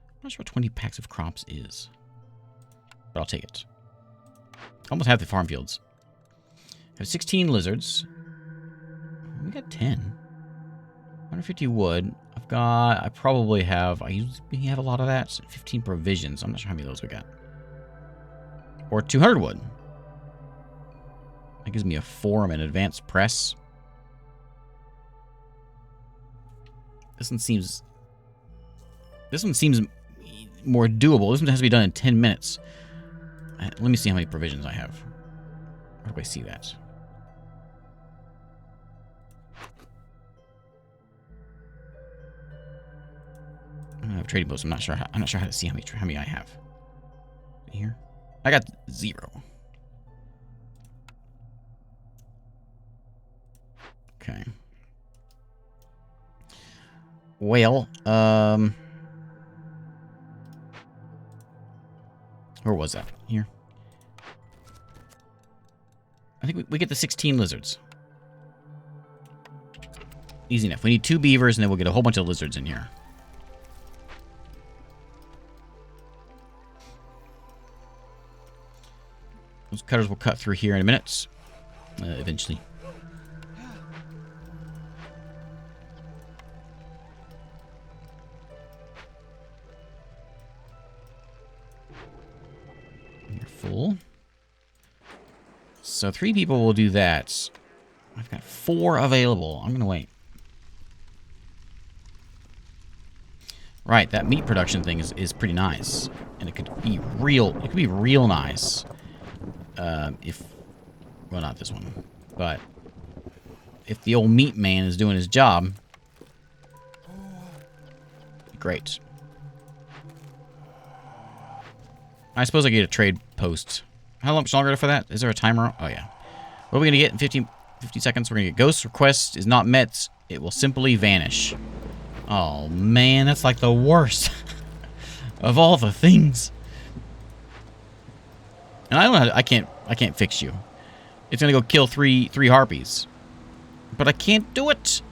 I'm not sure what 20 packs of crops is, but I'll take it. Almost have the farm fields. I have 16 lizards. We got 10. 150 wood. I probably have, I usually have a lot of that. 15 provisions. I'm not sure how many of those we got. Or 200 wood. That gives me a forum and advanced press. This one seems more doable. This one has to be done in 10 minutes. Let me see how many provisions I have. Where do I see that? I have trading posts. I'm not sure how to see how many I have. Here. I got 0. Okay. Well, where was that? Here. I think we get the 16 lizards. Easy enough. We need 2 beavers, and then we'll get a whole bunch of lizards in here. Those cutters will cut through here in a minute. Eventually. You're full. So 3 people will do that. I've got 4 available. I'm going to wait. Right, that meat production thing is pretty nice. And it could be real nice. If, well, not this one, but if the old meat man is doing his job, great. I suppose I get a trade post. How much longer for that? Is there a timer? Oh, yeah. What are we going to get in 50 seconds? We're going to get ghost request is not met. It will simply vanish. Oh, man, that's like the worst of all the things. And I don't know how to, I can't fix you. It's gonna go kill three harpies. But I can't do it.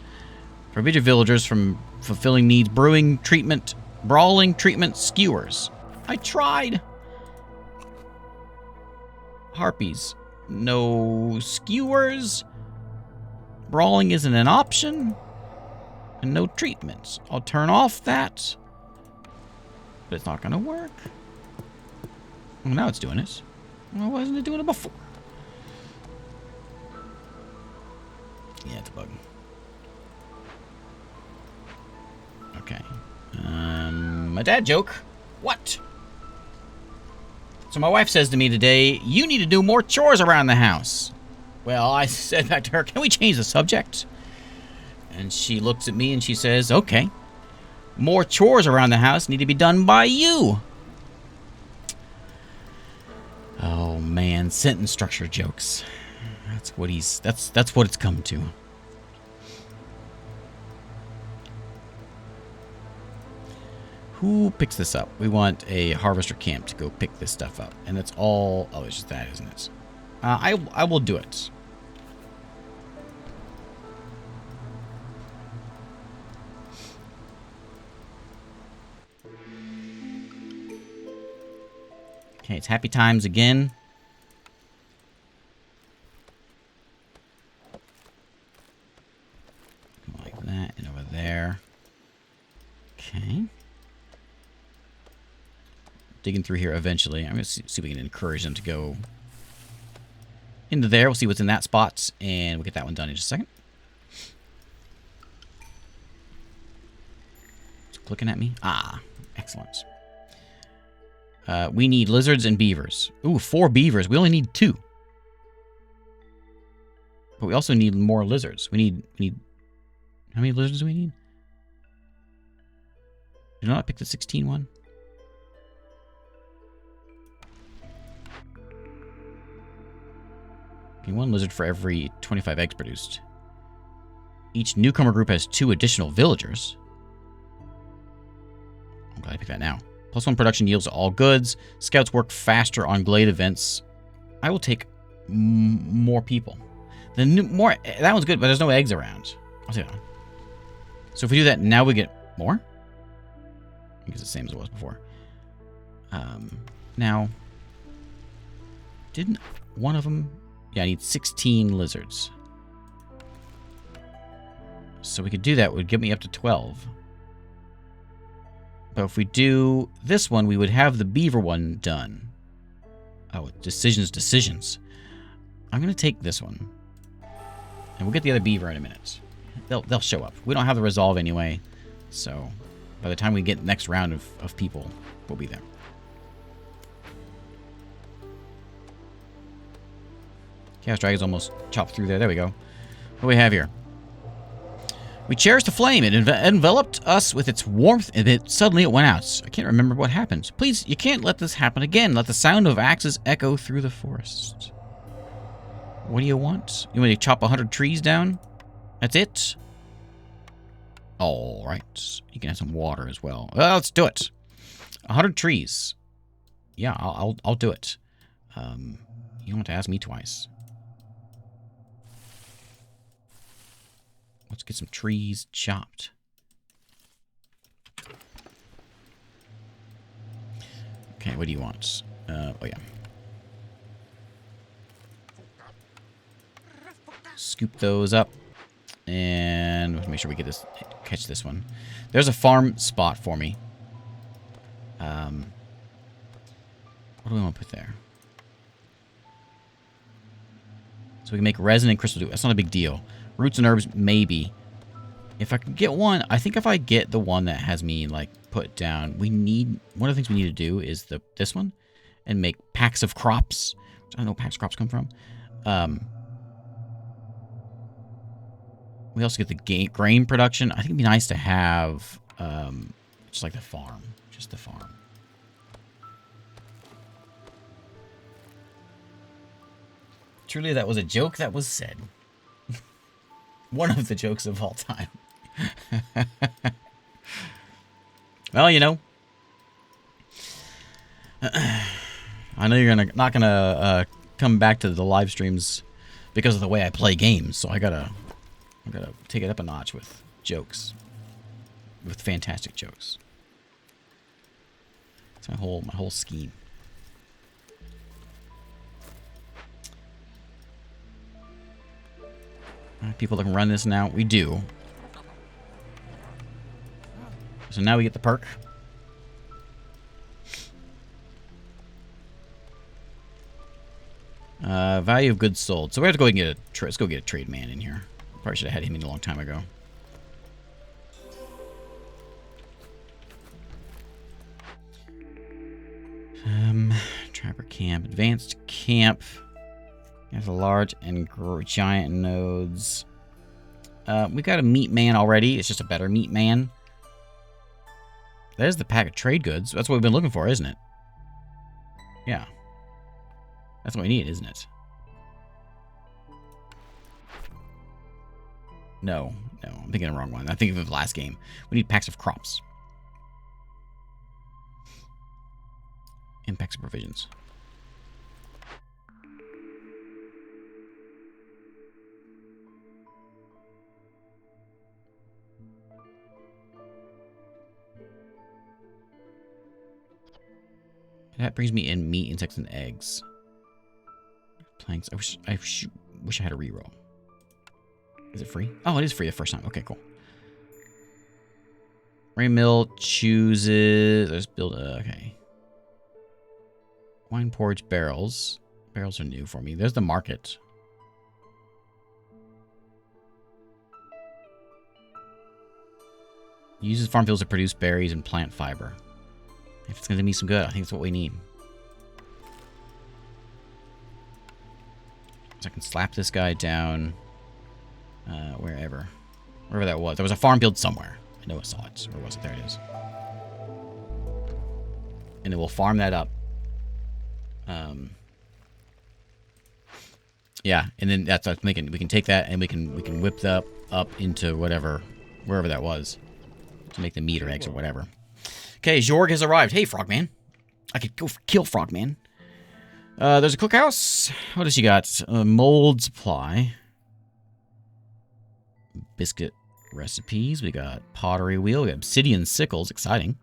Forbid your villagers from fulfilling needs, brewing, treatment, brawling, treatment, skewers. I tried. Harpies. No skewers. Brawling isn't an option. And no treatments. I'll turn off that. But it's not gonna work. Well, now it's doing it. Why wasn't it doing it before? Yeah, it's a bug. Okay. A dad joke. What? So my wife says to me today, you need to do more chores around the house. Well, I said back to her, can we change the subject? And she looks at me and she says, okay. More chores around the house need to be done by you. Oh man, sentence structure jokes. That's what it's come to. Who picks this up? We want a harvester camp to go pick this stuff up. And that's all. Oh, it's just that, isn't it? I will do it. Okay, it's happy times again. Like that, and over there. Okay. Digging through here eventually. I'm going to see if we can encourage them to go into there. We'll see what's in that spot, and we'll get that one done in just a second. It's clicking at me. Ah, excellent. We need lizards and beavers. Ooh, 4 beavers. We only need 2. But we also need more lizards. We need... How many lizards do we need? Did I not pick the 16 one? Okay, 1 lizard for every 25 eggs produced. Each newcomer group has 2 additional villagers. I'm glad I picked that now. +1 production yields to all goods. Scouts work faster on glade events. I will take more people. That one's good, but there's no eggs around. I'll take that one. So if we do that, now we get more? I think it's the same as it was before. Now, didn't one of them... Yeah, I need 16 lizards. So we could do that. It would get me up to 12. But if we do this one, we would have the beaver one done. Oh, decisions. I'm going to take this one. And we'll get the other beaver in a minute. They'll show up. We don't have the resolve anyway. So by the time we get the next round of people, we'll be there. Chaos Dragon's almost chopped through there. There we go. What do we have here? We cherished the flame. It enveloped us with its warmth, and suddenly it went out. I can't remember what happened. Please, you can't let this happen again. Let the sound of axes echo through the forest. What do you want? You want me to chop 100 trees down? That's it? All right. You can have some water as well. Well, let's do it. 100 trees. Yeah, I'll do it. You don't have to ask me twice. Let's get some trees chopped. Okay, what do you want? Oh yeah. Scoop those up. And let's make sure we get this, catch this one. There's a farm spot for me. What do we want to put there? So we can make resin and crystal dew. That's not a big deal. Roots and herbs, maybe. If I can get one, I think if I get the one that has me, like, put down, we need, one of the things we need to do is this one, and make packs of crops. I don't know where packs of crops come from. We also get the grain production. I think it'd be nice to have, just like the farm. Just the farm. Truly, that was a joke that was said. One of the jokes of all time. Well, you know. I know you're not gonna come back to the live streams because of the way I play games, so I gotta take it up a notch with jokes. With fantastic jokes. It's my whole scheme. People that can run this now. We do. So now we get the perk. Value of goods sold. So we have to go and get let's go get a trade man in here. Probably should have had him in a long time ago. Trapper camp. Advanced camp. There's a large and giant nodes. We got a meat man already. It's just a better meat man. There's the pack of trade goods. That's what we've been looking for, isn't it? Yeah. That's what we need, isn't it? No. I'm thinking of the wrong one. I'm thinking of the last game. We need packs of crops. And packs of provisions. That brings me in meat, insects, and eggs. Planks. I wish I had a reroll. Is it free? Oh, it is free the first time. Okay, cool. Rain mill chooses. Let's build. Okay. Wine porridge barrels. Barrels are new for me. There's the market. Uses farm fields to produce berries and plant fiber. If it's going to do me some good, I think it's what we need. So I can slap this guy down wherever that was. There was a farm field somewhere. I know I saw it. Where was it? There it is. And then we'll farm that up. Yeah, and then that's what I'm thinking. We can take that and we can whip that up into wherever that was, to make the meat or eggs or whatever. Okay, Jorg has arrived. Hey, Frogman. I could go kill Frogman. There's a cookhouse. What does she got? Mold supply. Biscuit recipes. We got pottery wheel. We got obsidian sickles. Exciting.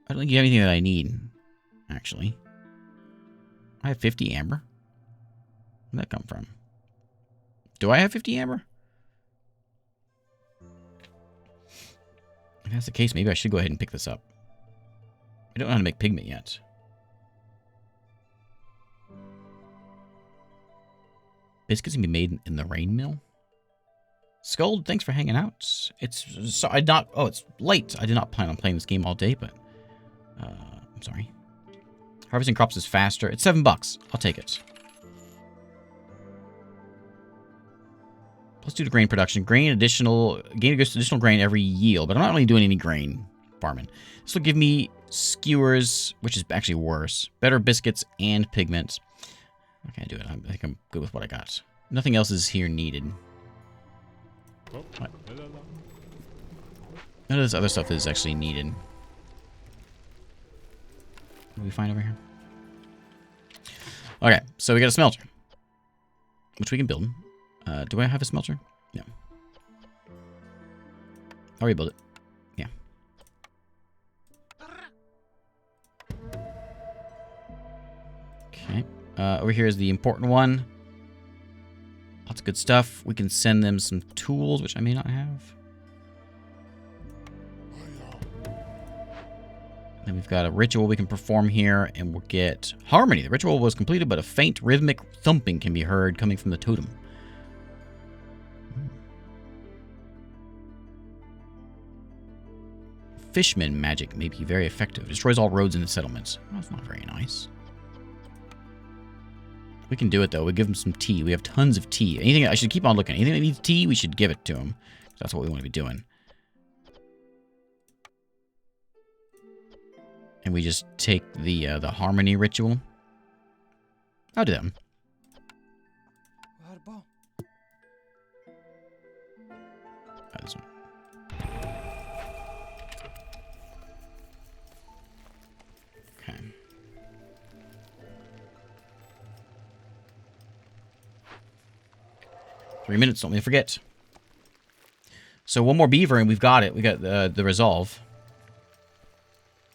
I don't think you have anything that I need, actually. I have 50 amber. Where'd that come from? Do I have 50 amber? If that's the case, maybe I should go ahead and pick this up. I don't know how to make pigment yet. Biscuits can be made in the rain mill. Scold, thanks for hanging out. It's late. I did not plan on playing this game all day, but I'm sorry. Harvesting crops is faster. It's $7. I'll take it. let's do the grain production. Gain additional grain every yield, but I'm not really doing any grain farming. This will give me skewers, which is actually worse. Better biscuits and pigments. Okay, do it. I think I'm good with what I got. Nothing else is here needed. What? None of this other stuff is actually needed. What do we find over here? Okay, so we got a smelter, which we can build. Do I have a smelter? No. I'll rebuild it. Yeah. Okay. Over here is the important one. Lots of good stuff. We can send them some tools, which I may not have. Then we've got a ritual we can perform here, and we'll get harmony. The ritual was completed, but a faint rhythmic thumping can be heard coming from the totem. Fishman magic may be very effective. Destroys all roads in the settlements. Well, that's not very nice. We can do it, though. We give him some tea. We have tons of tea. Anything, I should keep on looking. Anything that needs tea, we should give it to him. That's what we want to be doing. And we just take the harmony ritual. I'll do that one. This one. Okay. Three minutes, don't let me forget. So one more beaver and we've got it. We got the resolve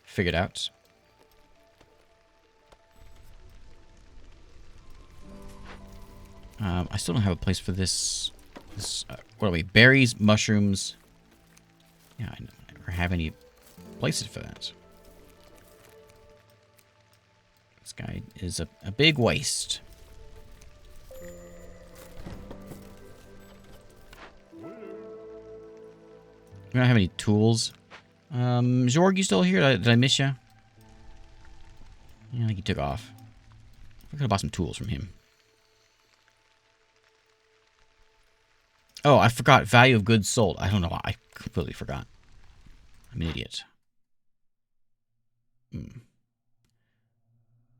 figured out. I still don't have a place for this. What are we? Berries, mushrooms. Yeah, I never have any places for that. This guy is a big waste. We don't have any tools. Jorg, you still here? Did I miss you? Yeah, I think he took off. I could have bought some tools from him. Oh, I forgot. Value of goods sold. I don't know why. I completely forgot. I'm an idiot.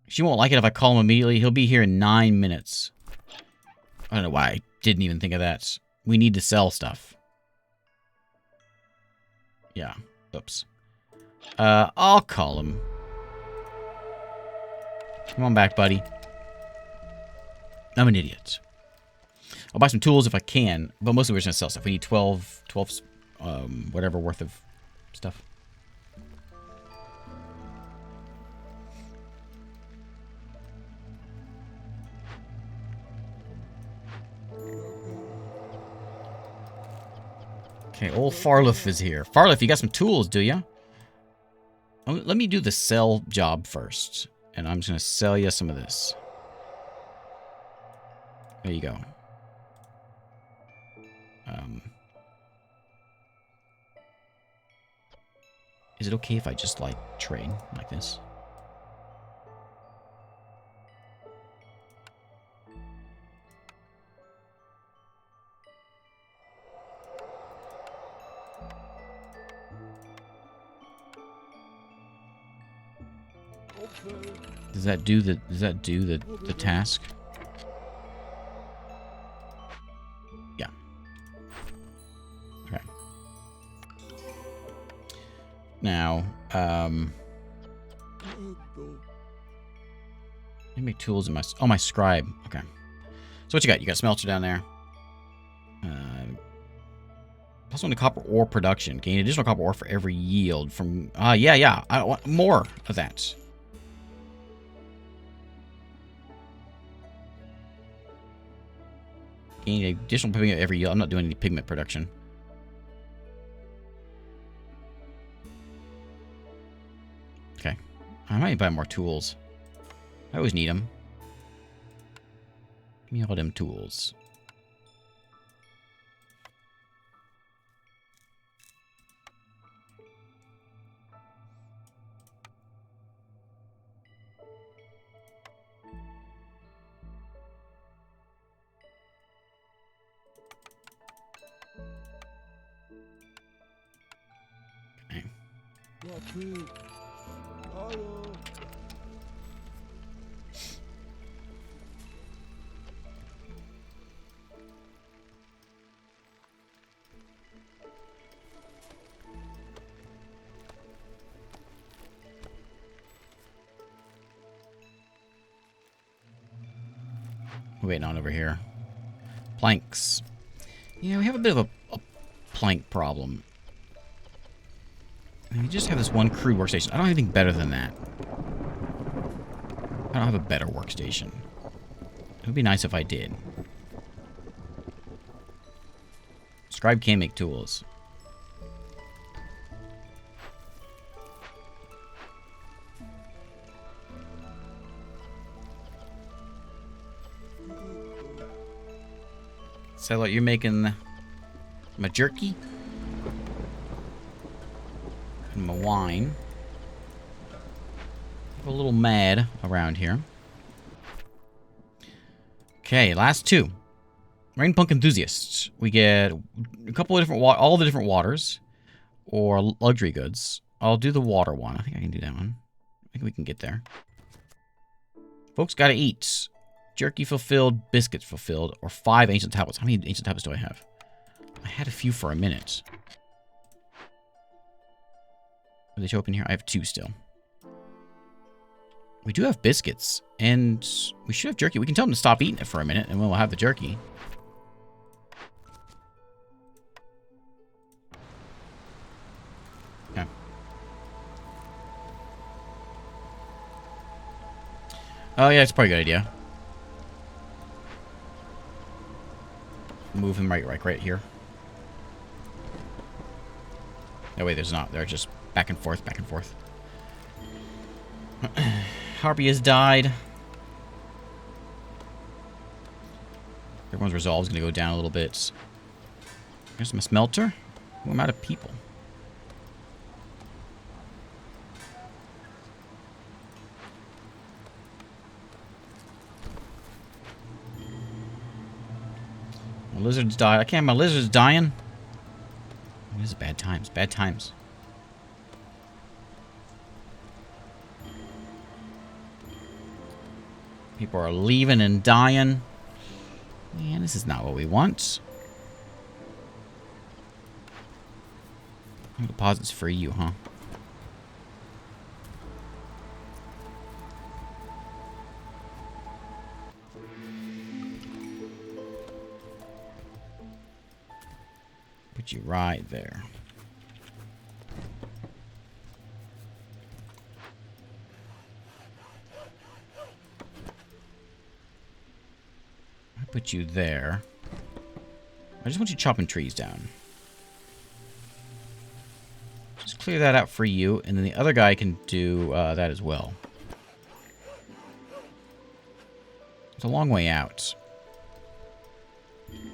She won't like it if I call him immediately. He'll be here in 9 minutes. I don't know why I didn't even think of that. We need to sell stuff. Yeah. Oops. I'll call him. Come on back, buddy. I'm an idiot. I'll buy some tools if I can, but mostly we're just going to sell stuff. We need 12 whatever worth of stuff. Okay, old Farlif is here. Farlif, you got some tools, do ya? Let me do the sell job first. And I'm just going to sell you some of this. There you go. Is it okay if I just, like, trade like this? Does that do the task? Yeah. Okay. Now, let me make tools in my scribe. Okay. So what you got? You got smelter down there. Plus one to copper ore production. Gain additional copper ore for every yield from. Yeah. I want more of that. Gain additional pigment every yield. I'm not doing any pigment production. Okay. I might buy more tools. I always need them. Give me all them tools. We're waiting on over here. Planks. Yeah, we have a bit of a plank problem. We just have this one crude workstation. I don't have anything better than that. I don't have a better workstation. It would be nice if I did. Scribe can make tools. So what, you're making my jerky? And my wine. I'm a little mad around here. Okay, last two. Rainpunk enthusiasts. We get a couple of different all the different waters or luxury goods. I'll do the water one. I think I can do that one. I think we can get there. Folks gotta eat. Jerky fulfilled, biscuits fulfilled, or 5 ancient tablets. How many ancient tablets do I have? I had a few for a minute. Will they show up in here? I have 2 still. We do have biscuits, and we should have jerky. We can tell them to stop eating it for a minute, and we'll have the jerky. Okay. Oh, yeah, it's probably a good idea. Move him right here. No, wait, there's not. They're just back and forth, back and forth. Harpy has died. Everyone's resolve is going to go down a little bit. There's my smelter. Oh, I'm out of people. My lizards died. I can't. My lizard's dying. Oh, this is bad times. Bad times. People are leaving and dying. Man, this is not what we want. No deposits for you, huh? Put you right there. I put you there. I just want you chopping trees down. Just clear that out for you, and then the other guy can do that as well. It's a long way out.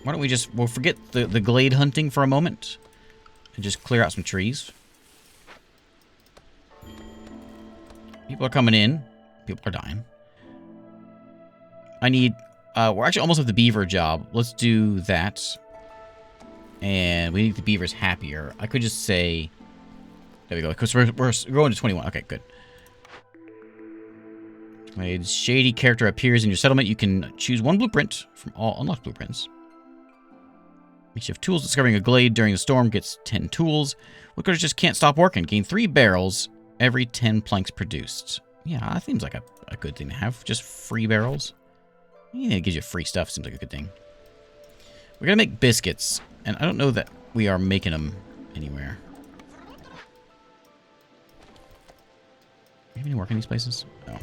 Why don't we just... We'll forget the glade hunting for a moment. And just clear out some trees. People are coming in. People are dying. I need... we're actually almost at the beaver job. Let's do that. And we need the beavers happier. I could just say... There we go. Because we're going to 21. Okay, good. When a shady character appears in your settlement, you can choose 1 blueprint from all unlocked blueprints. Each of tools discovering a glade during the storm gets 10 tools. Woodcutters just can't stop working. Gain 3 barrels every 10 planks produced. Yeah, that seems like a good thing to have. Just free barrels. Yeah, it gives you free stuff. Seems like a good thing. We're going to make biscuits. And I don't know that we are making them anywhere. Do you have any work in these places? No.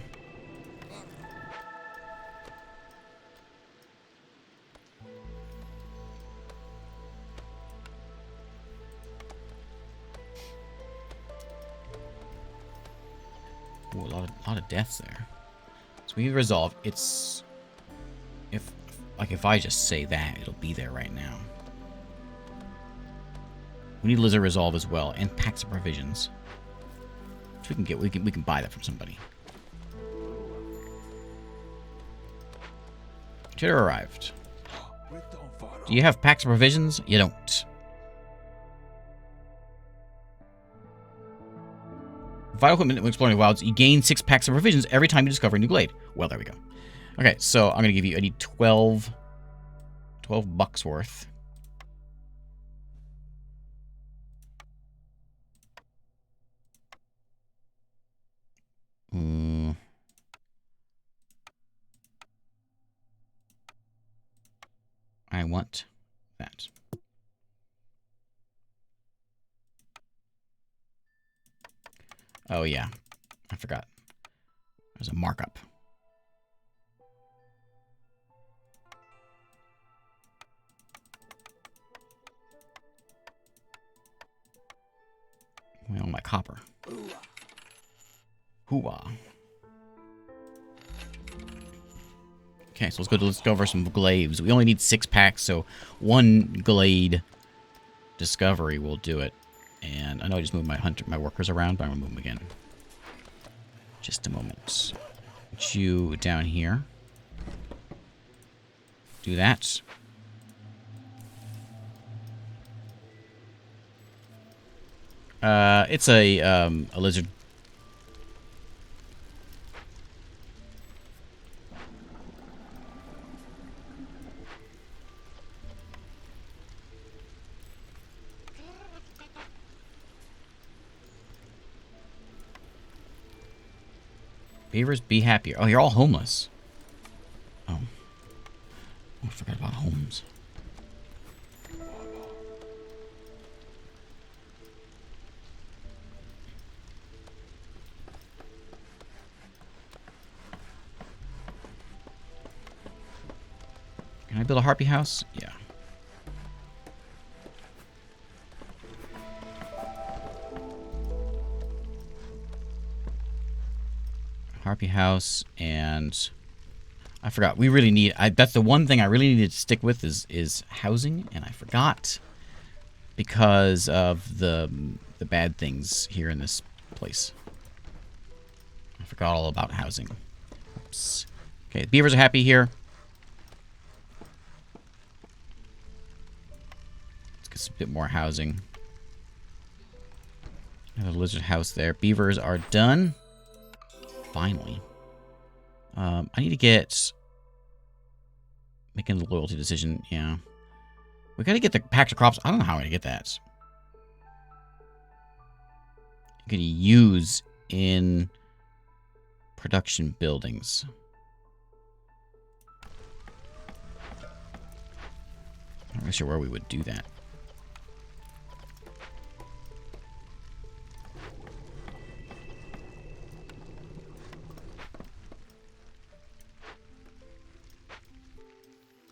Ooh, a lot of deaths there. So we need to resolve. It's... If I just say that, it'll be there right now. We need lizard resolve as well, and packs of provisions. Which we can get. We can buy that from somebody. Chitter arrived. Do you have packs of provisions? You don't. Vital equipment when exploring the wilds. You gain 6 packs of provisions every time you discover a new glade. Well, there we go. Okay, so I'm going to give you, I need 12 bucks worth. I want that. Oh, yeah. I forgot. There's a markup. Well, my copper. Hooah. Okay, so let's go over some glaives. We only need 6 packs, so 1 glade discovery will do it. And I know I just moved my workers around, but I'm gonna move them again. Just a moment. Put you down here. Do that. It's a lizard. Beavers, be happier. Oh, you're all homeless. Oh. I forgot about homes. Can I build a harpy house? Yeah. Harpy house, and I forgot. We really need. That's the one thing I really needed to stick with is housing, and I forgot because of the bad things here in this place. I forgot all about housing. Oops. Okay, the beavers are happy here. Let's get a bit more housing. Another lizard house there. Beavers are done. Finally. I need to get... Making the loyalty decision, yeah. We gotta get the packs of crops. I don't know how I'm gonna get that. I'm gonna use in production buildings. I'm not really sure where we would do that.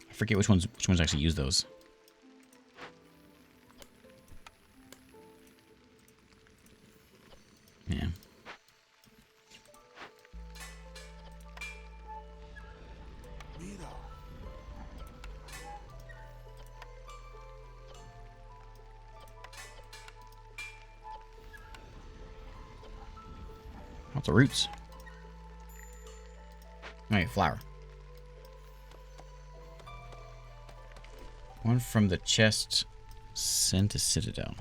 I forget which ones actually use those. Yeah. Lots of roots. Alright, flower. One from the chest sent to Citadel.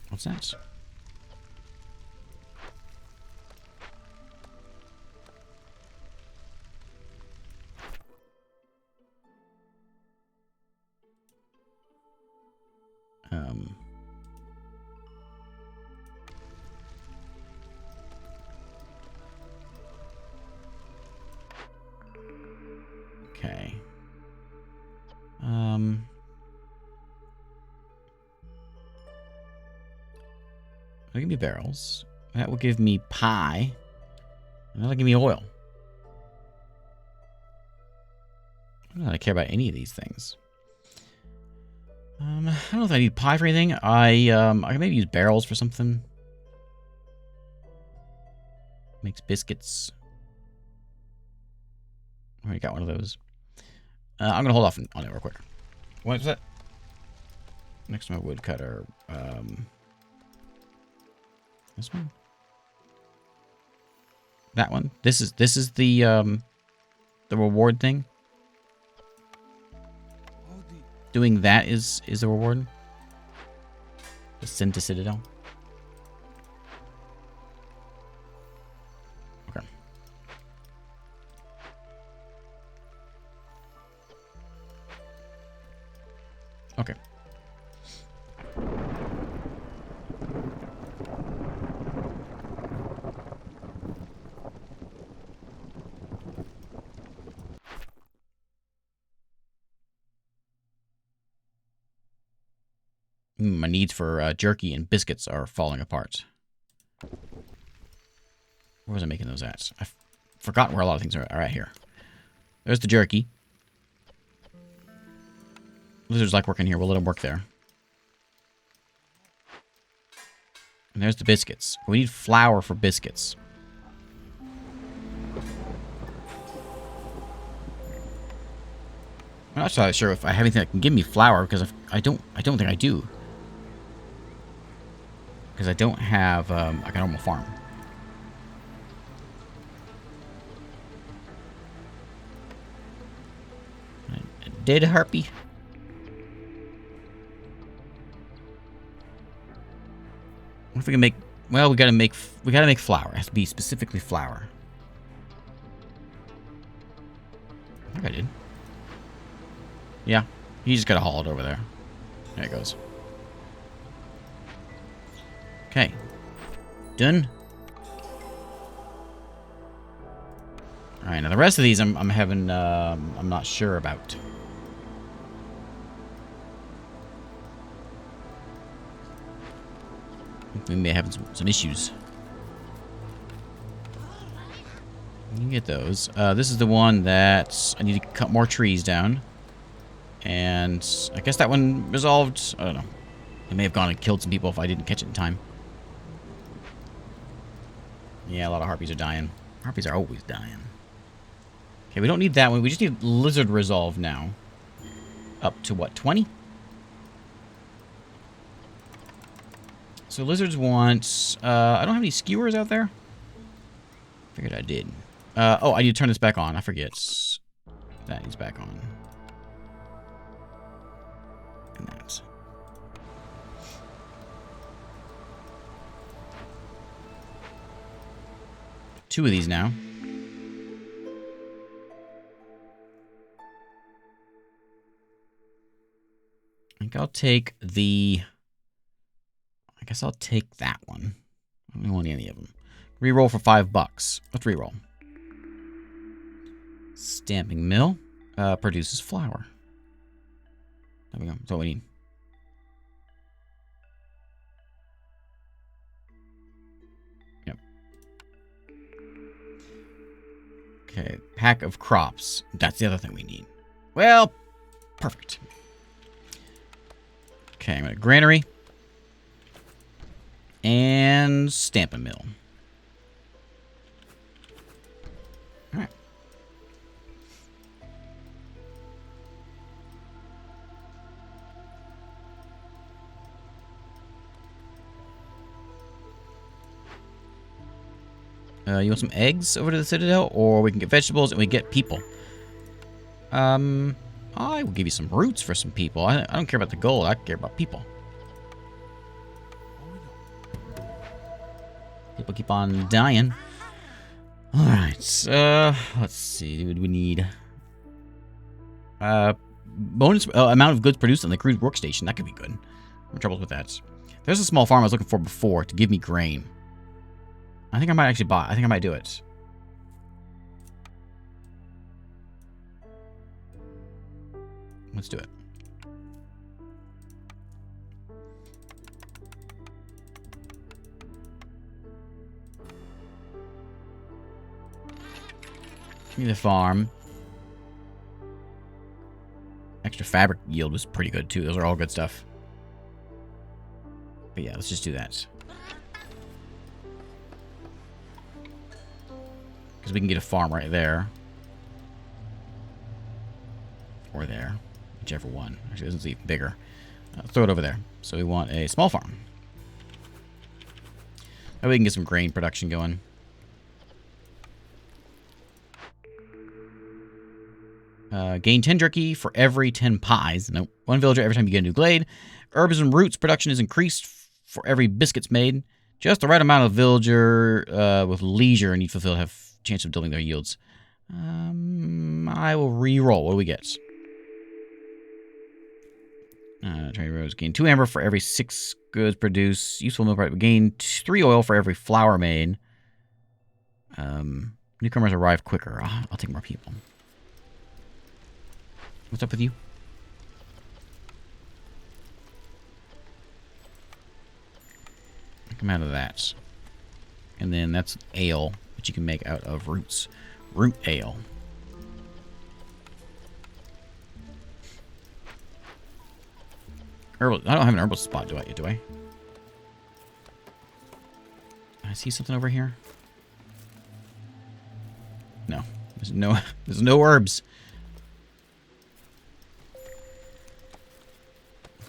What's that? Okay. That'll give me barrels. That will give me pie. And that'll give me oil. I don't know if I care about any of these things. I don't know if I need pie for anything. I can maybe use barrels for something. Makes biscuits. I already got one of those. I'm gonna hold off on it real quick. What is that? Next to my woodcutter. This one? That one? This is the reward thing. Doing that is the reward. The send to Citadel. My needs for jerky and biscuits are falling apart. Where was I making those at? I've forgotten where a lot of things are at here. There's the jerky. Lizards like working here. We'll let them work there. And there's the biscuits. We need flour for biscuits. I'm not entirely sure if I have anything that can give me flour, because I don't think I do. Because I don't have like a normal farm. A dead harpy. What if we can make? Well, we gotta make flour. It has to be specifically flour. I think I did. Yeah, you just gotta haul it over there. There it goes. Okay. Done. Alright, now the rest of these I'm not sure about. We may have some issues. You can get those. This is the one that I need to cut more trees down. And I guess that one resolved. I don't know. It may have gone and killed some people if I didn't catch it in time. Yeah, a lot of harpies are dying. Harpies are always dying. Okay, we don't need that one. We just need lizard resolve now. Up to what, 20? So lizards want... I don't have any skewers out there. Figured I did. Oh, I need to turn this back on. I forget. That is back on. And that. Two of these now. I think I'll take the... I guess I'll take that one. I don't want any of them. Reroll for $5. Let's reroll. Stamping mill produces flour. There we go. That's what we need. Yep. Okay, pack of crops. That's the other thing we need. Well, perfect. Okay, I'm going to granary. And stamp a mill. Alright. You want some eggs over to the Citadel? Or we can get vegetables and we get people. I will give you some roots for some people. I don't care about the gold. I care about people. People keep on dying. Alright, let's see. What do we need? Bonus amount of goods produced on the crude workstation. That could be good. I'm troubles with that. There's a small farm I was looking for before to give me grain. I think I might actually buy. I think I might do it. Let's do it. Give me the farm. Extra fabric yield was pretty good too. Those are all good stuff. But yeah, let's just do that. Because we can get a farm right there. Or there. Whichever one. Actually, this is even bigger. Throw it over there. So we want a small farm. That way we can get some grain production going. Gain 10 jerky for every 10 pies. Nope. 1 villager every time you get a new glade. Herbs and roots production is increased for every biscuits made. Just the right amount of villager with leisure need fulfilled have chance of doubling their yields. I will re-roll. What do we get? Trade roads gain 2 amber for every 6 goods produced. Useful mill price. Gain 3 oil for every flour made. Newcomers arrive quicker. I'll take more people. What's up with you? Come out of that. And then that's ale, which you can make out of roots. Root ale. Herbal. I don't have an herbal spot, do I? I see something over here? No. There's no herbs.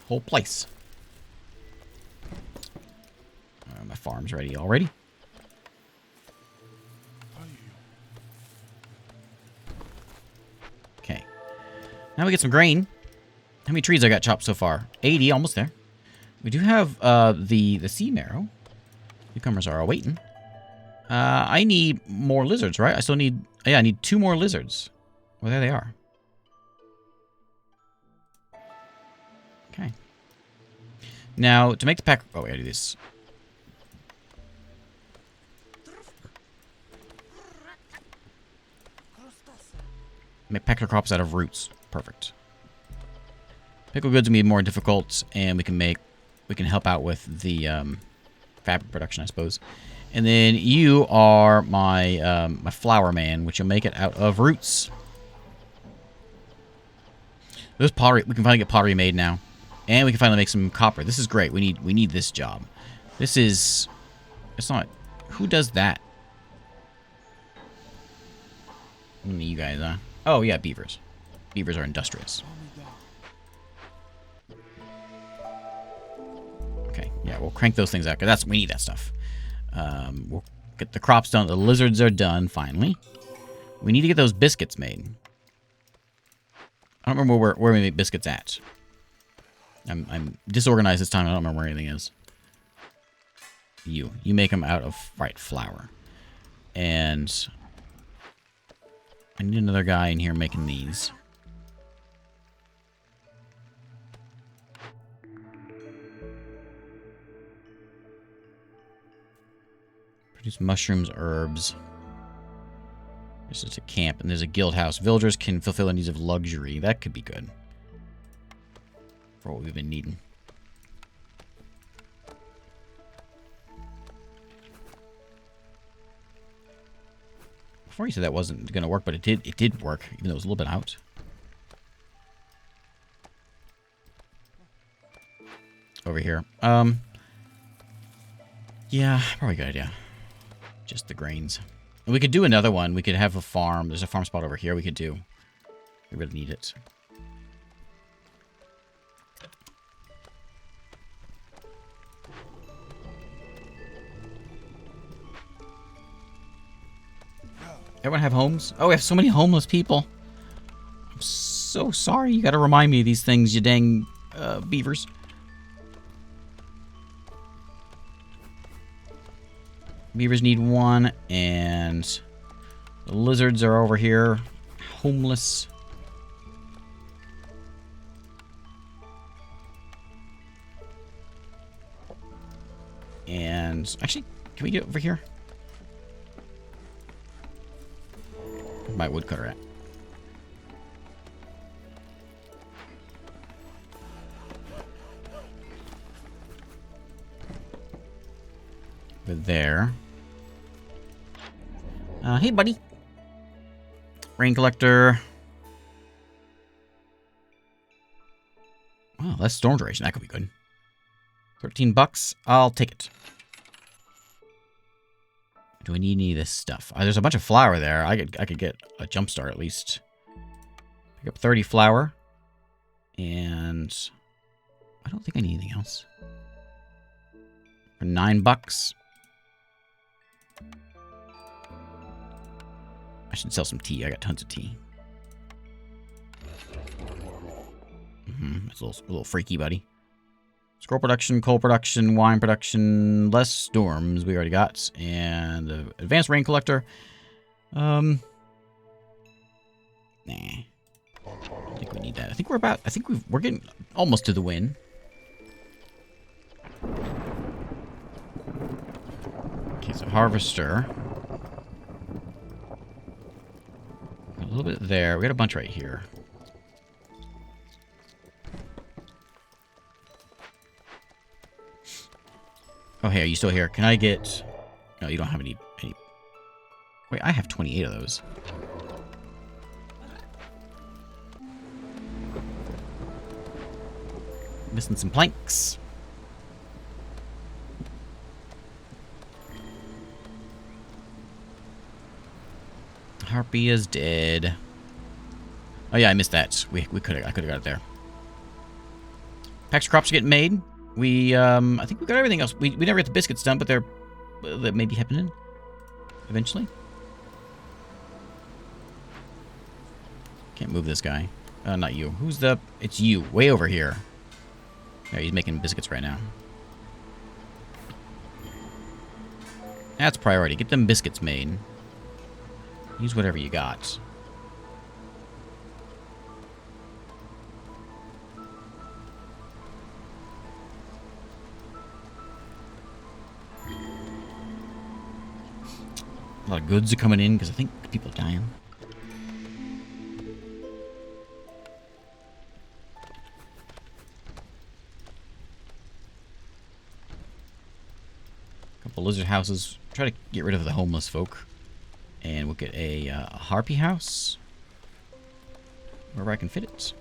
Whole place. My farm's ready already. Okay. Now we get some grain. How many trees I got chopped so far? 80, almost there. We do have the sea marrow. Newcomers are awaiting. I need more lizards, right? I still need... Yeah, I need 2 more lizards. Well, there they are. Okay. Now, to make the pack... Oh, wait, I do this. Make packer crops out of roots. Perfect. Pickle goods will be more difficult, and we can help out with the fabric production, I suppose. And then you are my my flour man, which you'll make it out of roots. This pottery, we can finally get pottery made now, and we can finally make some copper. This is great. We need this job. This is. It's not. Who does that? You guys, huh? Oh yeah, beavers. Beavers are industrious. Okay, yeah, we'll crank those things out, because we need that stuff. We'll get the crops done. The lizards are done, finally. We need to get those biscuits made. I don't remember where we make biscuits at. I'm disorganized this time. I don't remember where anything is. You make them out of, right, flour. And I need another guy in here making these. Produce mushrooms, herbs. This is a camp, and there's a guild house. Villagers can fulfill the needs of luxury. That could be good. For what we've been needing. Before you said that wasn't going to work, but it did work, even though it was a little bit out. Over here. Yeah, probably a good idea. Just the grains. And we could do another one. We could have a farm. There's a farm spot over here we could do. We really need it. Everyone have homes? Oh, we have so many homeless people. I'm so sorry. You gotta remind me of these things, you dang beavers. Beavers need 1, and the lizards are over here. Homeless. And actually, can we get over here? Where's my woodcutter at? Over there. Hey, buddy. Rain collector. Wow, that's storm duration. That could be good. $13. I'll take it. Do I need any of this stuff? There's a bunch of flour there. I could get a jump start at least. Pick up 30 flour. And I don't think I need anything else. For $9. I should sell some tea. I got tons of tea. It's a little freaky, buddy. Scroll production, coal production, wine production, less storms we already got, and advanced rain collector. Nah. think we need that. I think we're getting almost to the win. Okay, so harvester. A little bit there. We got a bunch right here. Oh, hey, are you still here? Can I get... No, you don't have any... Wait, I have 28 of those. Missing some planks. Harpy is dead. Oh yeah, I missed that. I could have got it there. Packs crops are getting made. I think we got everything else. We never get the biscuits done, but that may be happening eventually. Can't move this guy. Not you. It's you, way over here. There, he's making biscuits right now. That's priority. Get them biscuits made. Use whatever you got. A lot of goods are coming in because I think people are dying. A couple lizard houses. Try to get rid of the homeless folk. And we'll get a harpy house. Wherever I can fit it.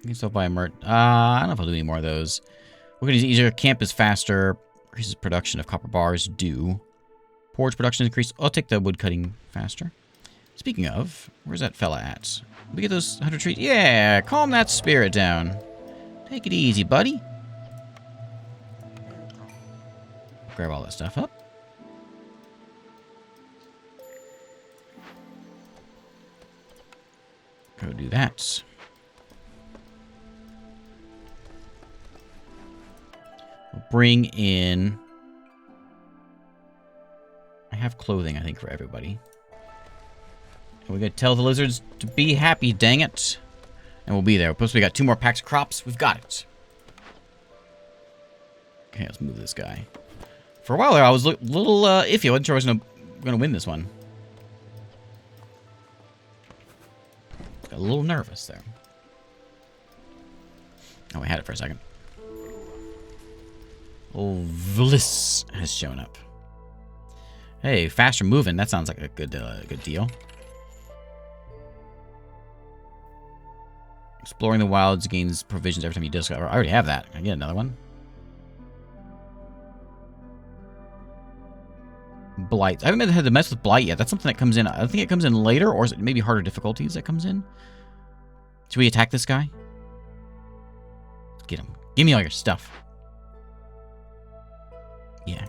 You can still buy a mert. I don't know if I'll do any more of those. We're going to use easier. Camp is faster. Increases production of copper bars. Do. Porridge production increase. I'll take the wood cutting faster. Speaking of, where's that fella at? Did we get those 100 trees? Yeah, calm that spirit down. Take it easy, buddy. Grab all that stuff up. Go do that. We'll bring in... I have clothing, I think, for everybody. And we're going to tell the lizards to be happy, dang it. And we'll be there. Plus, we got 2 more packs of crops. We've got it. Okay, let's move this guy. For a while there, I was a little iffy. I wasn't sure I was going to win this one. Got a little nervous there. Oh, we had it for a second. Old Vliss has shown up. Hey, faster moving. That sounds like a good deal. Exploring the wilds gains provisions every time you discover. I already have that. I get another one. Blight. I haven't had to mess with Blight yet. That's something that comes in. I think it comes in later, or is it maybe harder difficulties that comes in? Should we attack this guy? Get him. Give me all your stuff. Yeah.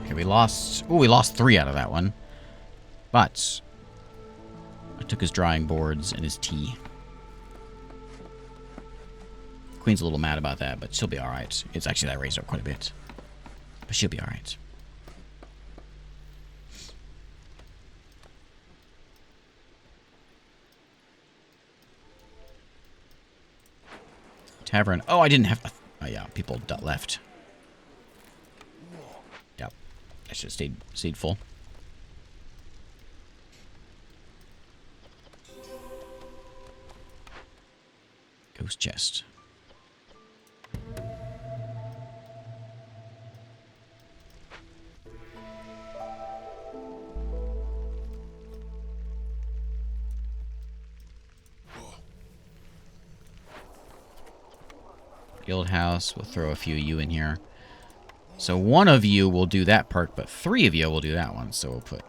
Okay, we lost... Oh, we lost 3 out of that one. But... I took his drying boards and his tea. Queen's a little mad about that, but she'll be alright. It's actually that raised her quite a bit. But she'll be alright. Tavern. Oh, I didn't have... Oh, yeah, people left. Yep. I should have stayed full. Ghost chest. Guild house. We'll throw a few of you in here. So 1 of you will do that perk, but 3 of you will do that one. So we'll put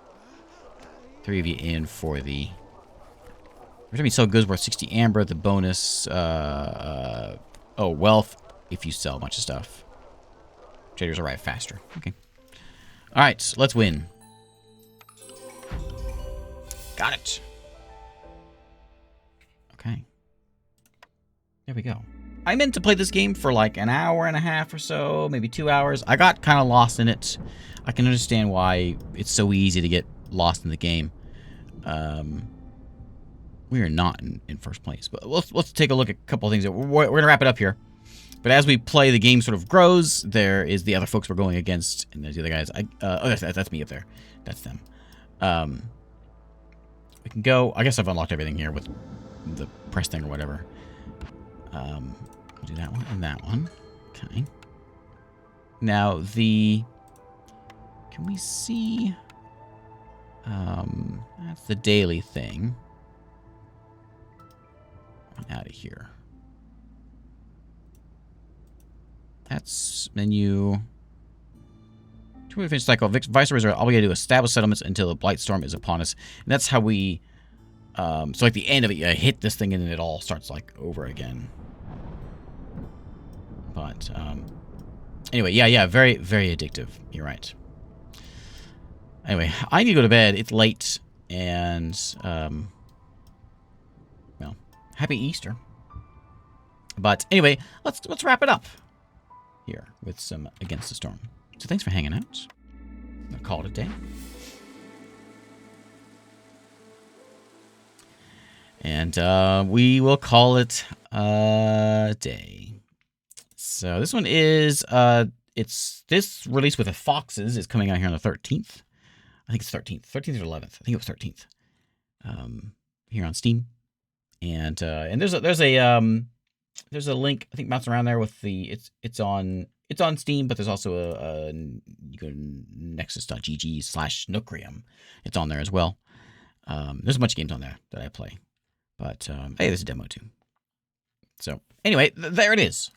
3 of you in for the... Every time you sell goods worth 60 amber, the bonus... wealth if you sell a bunch of stuff. Traders arrive faster. Okay. Alright, let's win. Got it. Okay. There we go. I meant to play this game for like an hour and a half or so, maybe 2 hours. I got kind of lost in it. I can understand why it's so easy to get lost in the game. We are not in first place, but let's take a look at a couple of things. We're going to wrap it up here. But as we play, the game sort of grows. There is the other folks we're going against, and there's the other guys. Oh, that's me up there. That's them. We can go. I guess I've unlocked everything here with the press thing or whatever. We'll do that one and that one. Okay. Now can we see? That's the daily thing. Out of here. That's menu. To finish cycle, Viceroys are obligated to establish settlements until the Blightstorm is upon us. And that's how we. So like the end of it, you hit this thing and then it all starts like over again. But anyway, yeah, very, very addictive. You're right. Anyway, I need to go to bed. It's late, and well, happy Easter. But anyway, let's wrap it up here with some Against the Storm. So thanks for hanging out. I'm gonna call it a day. And we will call it a day. So this one is this release with the Foxes is coming out here on the 13th. I think it's 13th. 13th or 11th. I think it was 13th. Here on Steam. And there's a link I think bouncing around there with the it's on Steam, but there's also you go to nexus.gg/Nookrium. It's on there as well. There's a bunch of games on there that I play. But hey, there's a demo too. So anyway, there it is.